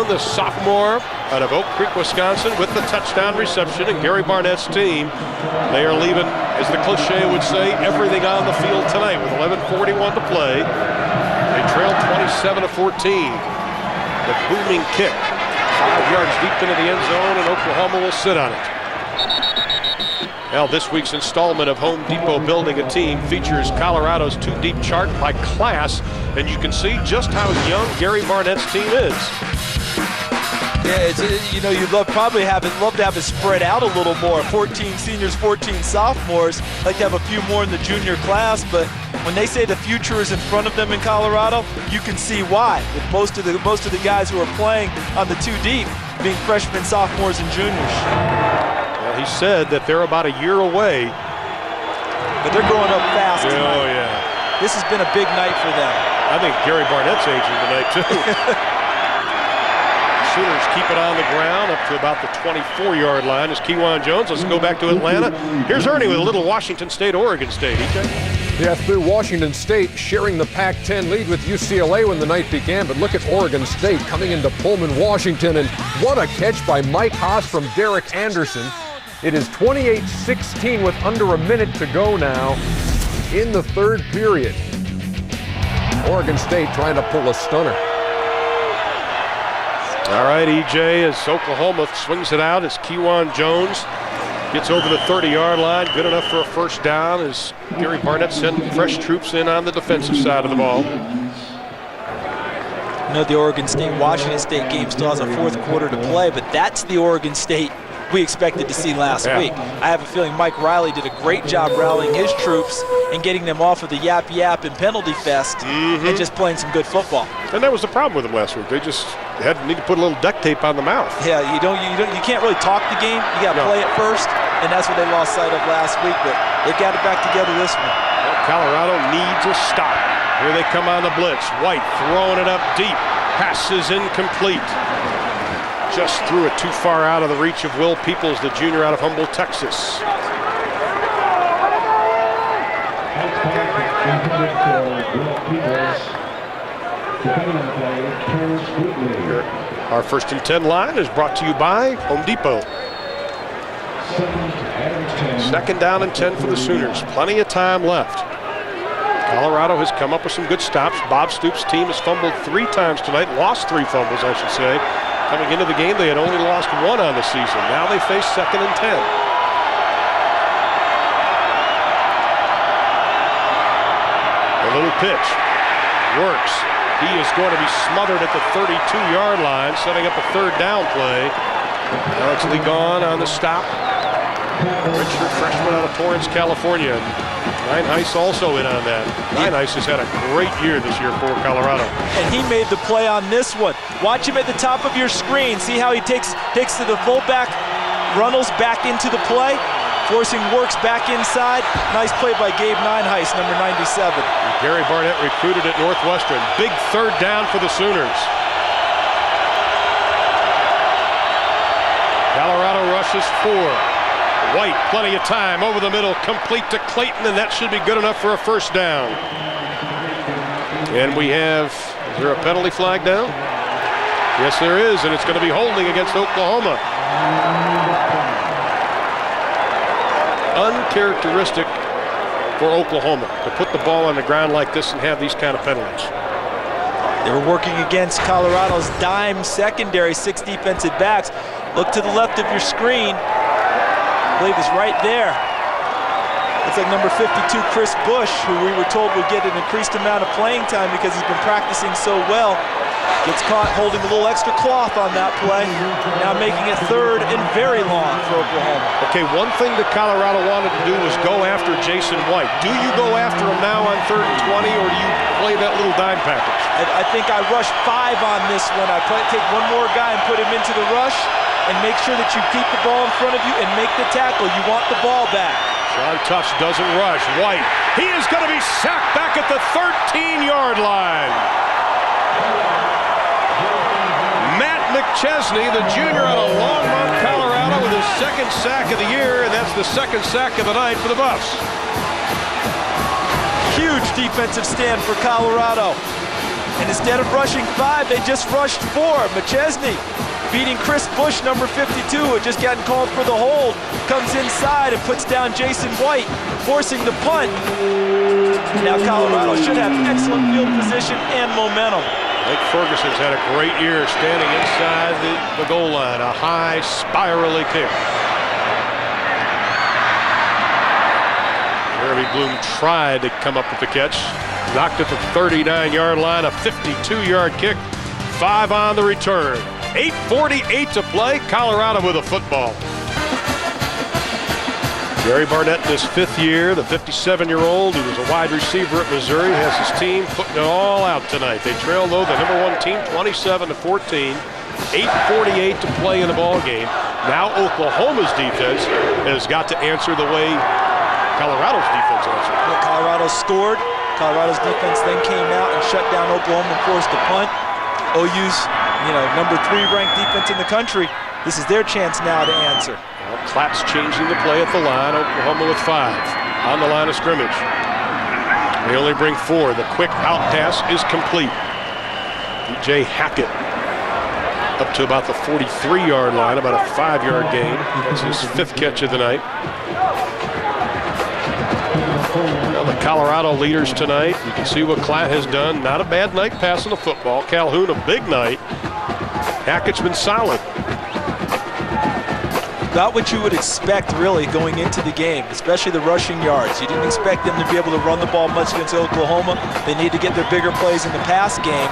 The sophomore out of Oak Creek, Wisconsin, with the touchdown reception, and Gary Barnett's team, they are leaving, as the cliche would say, everything on the field tonight with 11:41 to play. They trail 27-14. The booming kick, 5 yards deep into the end zone, and Oklahoma will sit on it. Well, this week's installment of Home Depot Building a Team features Colorado's 2-deep chart by class, and you can see just how young Gary Barnett's team is. Yeah, you'd love to have it spread out a little more. 14 seniors, 14 sophomores. Like to have a few more in the junior class, but when they say the future is in front of them in Colorado, you can see why. With most of the guys who are playing on the 2-deep being freshmen, sophomores, and juniors. Well, he said that they're about a year away. But they're growing up fast Oh, tonight. yeah. This has been a big night for them. I think Gary Barnett's aging tonight, too. Sooners keep it on the ground up to about the 24-yard line. Is Kewan Jones. Let's go back to Atlanta. Here's Ernie with a little Washington State, Oregon State. Yeah, through Washington State sharing the Pac-10 lead with UCLA when the night began, but look at Oregon State coming into Pullman, Washington, and what a catch by Mike Haas from Derek Anderson. It is 28-16 with under a minute to go now in the third period. Oregon State trying to pull a stunner. All right, EJ, as Oklahoma swings it out as Kewan Jones gets over the 30-yard line. Good enough for a first down as Gary Barnett sending fresh troops in on the defensive side of the ball. You know, the Oregon State-Washington State game still has a fourth quarter to play, but that's the Oregon State we expected to see last week. I have a feeling Mike Riley did a great job rallying his troops and getting them off of the yap and penalty fest and just playing some good football. And that was the problem with them last week. They just need to put a little duct tape on the mouth. Yeah, you can't really talk the game. You got to play it first, and that's what they lost sight of last week. But they got it back together this one. Well, Colorado needs a stop. Here they come on the blitz. White throwing it up deep. Pass is incomplete. Just threw it too far out of the reach of Will Peoples, the junior out of Humboldt, Texas. Our 1st and 10 line is brought to you by Home Depot. 2nd down and 10 for the Sooners. Plenty of time left. Colorado has come up with some good stops. Bob Stoops' team has fumbled 3 times tonight, lost 3 fumbles, I should say. Coming into the game, they had only lost 1 on the season. Now they face 2nd and 10. A little pitch. Works. He is going to be smothered at the 32-yard line, setting up a 3rd down play. Alex Ligon on the stop. Redshirt freshman out of Torrance, California. Ryan Heiss also in on that. Ryan Heiss has had a great year this year for Colorado. And he made the play on this one. Watch him at the top of your screen. See how he takes to the fullback, Runnels back into the play, forcing Works back inside. Nice play by Gabe Nienhuis, number 97. And Gary Barnett recruited at Northwestern. Big 3rd down for the Sooners. Colorado rushes 4. White, plenty of time, over the middle, complete to Clayton, and that should be good enough for a 1st down. And we have, is there a penalty flag down? Yes, there is, and it's going to be holding against Oklahoma. Uncharacteristic for Oklahoma to put the ball on the ground like this and have these kind of penalties. They were working against Colorado's dime secondary, 6 defensive backs. Look to the left of your screen. I believe is right there. It's like number 52, Chris Bush, who we were told would get an increased amount of playing time because he's been practicing so well. Gets caught holding a little extra cloth on that play. Now making it 3rd and very long for Oklahoma. Okay, one thing that Colorado wanted to do was go after Jason White. Do you go after him now on 3rd and 20, or do you play that little dime package? I think I rush 5 on this one. I take one more guy and put him into the rush. and make sure that you keep the ball in front of you and make the tackle. You want the ball back. Sean Tufts doesn't rush. White, he is going to be sacked back at the 13-yard line. Matt McChesney, the junior out of Longmont, Colorado, with his second sack of the year, and that's the second sack of the night for the Buffs. Huge defensive stand for Colorado. And instead of rushing 5, they just rushed 4. McChesney beating Chris Bush, number 52, who had just gotten called for the hold, comes inside and puts down Jason White, forcing the punt. Now Colorado should have excellent field position and momentum. Mike Ferguson's had a great year standing inside the goal line, a high, spirally kick. Jeremy Bloom tried to come up with the catch, knocked at the 39-yard line, a 52-yard kick, 5 on the return. 8:48 to play, Colorado with a football. Gary Barnett in his 5th year, the 57-year-old, who was a wide receiver at Missouri, has his team putting it all out tonight. They trail, though, the number 1 team 27-14. 8:48 to play in the ball game. Now Oklahoma's defense has got to answer the way Colorado's defense answered. Well, Colorado scored. Colorado's defense then came out and shut down Oklahoma and forced a punt. OU's, number 3 ranked defense in the country. This is their chance now to answer. Well, Clapp's changing the play at the line. Oklahoma with 5 on the line of scrimmage. They only bring 4. The quick out pass is complete. DJ Hackett up to about the 43-yard line, about a 5-yard gain. That's his 5th catch of the night. Now the Colorado leaders tonight, you can see what Klatt has done. Not a bad night passing the football. Calhoun, a big night. Hackett's been solid. About what you would expect, really, going into the game, especially the rushing yards. You didn't expect them to be able to run the ball much against Oklahoma. They need to get their bigger plays in the pass game,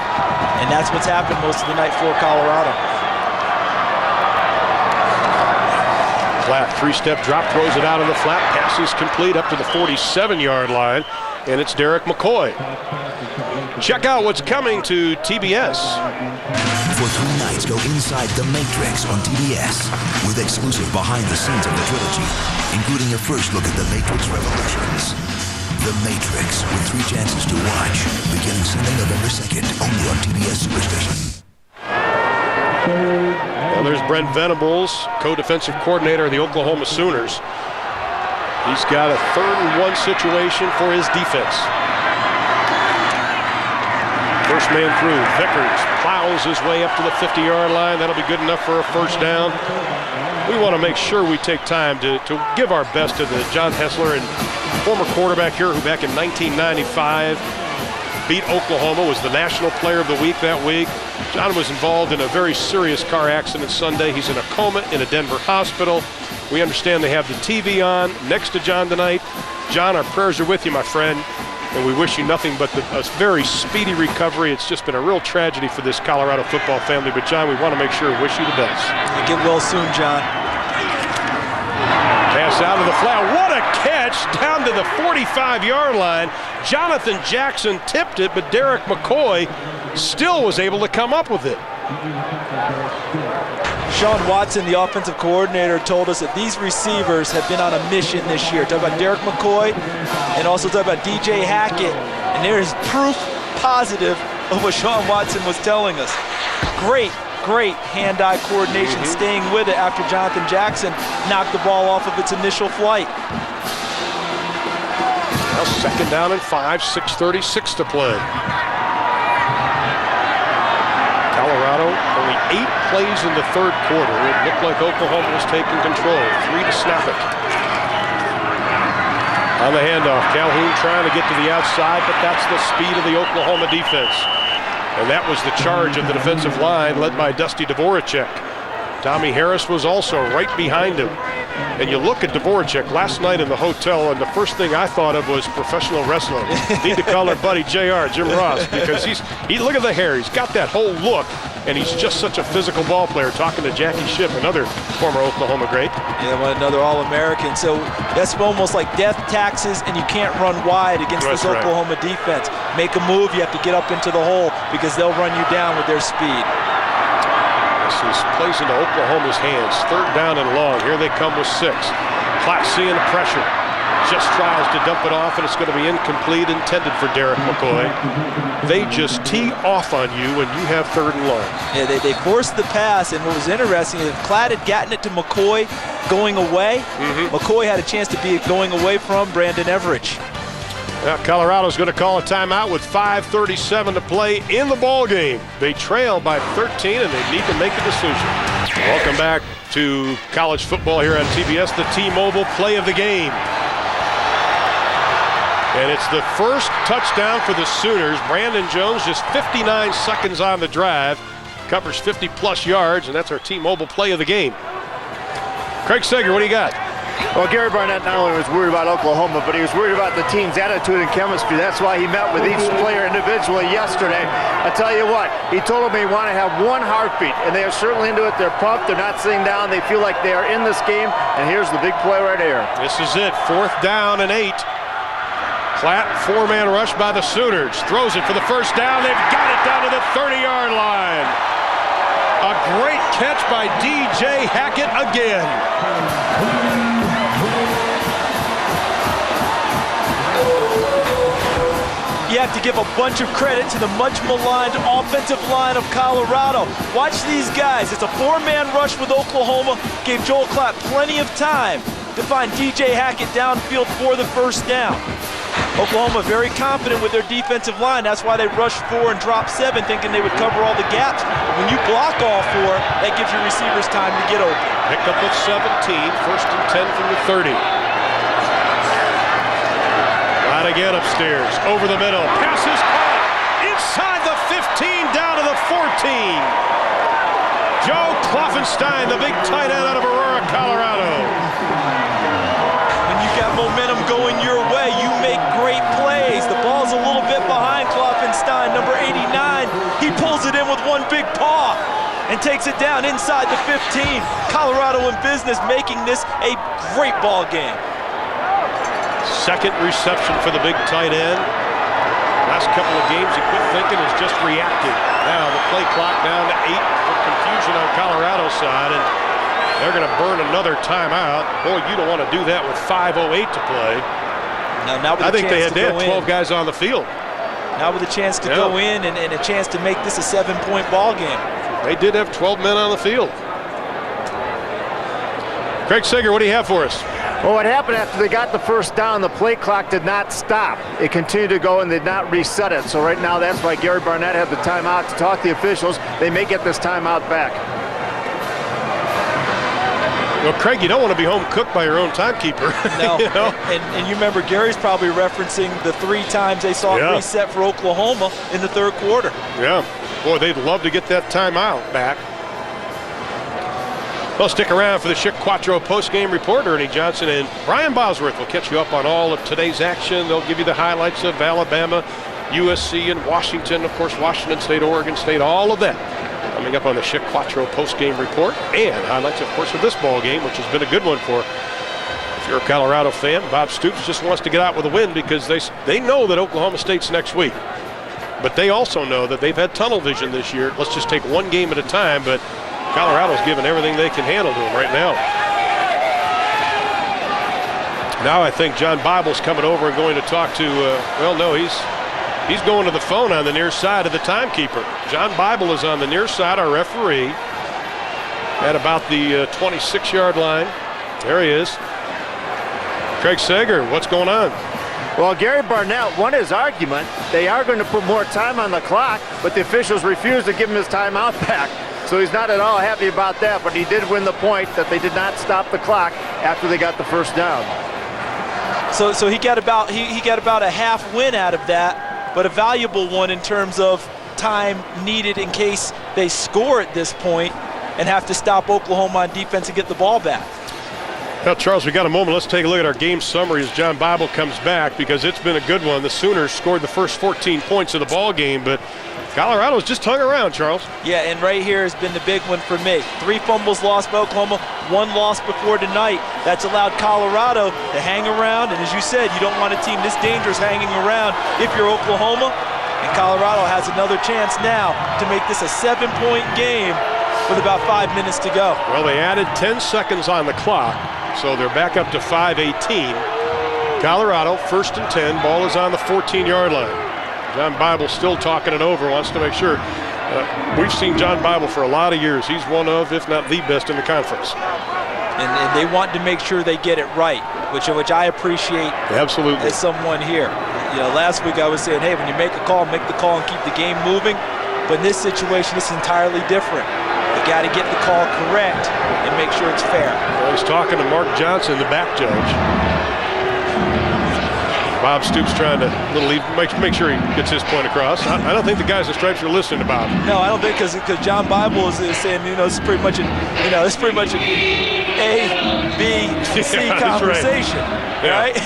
and that's what's happened most of the night for Colorado. Klatt, 3-step drop, throws it out in the flat. Pass is complete up to the 47-yard line, and it's Derek McCoy. Check out what's coming to TBS. For 3 nights, go inside The Matrix on TBS with exclusive behind the scenes of the trilogy, including a first look at The Matrix Revolutions. The Matrix, with 3 chances to watch, beginning Sunday, November 2nd, only on TBS Superstation. Well, there's Brent Venables, co-defensive coordinator of the Oklahoma Sooners. He's got a 3rd and 1 situation for his defense. First man through. Vickers plows his way up to the 50-yard line. That'll be good enough for a first down. We want to make sure we take time to give our best to the John Hessler, and former quarterback here who back in 1995 beat Oklahoma, was the National Player of the Week that week. John was involved in a very serious car accident Sunday. He's in a coma in a Denver hospital. We understand they have the TV on next to John tonight. John, our prayers are with you, my friend, and we wish you nothing but a very speedy recovery. It's just been a real tragedy for this Colorado football family. But, John, we want to make sure and wish you the best. Get well soon, John. Pass out of the flat. What a catch down to the 45-yard line. Jonathan Jackson tipped it, but Derek McCoy still was able to come up with it. Sean Watson, the offensive coordinator, told us that these receivers have been on a mission this year. Talk about Derek McCoy and also talk about DJ Hackett. And there is proof positive of what Sean Watson was telling us. Great hand-eye coordination, staying with it after Jonathan Jackson knocked the ball off of its initial flight. Now 2nd down and 5, 6:36 to play. Colorado, only 8 plays in the 3rd quarter. It looked like Oklahoma was taking control. 3 to snap it. On the handoff, Calhoun trying to get to the outside, but that's the speed of the Oklahoma defense. And that was the charge of the defensive line led by Dusty Dvoracek. Tommy Harris was also right behind him. And you look at Dvoracek last night in the hotel, and the first thing I thought of was professional wrestling. Need to call our buddy JR, Jim Ross, because look at the hair. He's got that whole look, and he's just such a physical ball player. Talking to Jackie Shipp, another former Oklahoma great. Yeah, another All-American. So that's almost like death taxes, and you can't run wide against this Oklahoma defense. Make a move, you have to get up into the hole because they'll run you down with their speed. This plays into Oklahoma's hands. 3rd down and long. Here they come with 6. Class seeing the pressure. Just tries to dump it off, and it's going to be incomplete, intended for Derek McCoy. They just tee off on you when you have 3rd and long. Yeah, they forced the pass, and what was interesting is Klatt had gotten it to McCoy going away. McCoy had a chance to be going away from Brandon Everidge. Now Colorado's going to call a timeout with 5:37 to play in the ball game. They trail by 13, and they need to make a decision. Welcome back to college football here on TBS, the T-Mobile play of the game. And it's the first touchdown for the Sooners. Brandon Jones, just 59 seconds on the drive, covers 50-plus yards, and that's our T-Mobile play of the game. Craig Sager, what do you got? Well, Gary Barnett not only was worried about Oklahoma, but he was worried about the team's attitude and chemistry. That's why he met with each player individually yesterday. I tell you what, he told them they want to have one heartbeat, and they are certainly into it. They're pumped. They're not sitting down. They feel like they are in this game, and here's the big play right here. This is it, 4th down and 8. Klatt, 4-man rush by the Sooners. Throws it for the first down. They've got it down to the 30-yard line. A great catch by DJ Hackett again. You have to give a bunch of credit to the much maligned offensive line of Colorado. Watch these guys. It's a 4-man rush with Oklahoma. Gave Joel Klatt plenty of time to find DJ Hackett downfield for the first down. Oklahoma very confident with their defensive line. That's why they rushed 4 and dropped 7, thinking they would cover all the gaps. But when you block all 4, that gives your receivers time to get open. Picked up with 17, 1st and 10 from the 30. Right again upstairs, over the middle. Pass is caught inside the 15, down to the 14. Joe Kloffenstein, the big tight end out of Aurora, Colorado. When you've got momentum going your way, you make great plays. The ball's a little bit behind Kloffenstein, number 89. He pulls it in with one big paw and takes it down inside the 15. Colorado in business, making this a great ball game. 2nd reception for the big tight end. Last couple of games, he quit thinking, is just reacting. Now the play clock down to 8 for confusion on Colorado's side, and they're going to burn another timeout. Boy, you don't want to do that with 5:08 to play. Now with I think they had 12 guys on the field. Now with a chance to go in and a chance to make this a 7-point ball game. They did have 12 men on the field. Craig Sager, what do you have for us? Well, what happened after they got the first down, the play clock did not stop. It continued to go and did not reset it. So right now, that's why Gary Barnett had the timeout to talk to the officials. They may get this timeout back. Well, Craig, you don't want to be home cooked by your own timekeeper. No, you know? and you remember Gary's probably referencing the 3 times they saw it reset for Oklahoma in the 3rd quarter. Yeah, boy, they'd love to get that timeout back. Well, stick around for the Schick Quattro post-game report. Ernie Johnson and Brian Bosworth will catch you up on all of today's action. They'll give you the highlights of Alabama, USC, and Washington. Of course, Washington State, Oregon State, all of that coming up on the Schick Quattro post-game report. And highlights, of course, of this ball game, which has been a good one for, if you're a Colorado fan, Bob Stoops just wants to get out with a win because they know that Oklahoma State's next week. But they also know that they've had tunnel vision this year. Let's just take one game at a time, but Colorado's giving everything they can handle to them right now. Now I think John Bible's coming over and going to talk to, he's going to the phone on the near side of the timekeeper. John Bible is on the near side, our referee, at about the 26-yard line. There he is. Craig Sager, what's going on? Well, Gary Barnett won his argument. They are going to put more time on the clock, but the officials refused to give him his timeout back. So he's not at all happy about that, but he did win the point that they did not stop the clock after they got the first down. So he got about a half win out of that, but a valuable one in terms of time needed in case they score at this point and have to stop Oklahoma on defense and get the ball back. Well, Charles, we got a moment. Let's take a look at our game summary as John Bible comes back because it's been a good one. The Sooners scored the first 14 points of the ball game, but Colorado's just hung around, Charles. Yeah, and right here has been the big one for me. 3 fumbles lost by Oklahoma, 1 loss before tonight. That's allowed Colorado to hang around, and as you said, you don't want a team this dangerous hanging around if you're Oklahoma, and Colorado has another chance now to make this a 7-point game with about 5 minutes to go. Well, they added 10 seconds on the clock, so they're back up to 5:18. Colorado, 1st and 10. Ball is on the 14-yard line. John Bible still talking it over, wants to make sure. We've seen John Bible for a lot of years. He's one of, if not the best in the conference. And they want to make sure they get it right, which I appreciate. Absolutely. As someone here. Last week I was saying, hey, when you make the call and keep the game moving. But in this situation, it's entirely different. You got to get the call correct and make sure it's fair. Well, he's talking to Mark Johnson, the back judge. Bob Stoops trying to make sure he gets his point across. I don't think the guys in stripes are listening to Bob. No, I don't think because John Bible is saying, it's pretty much an A, B, C conversation, right?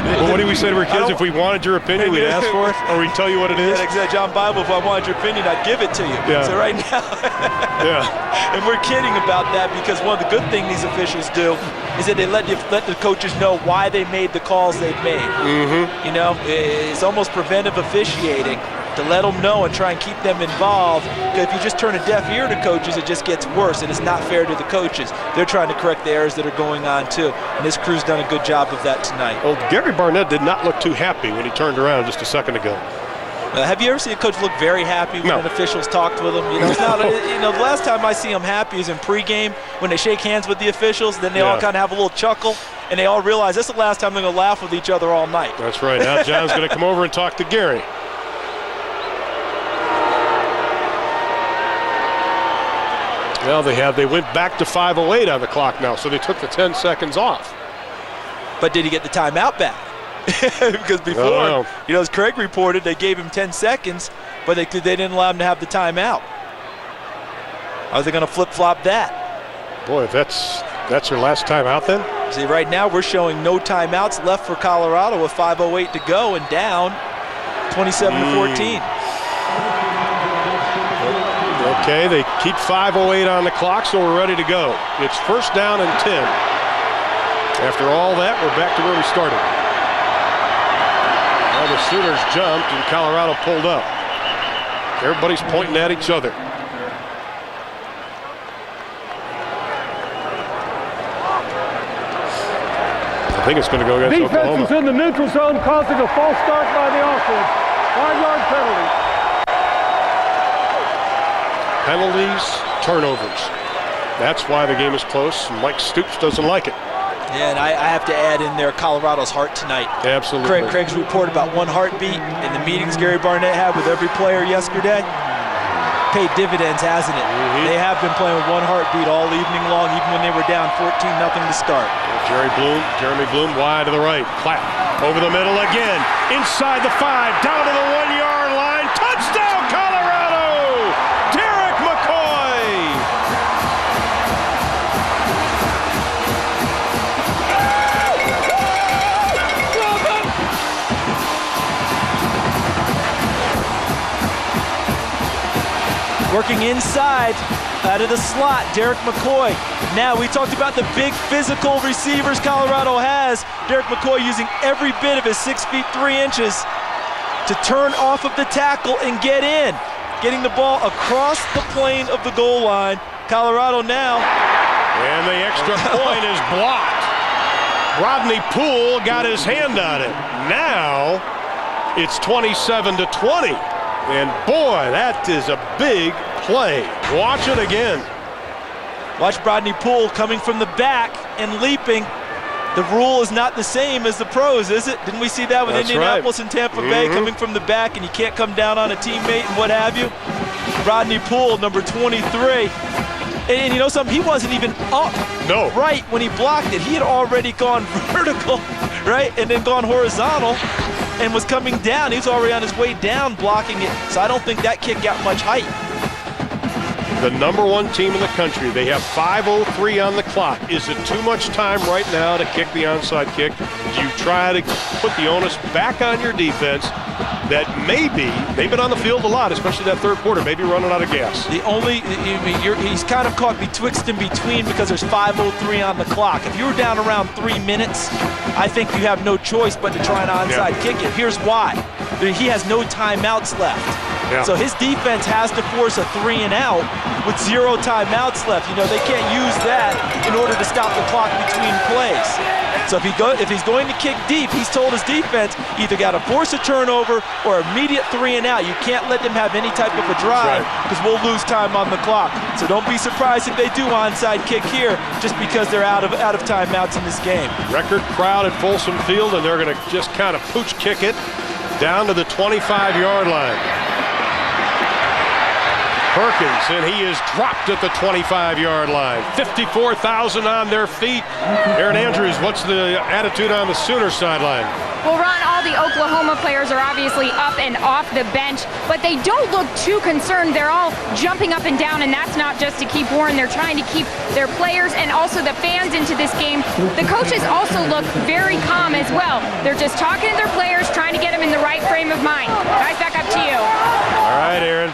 Well, what did we say to our kids? If we wanted your opinion, we'd ask for it, or we'd tell you what it is. Yeah, exactly. John Bible, if I wanted your opinion, I'd give it to you. Yeah. So right now, and we're kidding about that because one of the good things these officials do is that they let the coaches know why they made the calls they've made. Mm-hmm. It's almost preventive officiating to let them know and try and keep them involved. Because if you just turn a deaf ear to coaches, it just gets worse, and it's not fair to the coaches. They're trying to correct the errors that are going on too, and this crew's done a good job of that tonight. Well, Gary Barnett did not look too happy when he turned around just a second ago. Have you ever seen a coach look very happy when officials talked with him? It's not. The last time I see him happy is in pregame when they shake hands with the officials. Then they all kind of have a little chuckle, and they all realize that's the last time they're going to laugh with each other all night. That's right. Now John's going to come over and talk to Gary. Well, they went back to 5:08 on the clock now, so they took the 10 seconds off. But did he get the timeout back? Because before, as Craig reported, they gave him 10 seconds, but they didn't allow him to have the timeout. Are they going to flip-flop that? Boy, if that's their last timeout then? See, right now we're showing no timeouts left for Colorado with 5:08 to go and down 27-14. Okay, they keep 5:08 on the clock, so we're ready to go. It's 1st down and 10. After all that, we're back to where we started. Well, the Sooners jumped and Colorado pulled up. Everybody's pointing at each other. I think it's going to go against Oklahoma. Defense is in the neutral zone, causing a false start by the offense. 5-yard penalty. Penalties, turnovers. That's why the game is close, and Mike Stoops doesn't like it. Yeah, and I have to add in there Colorado's heart tonight. Absolutely. Craig's report about one heartbeat in the meetings Gary Barnett had with every player yesterday paid dividends, hasn't it? Mm-hmm. They have been playing with one heartbeat all evening long, even when they were down 14-0 to start. Jeremy Bloom wide to the right. Clap over the middle again. Inside the 5, down to the 1-yard line. Touchdown, Colorado! Derek McCoy! Working inside, out of the slot, Derek McCoy. Now, we talked about the big physical receivers Colorado has. Derek McCoy using every bit of his 6 feet 3 inches to turn off of the tackle and get in. Getting the ball across the plane of the goal line. Colorado now. And the extra point is blocked. Rodney Poole got his hand on it. Now, it's 27-20. And boy, that is a big play. Watch it again. Watch Rodney Poole coming from the back and leaping. The rule is not the same as the pros, is it? Didn't we see that with Indianapolis and Tampa Bay coming from the back, and you can't come down on a teammate and what have you? Rodney Poole, number 23. And you know something? He wasn't even up right when he blocked it. He had already gone vertical, right, and then gone horizontal and was coming down. He was already on his way down blocking it. So I don't think that kick got much height. The number 1 team in the country. They have 5:03 on the clock. Is it too much time right now to kick the onside kick? Do you try to put the onus back on your defense that they've been on the field a lot, especially that third quarter, maybe running out of gas? He's kind of caught betwixt and between because there's 5:03 on the clock. If you were down around 3 minutes, I think you have no choice but to try an onside kick it. Here's why. He has no timeouts left. Yeah. So his defense has to force a 3 and out with 0 timeouts left. You know, they can't use that in order to stop the clock between plays. So if he's going to kick deep, he's told his defense, either got to force a turnover or immediate 3 and out. You can't let them have any type of a drive because we'll lose time on the clock. So don't be surprised if they do onside kick here just because they're out of timeouts in this game. Record crowd at Folsom Field, and they're going to just kind of pooch kick it down to the 25-yard line. Perkins, and he is dropped at the 25-yard line. 54,000 on their feet. Aaron Andrews, what's the attitude on the Sooner sideline? Well, Ron, all the Oklahoma players are obviously up and off the bench, but they don't look too concerned. They're all jumping up and down, and that's not just to keep warm. They're trying to keep their players and also the fans into this game. The coaches also look very calm as well. They're just talking to their players, trying to get them in the right frame of mind. Guys, back up to you. All right, Aaron.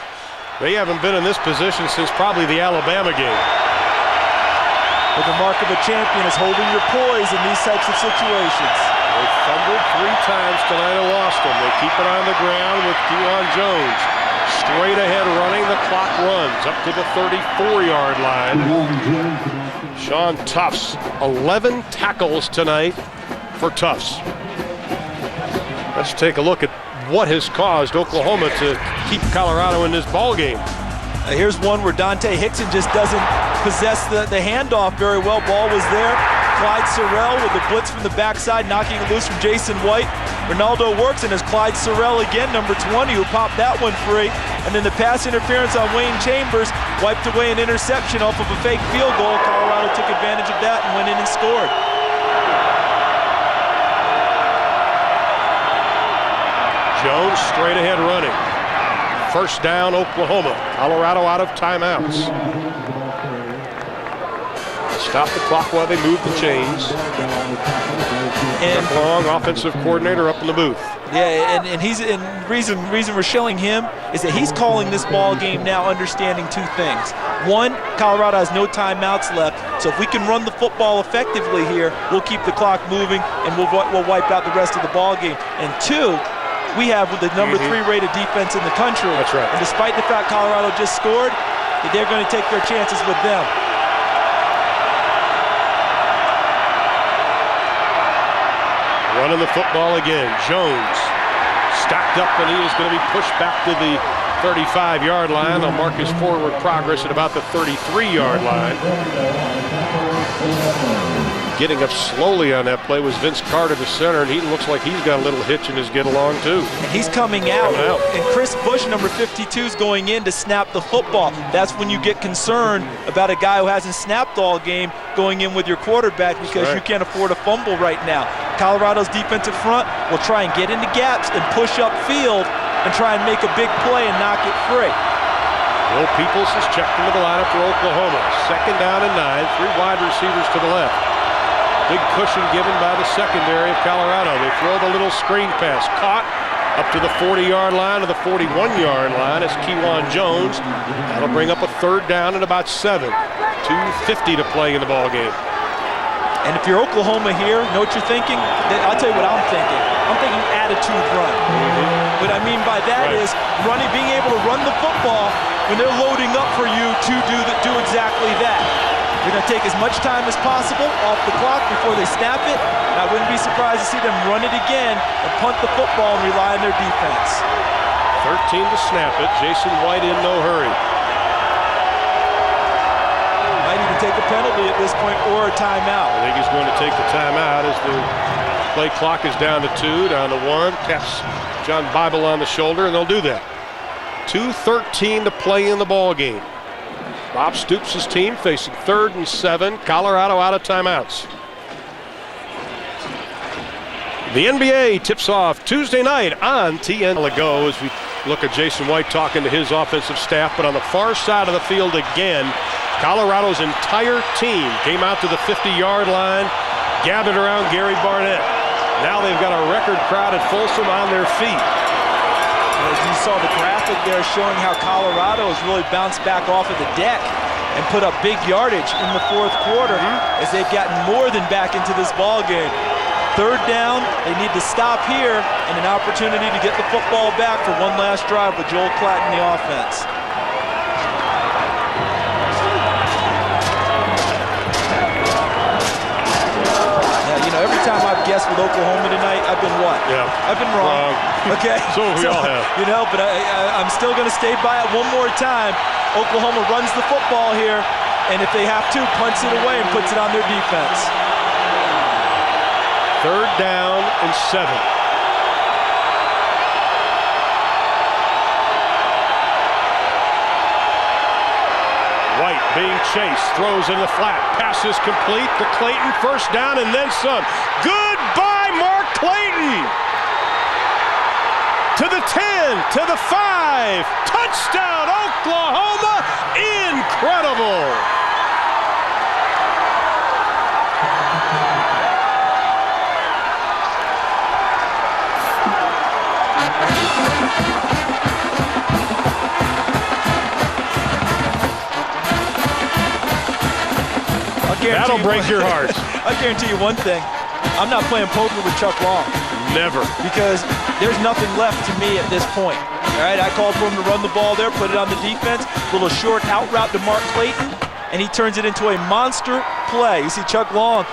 They haven't been in this position since probably the Alabama game. But the mark of a champion is holding your poise in these types of situations. They fumbled 3 times tonight and lost them. They keep it on the ground with Kewan Jones. Straight ahead running, the clock runs up to the 34-yard line. Sean Tufts, 11 tackles tonight for Tufts. Let's take a look at what has caused Oklahoma to keep Colorado in this ball game. Here's one where Dante Hickson just doesn't possess the handoff very well. Ball was there. Clyde Sorrell with the blitz from the backside, knocking it loose from Jason White. Ronaldo works, and there's Clyde Sorrell again, number 20, who popped that one free. And then the pass interference on Wayne Chambers wiped away an interception off of a fake field goal. Colorado took advantage of that and went in and scored. Jones straight ahead running. First down, Oklahoma. Colorado out of timeouts. Stop the clock while they move the chains. And Long, offensive coordinator, up in the booth. Yeah, and he's and reason we're showing him is that he's calling this ball game now, understanding 2 things. 1, Colorado has no timeouts left, so if we can run the football effectively here, we'll keep the clock moving and we'll wipe out the rest of the ball game. And 2, we have the number 3 rated defense in the country. That's right. And despite the fact Colorado just scored, they're going to take their chances with them. Running the football again. Jones stacked up, and he is going to be pushed back to the 35-yard line. They'll mark his forward progress at about the 33-yard line. Getting up slowly on that play was Vince Carter, the center, and he looks like he's got a little hitch in his get along too. And he's coming out, and Chris Bush, number 52, is going in to snap the football. That's when you get concerned about a guy who hasn't snapped all game going in with your quarterback, because you can't afford a fumble right now. Colorado's defensive front will try and get into gaps and push up field and try and make a big play and knock it free. Will Peoples is checked into the lineup for Oklahoma. Second down and 9, 3 wide receivers to the left. Big cushion given by the secondary of Colorado. They throw the little screen pass. Caught up to the 40-yard line, to the 41-yard line. It's Kewan Jones. That'll bring up a 3rd down and about 7. 2:50 to play in the ball game. And if you're Oklahoma here, know what you're thinking? I'll tell you what I'm thinking. I'm thinking attitude run. What I mean by that is being able to run the football when they're loading up for you to do exactly that. They're going to take as much time as possible off the clock before they snap it. I wouldn't be surprised to see them run it again and punt the football and rely on their defense. 13 to snap it. Jason White in no hurry. Might even take a penalty at this point or a timeout. I think he's going to take the timeout as the play clock is down to 2, down to 1. Taps John Bible on the shoulder, and they'll do that. 2:13 to play in the ball game. Bob Stoops' team facing 3rd and 7. Colorado out of timeouts. The NBA tips off Tuesday night on TNT. Go as we look at Jason White talking to his offensive staff, but on the far side of the field again, Colorado's entire team came out to the 50-yard line, gathered around Gary Barnett. Now they've got a record crowd at Folsom on their feet. As you saw the graphic there showing how Colorado has really bounced back off of the deck and put up big yardage in the 4th quarter as they've gotten more than back into this ball game. 3rd down. They need to stop here and an opportunity to get the football back for one last drive with Joel Klatt in the offense. Every time I've guessed with Oklahoma tonight, I've been what? Yeah. I've been wrong. Okay? So we all have. But I'm still going to stay by it one more time. Oklahoma runs the football here, and if they have to, punts it away and puts it on their defense. 3rd down and 7. White being chased, throws in the flat, passes complete to Clayton, 1st down and then some. Goodbye, Mark Clayton! To the 10, to the 5, touchdown, Oklahoma! Incredible! That'll break your heart. I guarantee you one thing. I'm not playing poker with Chuck Long. Never. Because there's nothing left to me at this point. All right, I called for him to run the ball there, put it on the defense, little short out route to Mark Clayton, and he turns it into a monster play. You see Chuck Long,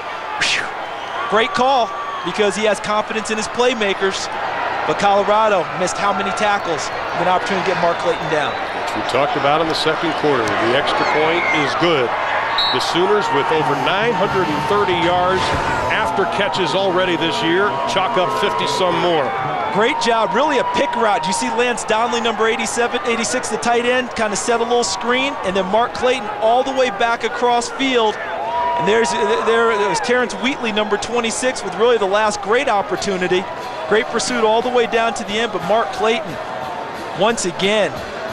great call because he has confidence in his playmakers. But Colorado missed how many tackles with an opportunity to get Mark Clayton down. Which we talked about in the 2nd quarter. The extra point is good. The Sooners with over 930 yards after catches already this year, chalk up 50-some more. Great job, really a pick route. You see Lance Donnelly, number 86, the tight end, kind of set a little screen, and then Mark Clayton all the way back across field. And there's Terrence Wheatley, number 26, with really the last great opportunity. Great pursuit all the way down to the end, but Mark Clayton, once again,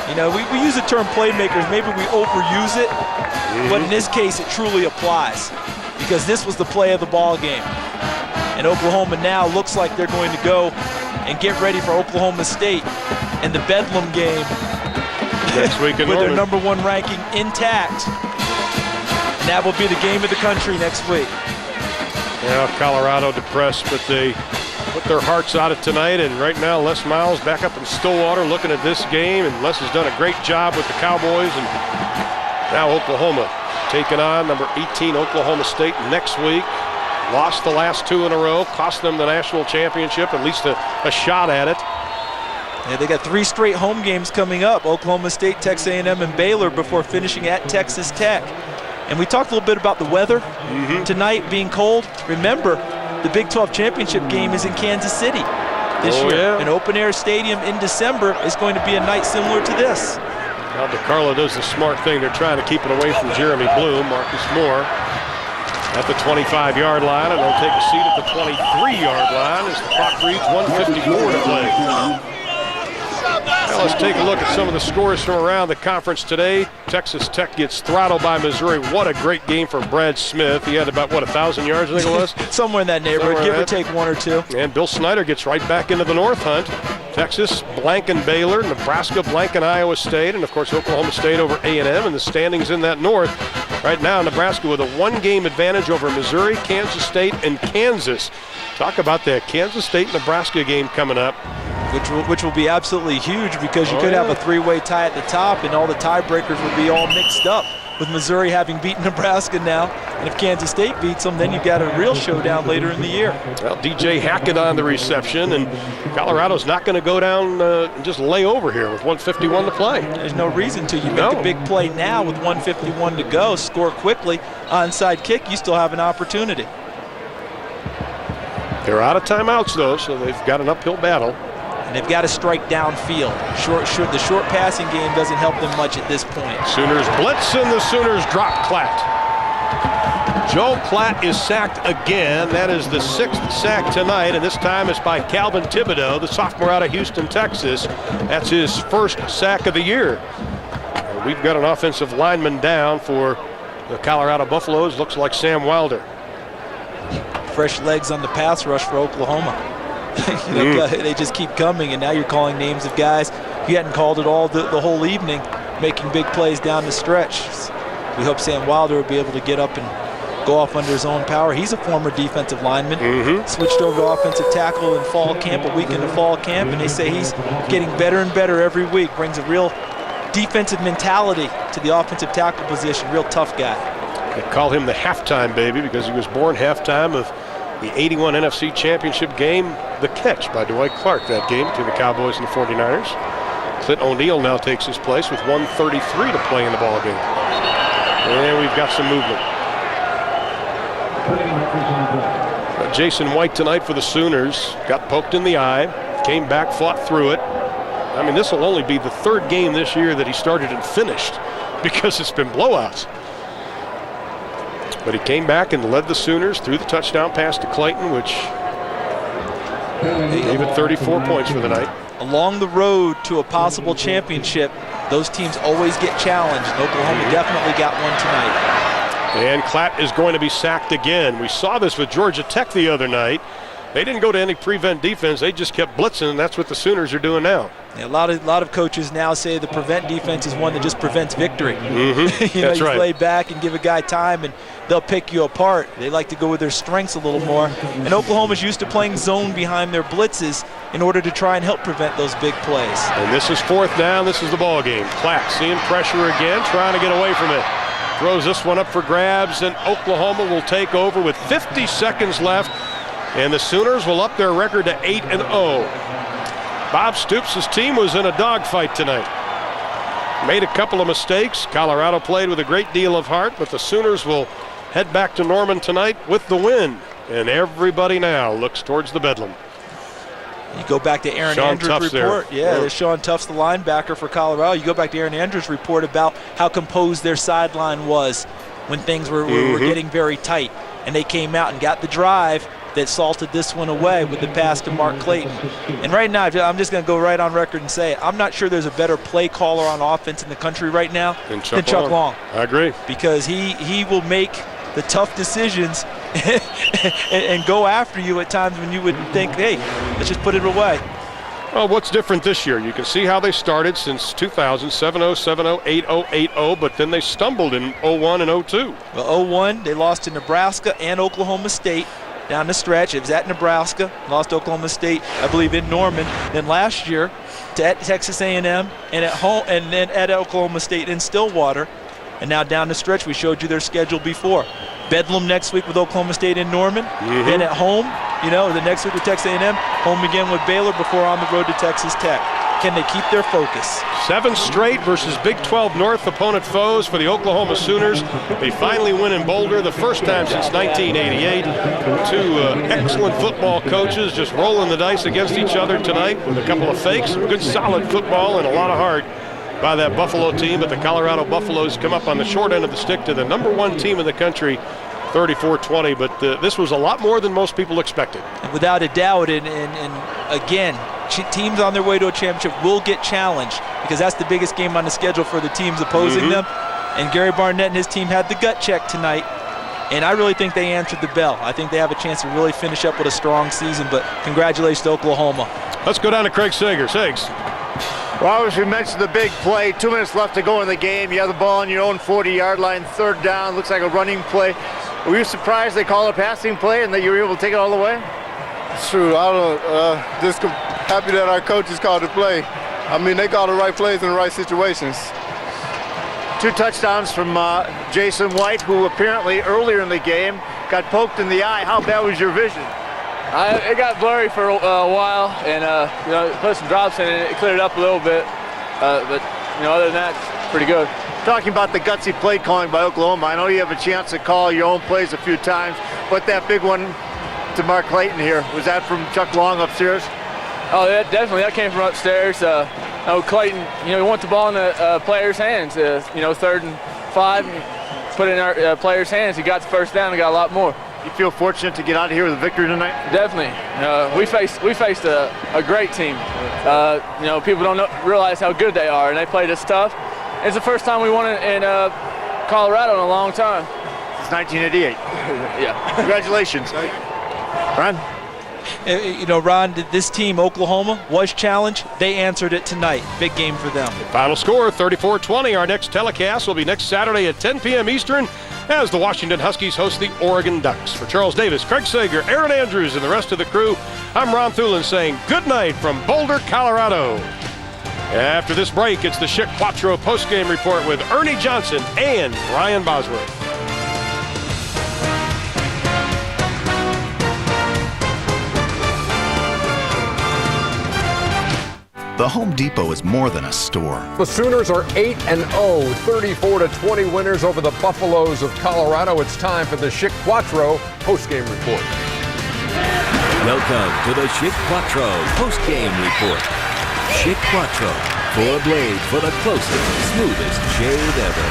we use the term playmakers, maybe we overuse it, but in this case it truly applies because this was the play of the ball game. And Oklahoma now looks like they're going to go and get ready for Oklahoma State and the Bedlam game next week in with Norman. their #1 ranking intact. And that will be the game of the country next week. Yeah, Colorado depressed, but they put their hearts out of tonight, and right now Les Miles back up in Stillwater looking at this game, and Les has done a great job with the Cowboys, and now Oklahoma taking on number 18 Oklahoma State next week. Lost the last 2 in a row, cost them the national championship, at least a shot at it. Yeah, they got 3 straight home games coming up, Oklahoma State, Texas A&M, and Baylor before finishing at Texas Tech. And we talked a little bit about the weather tonight being cold. Remember, the Big 12 championship game is in Kansas City this year. Yeah. An open-air stadium in December is going to be a night similar to this. Now DeCarlo does the smart thing. They're trying to keep it away from Jeremy Bloom. Marcus Moore at the 25-yard line, and they'll take a seat at the 23-yard line as the clock reads 1:54 to play. Now let's take a look at some of the scores from around the conference today. Texas Tech gets throttled by Missouri. What a great game for Brad Smith. He had about, 1,000 yards, I think it was? Somewhere in that neighborhood, give or take 1 or 2. And Bill Snyder gets right back into the North hunt. Texas blanking Baylor, Nebraska blanking Iowa State, and of course Oklahoma State over A&M, and the standings in that North. Right now, Nebraska with a 1-game advantage over Missouri, Kansas State, and Kansas. Talk about that Kansas State-Nebraska game coming up. Which will be absolutely huge because you could have a 3-way tie at the top and all the tiebreakers would be all mixed up with Missouri having beaten Nebraska now. And if Kansas State beats them, then you've got a real showdown later in the year. Well, DJ Hackett on the reception, and Colorado's not going to go down and just lay over here with 1:51 to play. There's no reason to. You make a big play now with 1:51 to go, score quickly, onside kick, you still have an opportunity. They're out of timeouts, though, so they've got an uphill battle. And they've got to strike downfield. The short passing game doesn't help them much at this point. Sooners blitz, and the Sooners drop Klatt. Joe Klatt is sacked again. That is the 6th sack tonight, and this time it's by Calvin Thibodeau, the sophomore out of Houston, Texas. That's his 1st sack of the year. We've got an offensive lineman down for the Colorado Buffaloes. Looks like Sam Wilder. Fresh legs on the pass rush for Oklahoma. They just keep coming, and now you're calling names of guys you hadn't called at all the whole evening, making big plays down the stretch. We hope Sam Wilder will be able to get up and go off under his own power. He's a former defensive lineman. Switched over to offensive tackle in fall camp, a week into fall camp, and they say he's getting better and better every week. Brings a real defensive mentality to the offensive tackle position. Real tough guy. They call him the halftime baby because he was born halftime of the 81 NFC Championship game, the catch by Dwight Clark that game between the Cowboys and the 49ers. Clint O'Neal now takes his place with 1:33 to play in the ball game. And we've got some movement. Jason White tonight for the Sooners. Got poked in the eye, came back, fought through it. I mean, this will only be the third game this year that he started and finished because it's been blowouts. But he came back and led the Sooners through the touchdown pass to Clayton, which gave it 34 points for the night. Along the road to a possible championship, those teams always get challenged. Oklahoma definitely got one tonight. And Klatt is going to be sacked again. We saw this with Georgia Tech the other night. They didn't go to any prevent defense. They just kept blitzing, and that's what the Sooners are doing now. Yeah, a lot of coaches now say the prevent defense is one that just prevents victory. That's right. You lay back and give a guy time, and they'll pick you apart. They like to go with their strengths a little more. And Oklahoma's used to playing zone behind their blitzes in order to try and help prevent those big plays. And this is 4th down. This is the ball game. Klatt seeing pressure again, trying to get away from it. Throws this one up for grabs, and Oklahoma will take over with 50 seconds left. And the Sooners will up their record to 8-0. Bob Stoops' team was in a dogfight tonight. Made a couple of mistakes. Colorado played with a great deal of heart, but the Sooners will head back to Norman tonight with the win. And everybody now looks towards the Bedlam. You go back to Aaron Andrews' report. There's Sean Tufts, the linebacker for Colorado. You go back to Aaron Andrews' report about how composed their sideline was when things were getting very tight. And they came out and got the drive that salted this one away with the pass to Mark Clayton. And right now, I'm just going to go right on record and say it. I'm not sure there's a better play caller on offense in the country right now than Chuck Long. I agree. Because he will make the tough decisions and go after you at times when you would think, hey, let's just put it away. Well, what's different this year? You can see how they started since 2000, 7-0, 7-0, 8-0, 8-0, but then they stumbled in 0-1 and 0-2. Well, 0-1, they lost to Nebraska and Oklahoma State down the stretch. It was at Nebraska, lost to Oklahoma State, I believe, in Norman. Then last year at Texas A&M and at home, and then at Oklahoma State in Stillwater. And now down the stretch, we showed you their schedule before. Bedlam next week with Oklahoma State in Norman. Then at home, the next week with Texas A&M, home again with Baylor before on the road to Texas Tech. Can they keep their focus? 7 straight versus Big 12 North opponent foes for the Oklahoma Sooners. They finally win in Boulder, the first time since 1988. Two excellent football coaches just rolling the dice against each other tonight with a couple of fakes. Good solid football and a lot of heart by that Buffalo team, but the Colorado Buffaloes come up on the short end of the stick to the #1 team in the country, 34-20, but this was a lot more than most people expected. Without a doubt, and again, teams on their way to a championship will get challenged because that's the biggest game on the schedule for the teams opposing them. And Gary Barnett and his team had the gut check tonight, and I really think they answered the bell. I think they have a chance to really finish up with a strong season, but congratulations to Oklahoma. Let's go down to Craig Sager. Sags. Well, as we mentioned, the big play, 2 minutes left to go in the game. You have the ball on your own 40-yard line, 3rd down. Looks like a running play. Were you surprised they called a passing play and that you were able to take it all the way? It's true. I don't. Just happy that our coaches called the play. I mean, they call the right plays in the right situations. 2 touchdowns from Jason White, who apparently earlier in the game got poked in the eye. How bad was your vision? It got blurry for a while, and put some drops in it. It cleared it up a little bit, but other than that, pretty good. Talking about the gutsy play calling by Oklahoma, I know you have a chance to call your own plays a few times, but that big one to Mark Clayton here, was that from Chuck Long upstairs? Oh, yeah, definitely. That came from upstairs. Clayton, he wants the ball in the players' hands. 3rd and 5, put it in our players' hands. He got the first down and got a lot more. You feel fortunate to get out of here with a victory tonight? Definitely. We faced a great team. People don't realize how good they are, and they played us tough. It's the first time we won in Colorado in a long time. Since 1988. Yeah. Congratulations. Ron? Ron, this team, Oklahoma, was challenged. They answered it tonight. Big game for them. Final score, 34-20. Our next telecast will be next Saturday at 10 p.m. Eastern as the Washington Huskies host the Oregon Ducks. For Charles Davis, Craig Sager, Aaron Andrews, and the rest of the crew, I'm Ron Thulin saying good night from Boulder, Colorado. After this break, it's the Schick Quattro postgame report with Ernie Johnson and Brian Bosworth. The Home Depot is more than a store. The Sooners are 8-0, 34-20 winners over the Buffaloes of Colorado. It's time for the Schick Quattro postgame report. Welcome to the Schick Quattro postgame report. Schick Quattro, 4 blades for the closest, smoothest shave ever.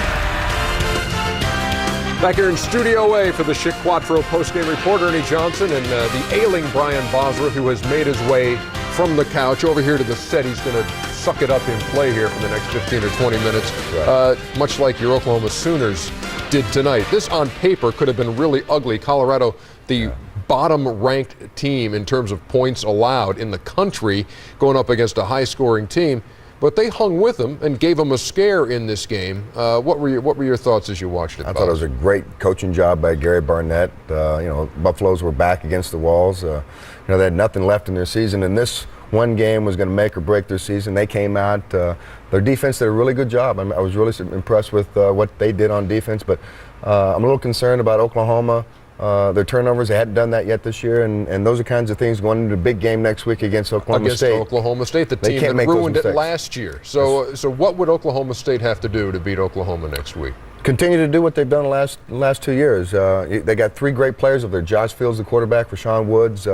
Back here in Studio A for the Schick Quattro postgame report, Ernie Johnson and the ailing Brian Bosworth, who has made his way from the couch over here to the set. He's going to suck it up in play here for the next 15 or 20 minutes, much like your Oklahoma Sooners did tonight. This on paper could have been really ugly. Colorado, the bottom-ranked team in terms of points allowed in the country, going up against a high-scoring team. But they hung with them and gave them a scare in this game. What were your thoughts as you watched it? I thought it was a great coaching job by Gary Barnett. Buffaloes were back against the walls. They had nothing left in their season, and this one game was going to make or break their season. They came out. Their defense did a really good job. I was really impressed with what they did on defense, but I'm a little concerned about Oklahoma. Their turnovers, they hadn't done that yet this year, and those are kinds of things going into the big game next week against Oklahoma State. Oklahoma State, the team that ruined it last year. So what would Oklahoma State have to do to beat Oklahoma next week? Continue to do what they've done the last 2 years. They got 3 great players over there. Josh Fields, the quarterback, Rashawn Woods,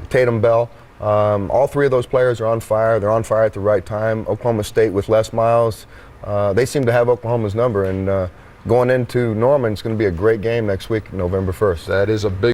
Tatum Bell. All 3 of those players are on fire. They're on fire at the right time. Oklahoma State with Les Miles, they seem to have Oklahoma's number, and going into Norman, it's going to be a great game next week, November 1st. That is a big